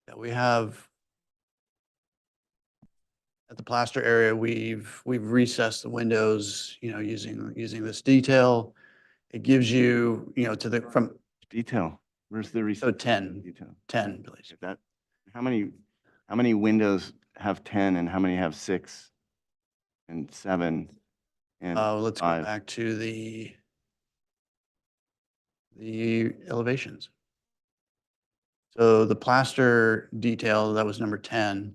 yeah, we have at the plaster area, we've recessed the windows, you know, using this detail. It gives you, you know, from detail. Where's the recess? So 10. Detail. 10, please. That, how many windows have 10 and how many have 6 and 7 and let's 5? go back to the elevations. So the plaster detail, that was number 10.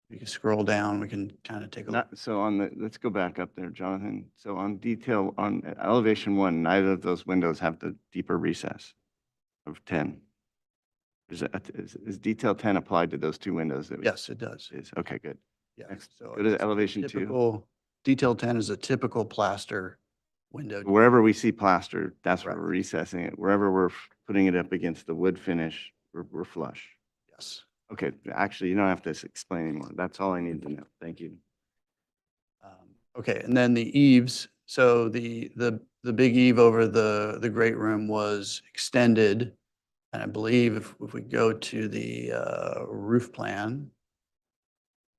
You can scroll down, we can kind of take a look. So on the, let's go back up there, Jonathan. So on detail, on elevation 1, neither of those windows have the deeper recess of 10. Is detail 10 applied to those two windows? Yes, it does. Is, okay, good. Yeah. Next, So go to it's elevation 2. typical, detail 10 is a typical plaster window. Wherever we see plaster, that's where Correct. we're recessing it. Wherever we're putting it up against the wood finish, we're flush. Yes. Okay, actually, you don't have to explain anymore. That's all I need to know. Thank you. Okay, and then the eaves, so the big eave over the great room was extended. And I believe if we go to the roof plan,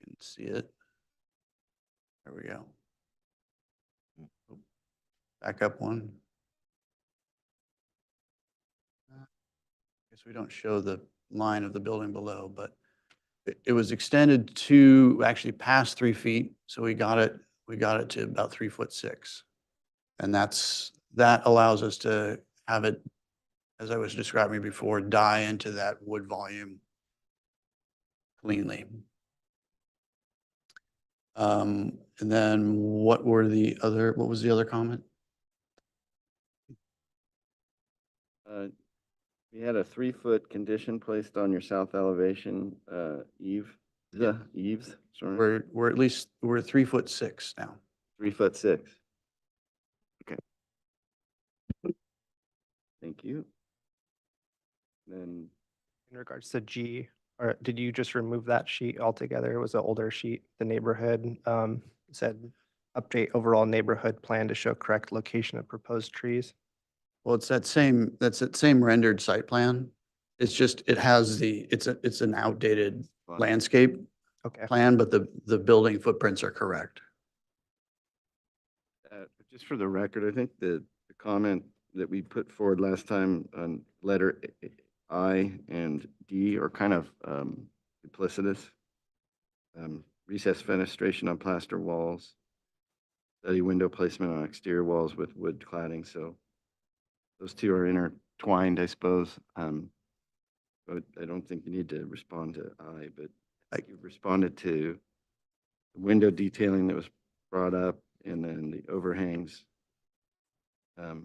you can see it. There we go. Back up one. Guess we don't show the line of the building below, but it was extended to actually past 3 feet. So we got it to about 3'6". And that allows us to have it, as I was describing before, die into that wood volume cleanly. And then what was the other comment? We had a 3-foot condition placed on your south elevation, eaves, sorry. We're at least, we're 3'6" now. 3'6". Okay. Thank you. Then In regards to G, or did you just remove that sheet altogether? It was an older sheet. The neighborhood said update overall neighborhood plan to show correct location of proposed trees. Well, that's that same rendered site plan. It's just, it has it's an outdated landscape Okay. plan, but the building footprints are correct. just for the record, I think the comment that we put forward last time on letter I and D are kind of duplicitous. Recessed fenestration on plaster walls, study window placement on exterior walls with wood cladding. So those two are intertwined, I suppose. But I don't think you need to respond to I, but you responded to the window detailing that was brought up and then the overhangs. I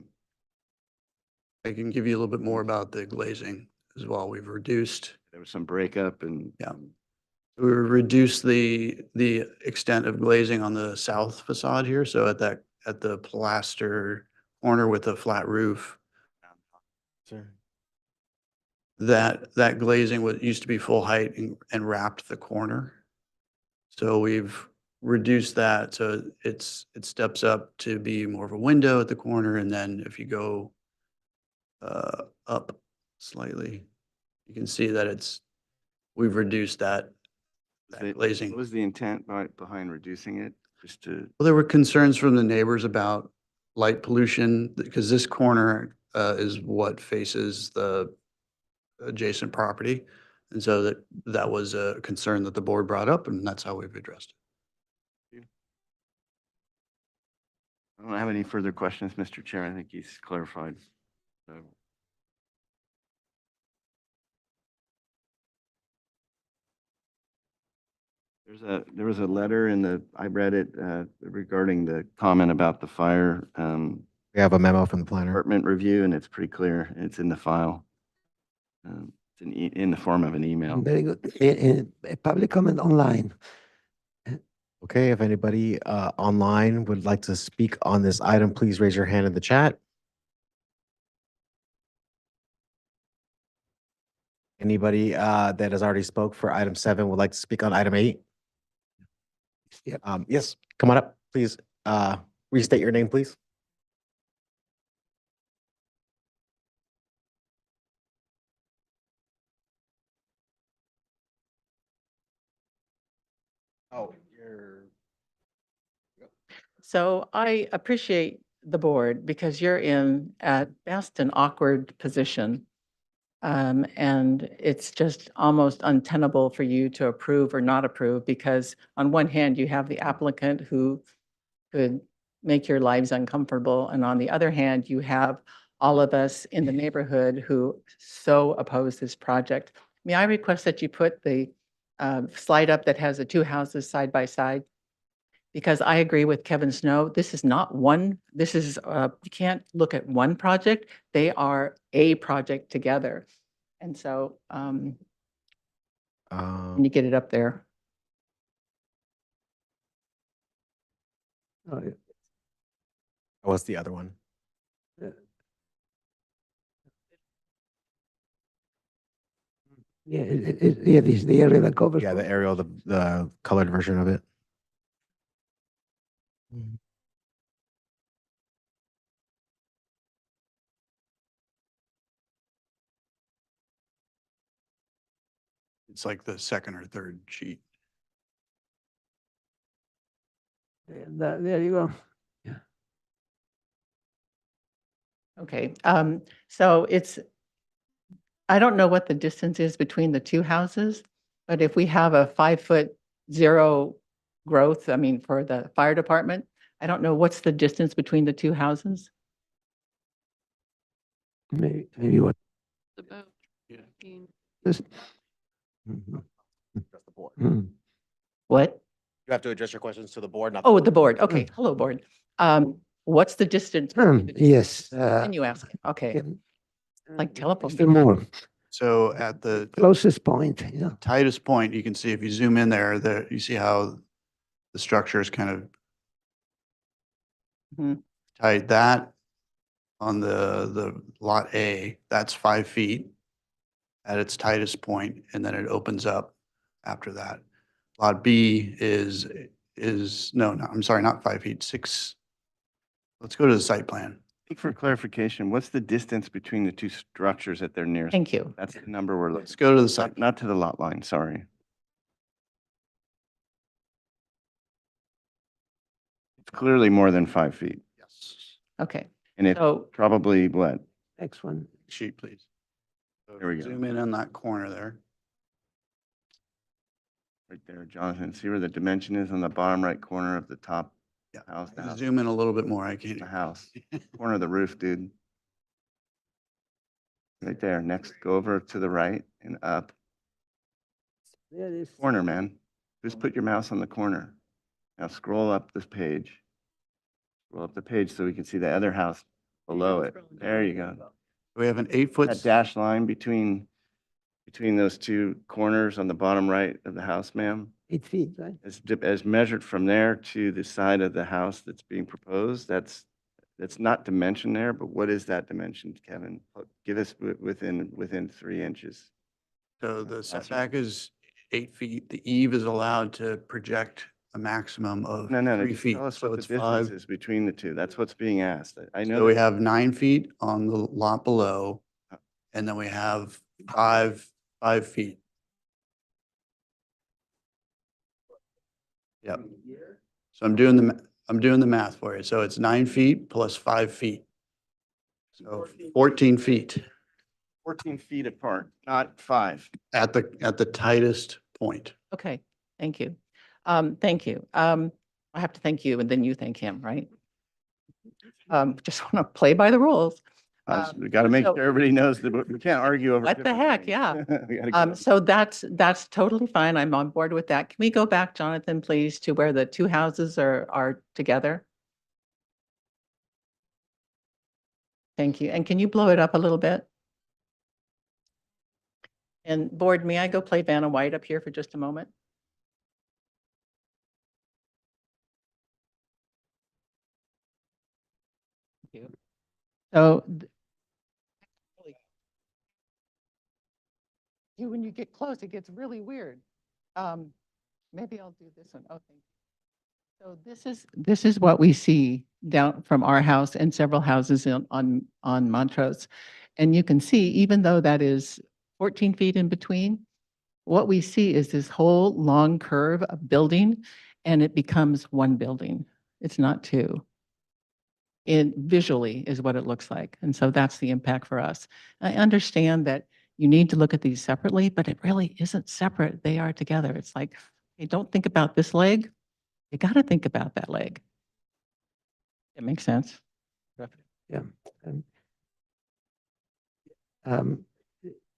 can give you a little bit more about the glazing as well. We've reduced. There was some breakup and. Yeah. We reduced the extent of glazing on the south facade here. So at the plaster corner with the flat roof. Sure. That glazing used to be full height and wrapped the corner. So we've reduced that. So it steps up to be more of a window at the corner. And then if you go up slightly, you can see that we've reduced that glazing. What was the intent behind reducing it? Just to. Well, there were concerns from the neighbors about light pollution because this corner is what faces the adjacent property. And so that was a concern that the board brought up, and that's how we've addressed it. I don't have any further questions, Mr. Chair. I think he's clarified. So. There was a letter I read it regarding the comment about the fire. We have a memo from the planner. Department review, and it's pretty clear. It's in the file. It's in the form of an email. Very good. A public comment online. Okay, if anybody online would like to speak on this item, please raise your hand in the chat. Anybody that has already spoke for item 7 would like to speak on item 8? Yep. Yes, come on up, please. Restate your name, please. Oh, So I appreciate the board because you're in, at best, an awkward position. And it's just almost untenable for you to approve or not approve because on one hand, you have the applicant who could make your lives uncomfortable. And on the other hand, you have all of us in the neighborhood who so oppose this project. May I request that you put the slide up that has the two houses side by side? Because I agree with Kevin Snow, this is not one, this is, you can't look at one project. They are a project together. And so, can Um, you get it up there? Oh, yeah. What's the other one? Yeah, yeah, this is the area that covers. Yeah, the aerial, the colored version of it. It's like the second or third sheet. There you go. Okay, so I don't know what the distance is between the two houses, but if we have a 5-foot zero growth, I mean, for the fire department, I don't know what's the distance between the two houses? Maybe what? About Yeah. 15. This. Address the board. What? You have to address your questions to the board, not. Oh, the board, okay, hello, board. What's the distance? between the two Yes. houses? Can you ask? Okay, like telephone. Mr. Moore, So at the closest point, yeah. tightest point, you can see if you zoom in there, you see how the structure is kind of Mhm. tight. That on the lot A, that's 5 feet at its tightest point, and then it opens up after that. Lot B is, no, I'm sorry, not 5 feet, 6. Let's go to the site plan. I think for clarification, what's the distance between the two structures at their nearest? Thank you. That's the number we're looking. Let's go to the site. Not to the lot line, sorry. It's clearly more than 5 feet. Yes. Okay, And it's so, probably what? Next one. Sheet, please. So There we go. Zoom in on that corner there. Right there, Jonathan. See where the dimension is on the bottom right corner of the top Yeah. house? The house. Zoom in a little bit more. I can't. The house. Corner of the roof, dude. Right there. Next, go over to the right and up. There it is. Corner, man. Just put your mouse on the corner. Now scroll up this page. Scroll up the page so we can see the other house below it. There you go. We have an 8-foot. That dash line between those two corners on the bottom right of the house, ma'am. 8 feet, right? As measured from there to the side of the house that's being proposed, that's not dimension there, but what is that dimension, Kevin? Give us within 3 inches. So the setback is 8 feet. The eave is allowed to project a maximum of No, 3 just feet. tell us So what the it's distance 5. is between the two. That's what's being asked. I know. So we that- have 9 feet on the lot below, and then we have 5 feet. Yep. So I'm doing the math for you. So it's 9 feet plus 5 feet. So 14 feet 14 feet apart, not 5. at the tightest point. okay, thank you. Thank you. I have to thank you and then you thank him, right? Just want to play by the rules. We got to make so- sure everybody knows that we can't argue over. What the different heck, things. yeah. We gotta go. So that's totally fine. I'm on board with that. Can we go back, Jonathan, please, to where the two houses are together? Thank you. And can you blow it up a little bit? And board, may I go play Vanna White up here for just a moment? Thank you. So when you get close, it gets really weird. Maybe I'll do this one. Oh, thank you. So this is what we see down from our house and several houses on Montrose. And you can see, even though that is 14 feet in between, what we see is this whole long curve of building, and it becomes one building. It's not two. It visually is what it looks like. And so that's the impact for us. I understand that you need to look at these separately, but it really isn't separate. They are together. It's like, hey, don't think about this leg. You got to think about that leg. It makes sense. Yeah.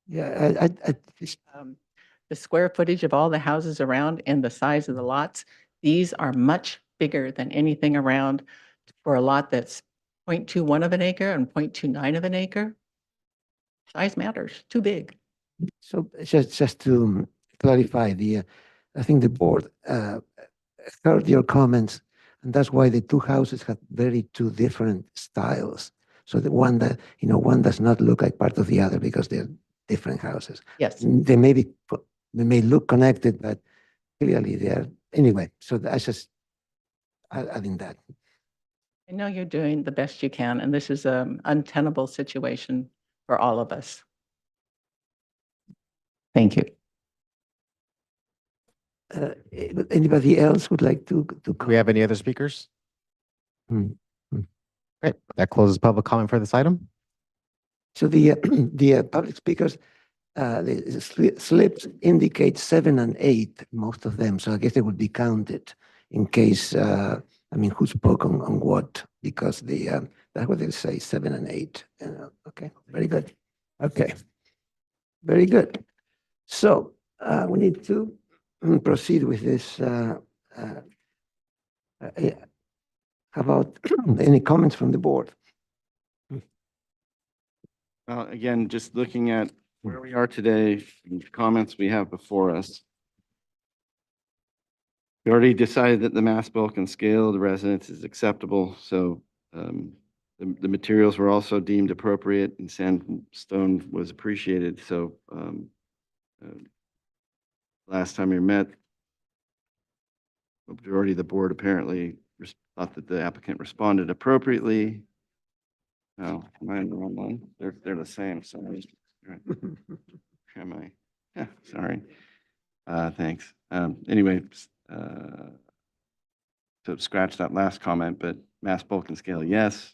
Yeah, I just, The square footage of all the houses around and the size of the lots, these are much bigger than anything around for a lot that's 0.21 of an acre and 0.29 of an acre. Size matters, too big. So just to clarify, I think the board heard your comments, and that's why the two houses have two different styles. So the one that, one does not look like part of the other because they're different houses. Yes. They may look connected, but clearly they are, anyway, so that's just adding that. I know you're doing the best you can, and this is an untenable situation for all of us. Thank you. Anybody else would like to Do we have any other speakers? Hmm. Great. That closes public comment for this item. So the public speakers, the slips indicate 7 and 8, most of them. So I guess they would be counted in case, who spoke on what, because that's what they say, 7 and 8. Okay, very good. Okay, very good. So we need to proceed with this. How about any comments from the board? Well, again, just looking at where we are today, and the comments we have before us. We already decided that the mass bulk and scale of the residence is acceptable, so the materials were also deemed appropriate and sandstone was appreciated, so last time we met, the majority of the board apparently thought that the applicant responded appropriately. No, am I in the wrong one? They're the same, sorry. Am I? Yeah, sorry. Thanks. Anyway, so scratch that last comment, but mass bulk and scale, yes.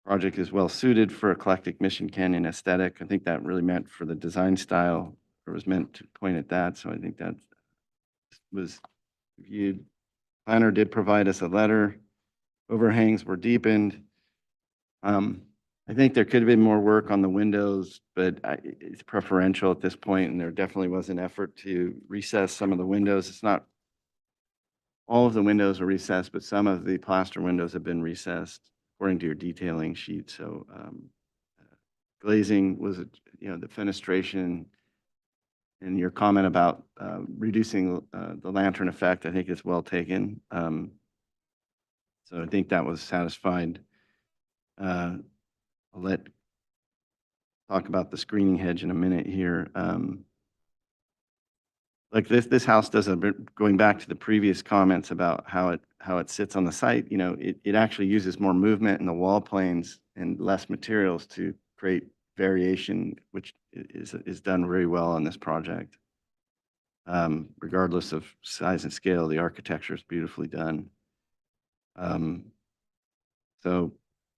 Project is well suited for eclectic Mission Canyon aesthetic. I think that really meant for the design style, or was meant to point at that. So I think that was viewed. Planner did provide us a letter. Overhangs were deepened. I think there could have been more work on the windows, but it's preferential at this point, and there definitely was an effort to recess some of the windows. It's not all of the windows are recessed, but some of the plaster windows have been recessed according to your detailing sheet. So glazing was, the fenestration, and your comment about reducing the lantern effect, I think is well taken. So I think that was satisfied. I'll talk about the screening hedge in a minute here. Like this house does going back to the previous comments about how it sits on the site, it actually uses more movement in the wall planes and less materials to create variation, which is done very well on this project. Regardless of size and scale, the architecture is beautifully done. So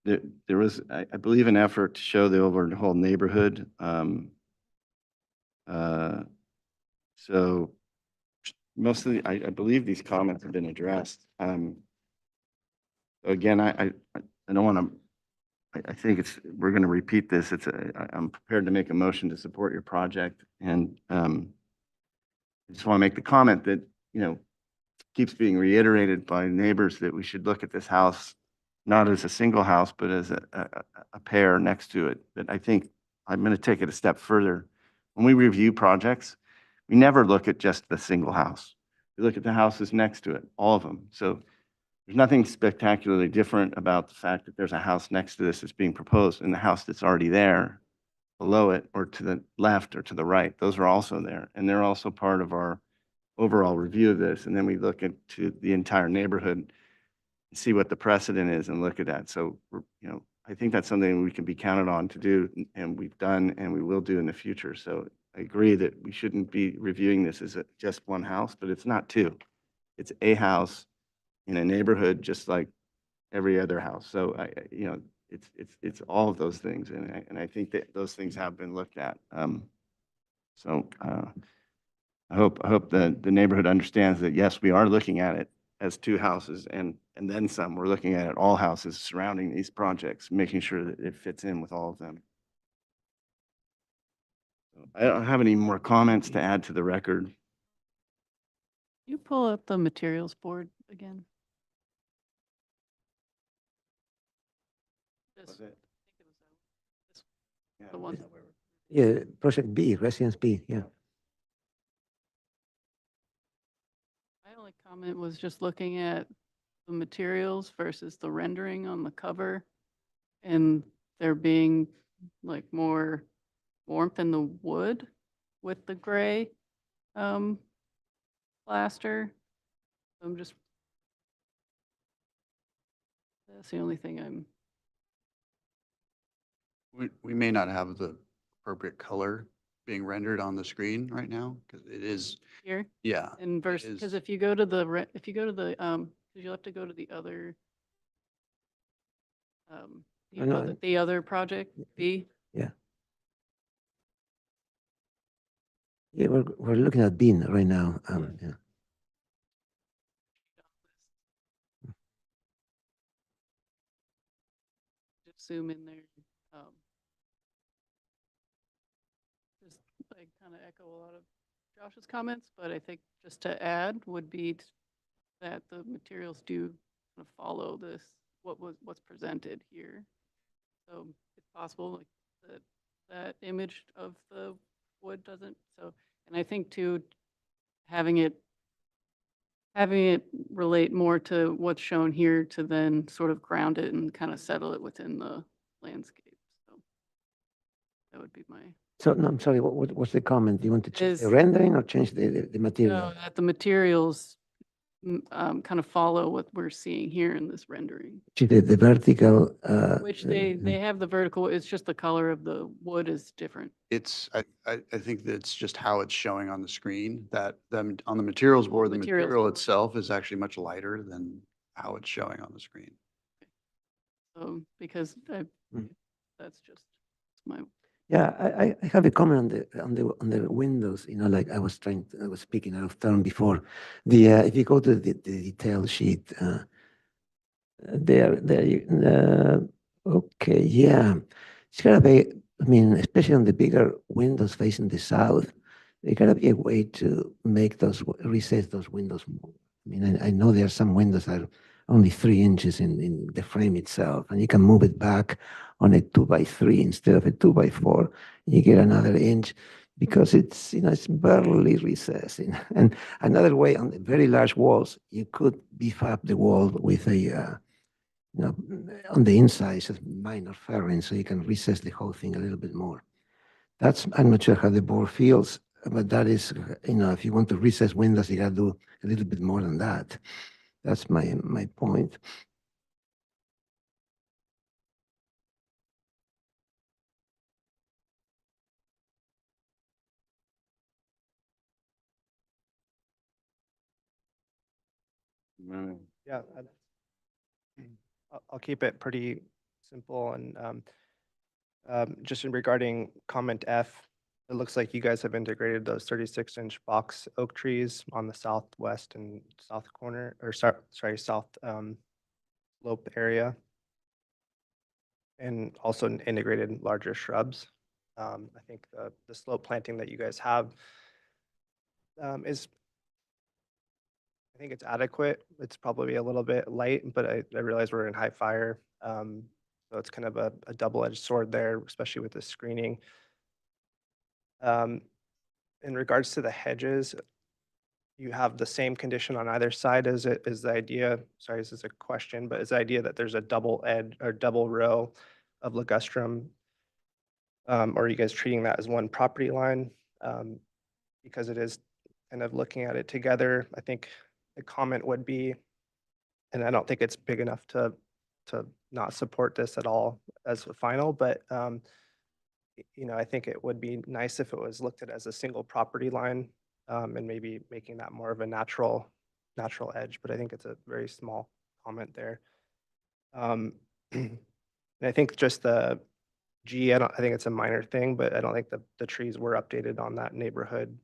there was, I believe, an effort to show the overall neighborhood. So most of I believe these comments have been addressed. Again, I don't want to, I think we're going to repeat this. I'm prepared to make a motion to support your project. And I just want to make the comment that, keeps being reiterated by neighbors that we should look at this house not as a single house, but as a pair next to it. But I think I'm going to take it a step further. When we review projects, we never look at just the single house. We look at the houses next to it, all of them. So there's nothing spectacularly different about the fact that there's a house next to this that's being proposed and the house that's already there below it or to the left or to the right. Those are also there. And they're also part of our overall review of this. And then we look into the entire neighborhood, see what the precedent is and look at that. So, I think that's something we can be counted on to do, and we've done and we will do in the future. So I agree that we shouldn't be reviewing this as just one house, but it's not two. It's a house in a neighborhood just like every other house. So it's all of those things, and I think that those things have been looked at. So I hope the neighborhood understands that yes, we are looking at it as two houses and then some. We're looking at it, all houses surrounding these projects, making sure that it fits in with all of them. I don't have any more comments to add to the record. You pull up the materials board again. Was it? The one. Yeah, project B, residence B, yeah. My only comment was just looking at the materials versus the rendering on the cover and there being like more warmth in the wood with the gray plaster. I'm just, that's the only thing I'm, We may not have the appropriate color being rendered on the screen right now because it is, here. yeah. And versus, is. because if you go to the, if you go to the, because you'll have to go to the other, I know. the other project, B. Yeah. Yeah, we're looking at Bean right now. Yeah. Just zoom in there. Just like kind of echo a lot of Josh's comments, but I think just to add would be that the materials do kind of follow this, what's presented here. So it's possible like that image of the wood doesn't, so, and I think too, having it relate more to what's shown here to then sort of ground it and kind of settle it within the landscape. So that would be my. So, no, I'm sorry, what's the comment? Do you want to change the Is- rendering or change the material? No, that the materials kind of follow what we're seeing here in this rendering. The vertical. Which they have the vertical, it's just the color of the wood is different. It's, I think that's just how it's showing on the screen, that them, on the materials board, the Materials material board. itself is actually much lighter than how it's showing on the screen. Because that's just my. Yeah, I have a comment on the windows. You know, like I was speaking out of turn before. If you go to the detail sheet, okay, yeah, it's gotta be. I mean, especially on the bigger windows facing the south, there gotta be a way to make recess those windows more. I mean, I know there are some windows that are only 3 inches in the frame itself, and you can move it back on a 2x3 instead of a 2x4. You get another inch because it's, you know, it's barely recessing. And another way, on the very large walls, you could beef up the wall with a, you know, on the inside, it's a minor fairing, so you can recess the whole thing a little bit more. I'm not sure how the board feels, but that is, you know, if you want to recess windows, you gotta do a little bit more than that. That's my point. Yeah, I'll keep it pretty simple and just in regarding comment F, it looks like you guys have integrated those 36-inch box oak trees on the southwest and south corner, or sorry, south slope area. And also integrated larger shrubs. I think the slope planting that you guys have is, I think it's adequate. It's probably a little bit light, but I realize we're in high fire. So it's kind of a double-edged sword there, especially with the screening. In regards to the hedges, you have the same condition on either side. Is the idea, sorry, this is a question, but is the idea that there's a double edge or double row of ligustrum? Or are you guys treating that as one property line? Because it is kind of looking at it together, I think the comment would be, and I don't think it's big enough to not support this at all as a final, but you know, I think it would be nice if it was looked at as a single property line, and maybe making that more of a natural edge, but I think it's a very small comment there. And I think just the G, I think it's a minor thing, but I don't think the trees were updated on that neighborhood.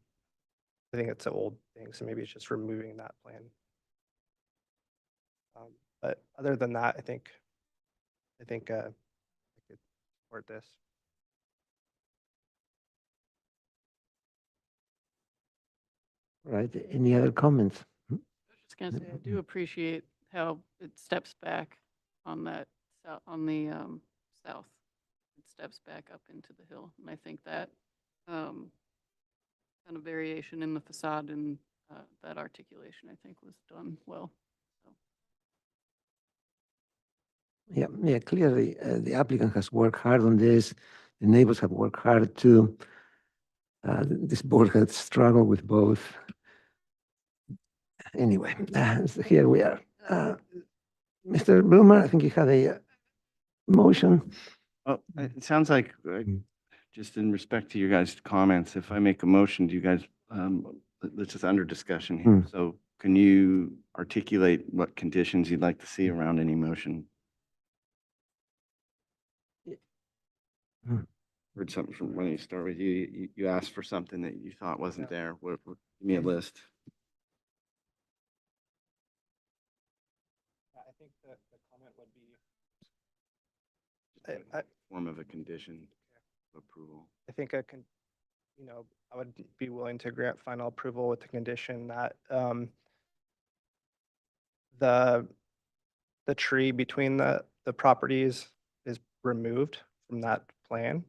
I think it's an old thing, so maybe it's just removing that plan. But other than that, I think I could support this. Right, any other comments? I was just gonna say, I do appreciate how it steps back on that, on the south it steps back up into the hill. And I think that kind of variation in the facade and that articulation, I think, was done well. So. Yeah, clearly, the applicant has worked hard on this. The neighbors have worked hard too. This board has struggled with both. Anyway, so here we are. Mr. Bloomer, I think you had a motion. Oh, it sounds like, just in respect to your guys' comments, if I make a motion, do you guys, this is under discussion here. So can you articulate what conditions you'd like to see around any motion? Heard something from, when you start with you asked for something that you thought wasn't there. Give me a list. I think the comment would be. Form of a condition of approval. I think I would be willing to grant final approval with the condition that the tree between the properties is removed from that plan.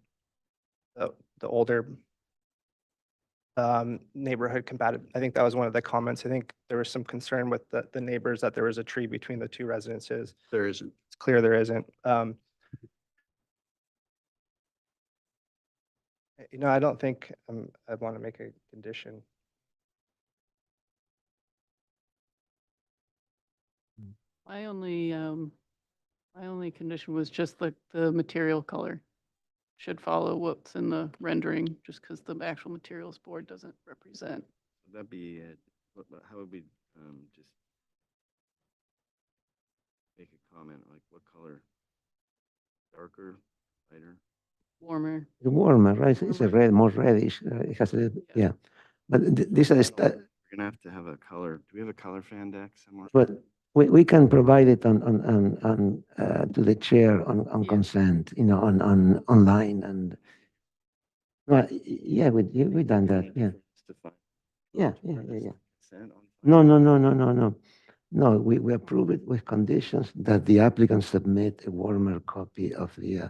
The older neighborhood compatible. I think that was one of the comments. I think there was some concern with the neighbors that there was a tree between the two residences. There isn't. It's clear there isn't. I don't think I want to make a condition. My only condition was just the material color should follow what's in the rendering, just because the actual materials board doesn't represent. That'd be, how would we just make a comment, like what color? Darker, lighter? Warmer. Warmer, right? It's a red, more reddish. It has a, yeah. But these are, We're gonna have to have a color. Do we have a color fan deck somewhere? but we can provide it on to the chair on consent, on online and. Well, yeah, we done that, yeah. Yeah. No, we approve it with conditions that the applicant submit a warmer copy of the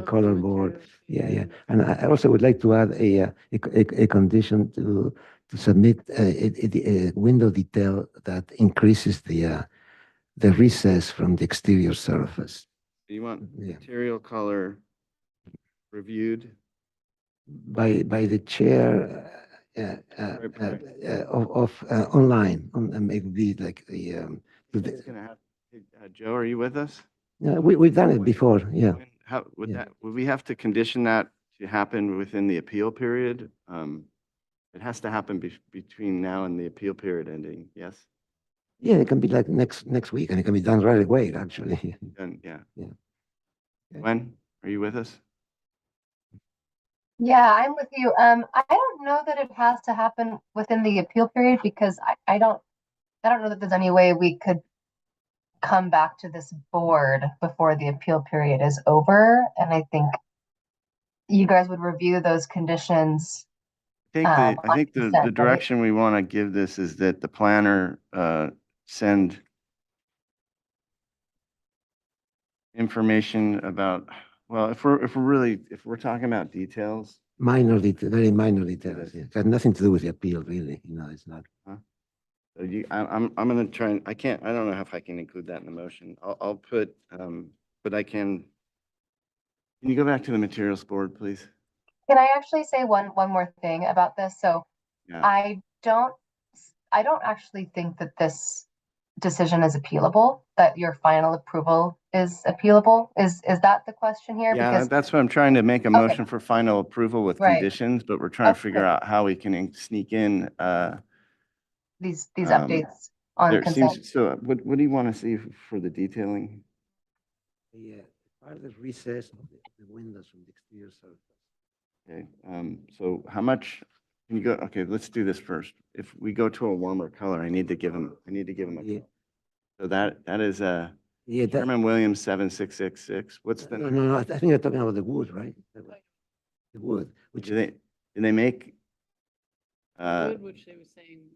color board. Yeah. And I also would like to add a condition to submit a window detail that increases the recess from the exterior surface. You want material color reviewed? By the chair of online, maybe like It's gonna have, Joe, are you with us? we've done it before, yeah. How would that, would we have to condition that to happen within the appeal period? It has to happen between now and the appeal period ending, yes? Yeah, it can be like next week, and it can be done right away, actually. Done, yeah. Yeah. When, are you with us? Yeah, I'm with you. I don't know that it has to happen within the appeal period because I don't know that there's any way we could come back to this board before the appeal period is over. And I think you guys would review those conditions. I think the direction we want to give this is that the planner send information about, well, if we're talking about details. Minor detail, very minor details. Yeah. It has nothing to do with the appeal, really. It's not. So I'm gonna try and, I don't know if I can include that in the motion. I'll put, but I can you go back to the materials board, please? Can I actually say one more thing about this? So Yeah. I don't actually think that this decision is appealable, that your final approval is appealable. Is that the question here? Yeah, Because that's what I'm trying to make a motion for final approval with Right. conditions, but we're trying to figure out how we can sneak in, these updates on there consent. seems, so what do you want to see for the detailing? Yeah, part of the recess of the windows from the exterior surface. Okay, so how much, can you go, okay, let's do this first. If we go to a warmer color, I need to give him a, Yeah. so that is Yeah, Sherman-Williams 7666. What's the? no, I think you're talking about the wood, right? The wood, which Do they make? Wood, which they were saying.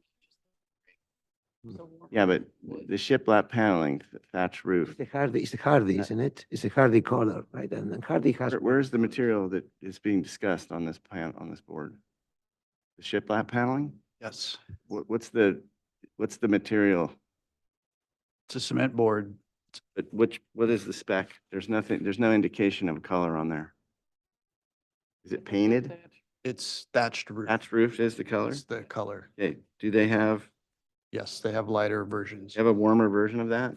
Yeah, but the shiplap paneling, thatch roof, It's the Hardy, isn't it? It's a Hardy color, right? And then Hardy has. where's the material that is being discussed on this plan, on this board? The shiplap paneling? Yes, What's the material? it's a cement board. But what is the spec? There's nothing, there's no indication of color on there. Is it painted? It's thatched roof. Thatch roof is the color? It's the color. Okay, do they have, Yes, they have lighter versions. you have a warmer version of that?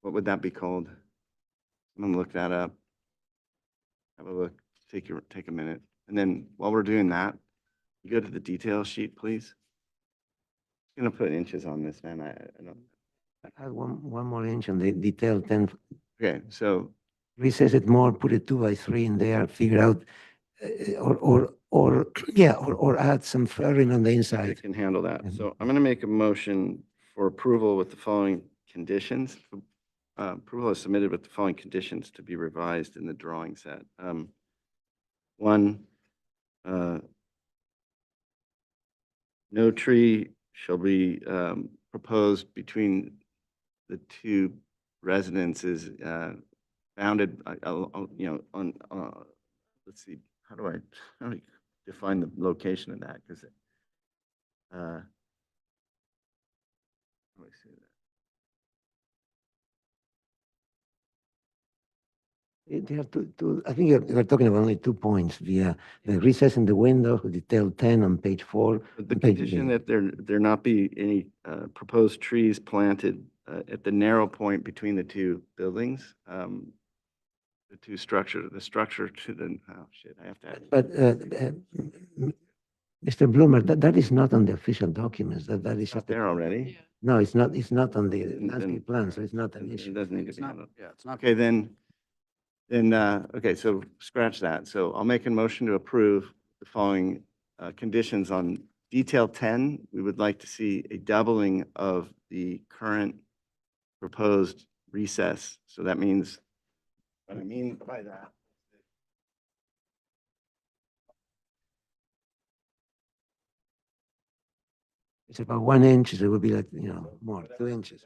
What would that be called? I'm gonna look that up. Have a look, take a minute. And then while we're doing that, you go to the detail sheet, please. I'm gonna put inches on this, man. I don't. Add one more inch on the detail 10. Okay, so Recess it more, put a 2x3 in there, figure out, or yeah, or add some flaring on the I inside. can handle that. So I'm gonna make a motion for approval with the following conditions. Approval is submitted with the following conditions to be revised in the drawing set. One, no tree shall be proposed between the two residences bounded, you know, on, let's see, how do I define the location of that? Because how do I say that? They have I think you're talking about only 2 points, the recess in the window, detail 10 on page 4. The condition that there not be any proposed trees planted at the narrow point between the two buildings, the structure to the, oh shit, I have to add. But Mr. Bloomer, that is not on the official documents, that is. Not there already? No, it's not on the Then- landscape plan, so it's not an It issue. doesn't need to It's be not, handled. yeah, it's not. Okay, okay, so scratch that. So I'll make a motion to approve the following conditions on detail 10. We would like to see a doubling of the current proposed recess. So that means, what I mean by that. It's about 1 inch, so it would be like, more, 2 inches.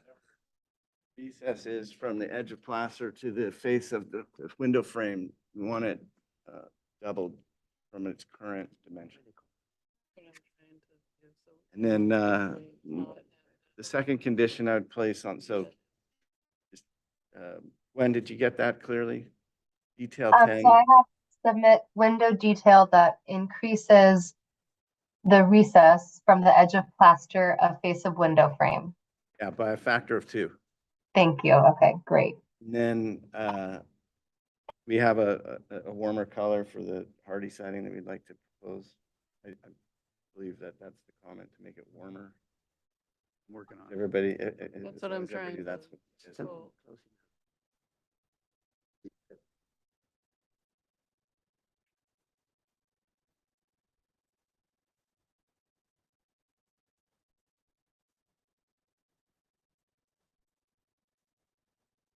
Recess is from the edge of plaster to the face of the window frame. We want it doubled from its current dimension. And then the second condition I would place on, so when did you get that clearly? Detail 10. So I have to submit window detail that increases the recess from the edge of plaster of face of window frame. Yeah, by a factor of 2. Thank you. Okay, great. And then we have a warmer color for the hardy siding that we'd like to propose. I believe that that's the comment, to make it warmer. I'm working on it. Everybody. That's what I'm trying to. That's So-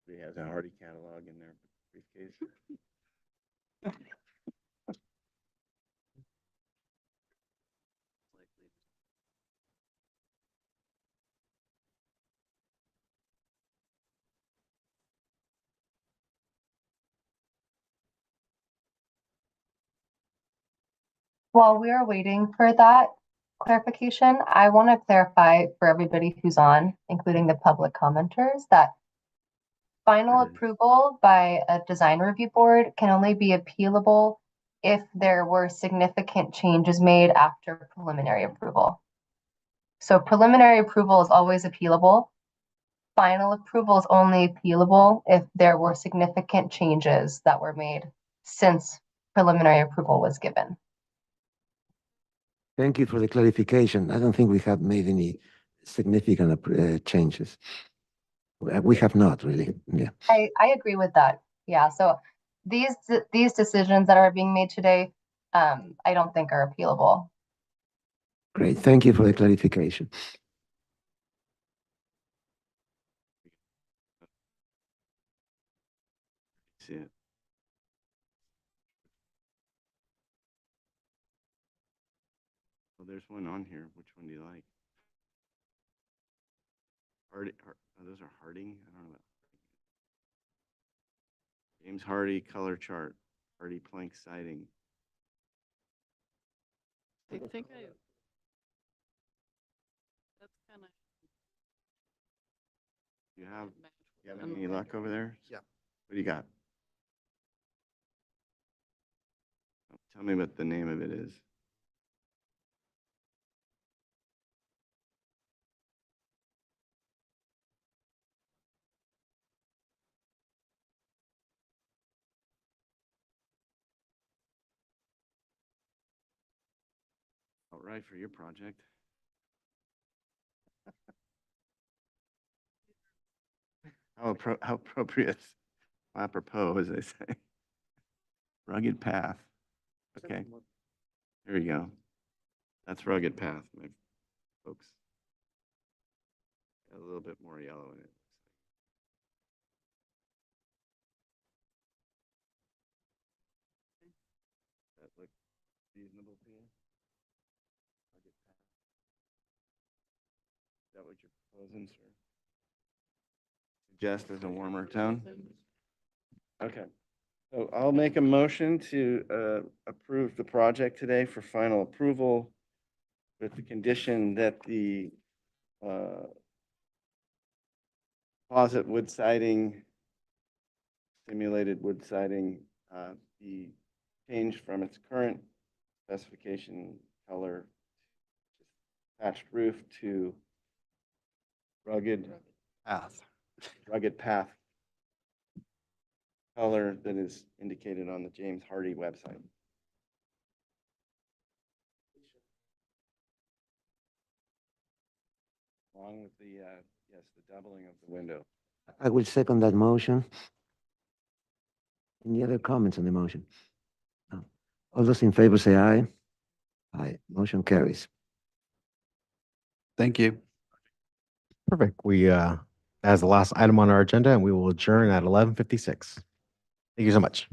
he has a hardy catalog in their briefcase. While we are waiting for that clarification, I want to clarify for everybody who's on, including the public commenters, that final approval by a design review board can only be appealable if there were significant changes made after preliminary approval. So preliminary approval is always appealable. Final approval is only appealable if there were significant changes that were made since preliminary approval was given. Thank you for the clarification. I don't think we have made any significant changes. We have not really, yeah. I agree with that. Yeah, so these decisions that are being made today, I don't think are appealable. Great, thank you for the clarification. See it. Well, there's one on here. Which one do you like? Those are Harding? I don't know. James Hardy color chart, Hardy plank siding. I think that's kind of. You have any luck over there? Yeah. What do you got? Tell me what the name of it is. All right for your project. How appropriate, apropos, as they say. Rugged Path. Okay, here we go. That's Rugged Path, my folks. Got a little bit more yellow in it. That look reasonable to you? Rugged Path. Is that what you're proposing, sir? Suggest as a warmer tone? Okay. So I'll make a motion to approve the project today for final approval with the condition that the composite wood siding, simulated wood siding, be changed from its current specification color, thatched roof, to rugged path color that is indicated on the James Hardy website. Along with the, yes, the doubling of the window. I will second that motion. Any other comments on the motion? No. All those in favor say aye. Aye, motion carries. Thank you. Perfect. As the last item on our agenda, and we will adjourn at 11:56. Thank you so much.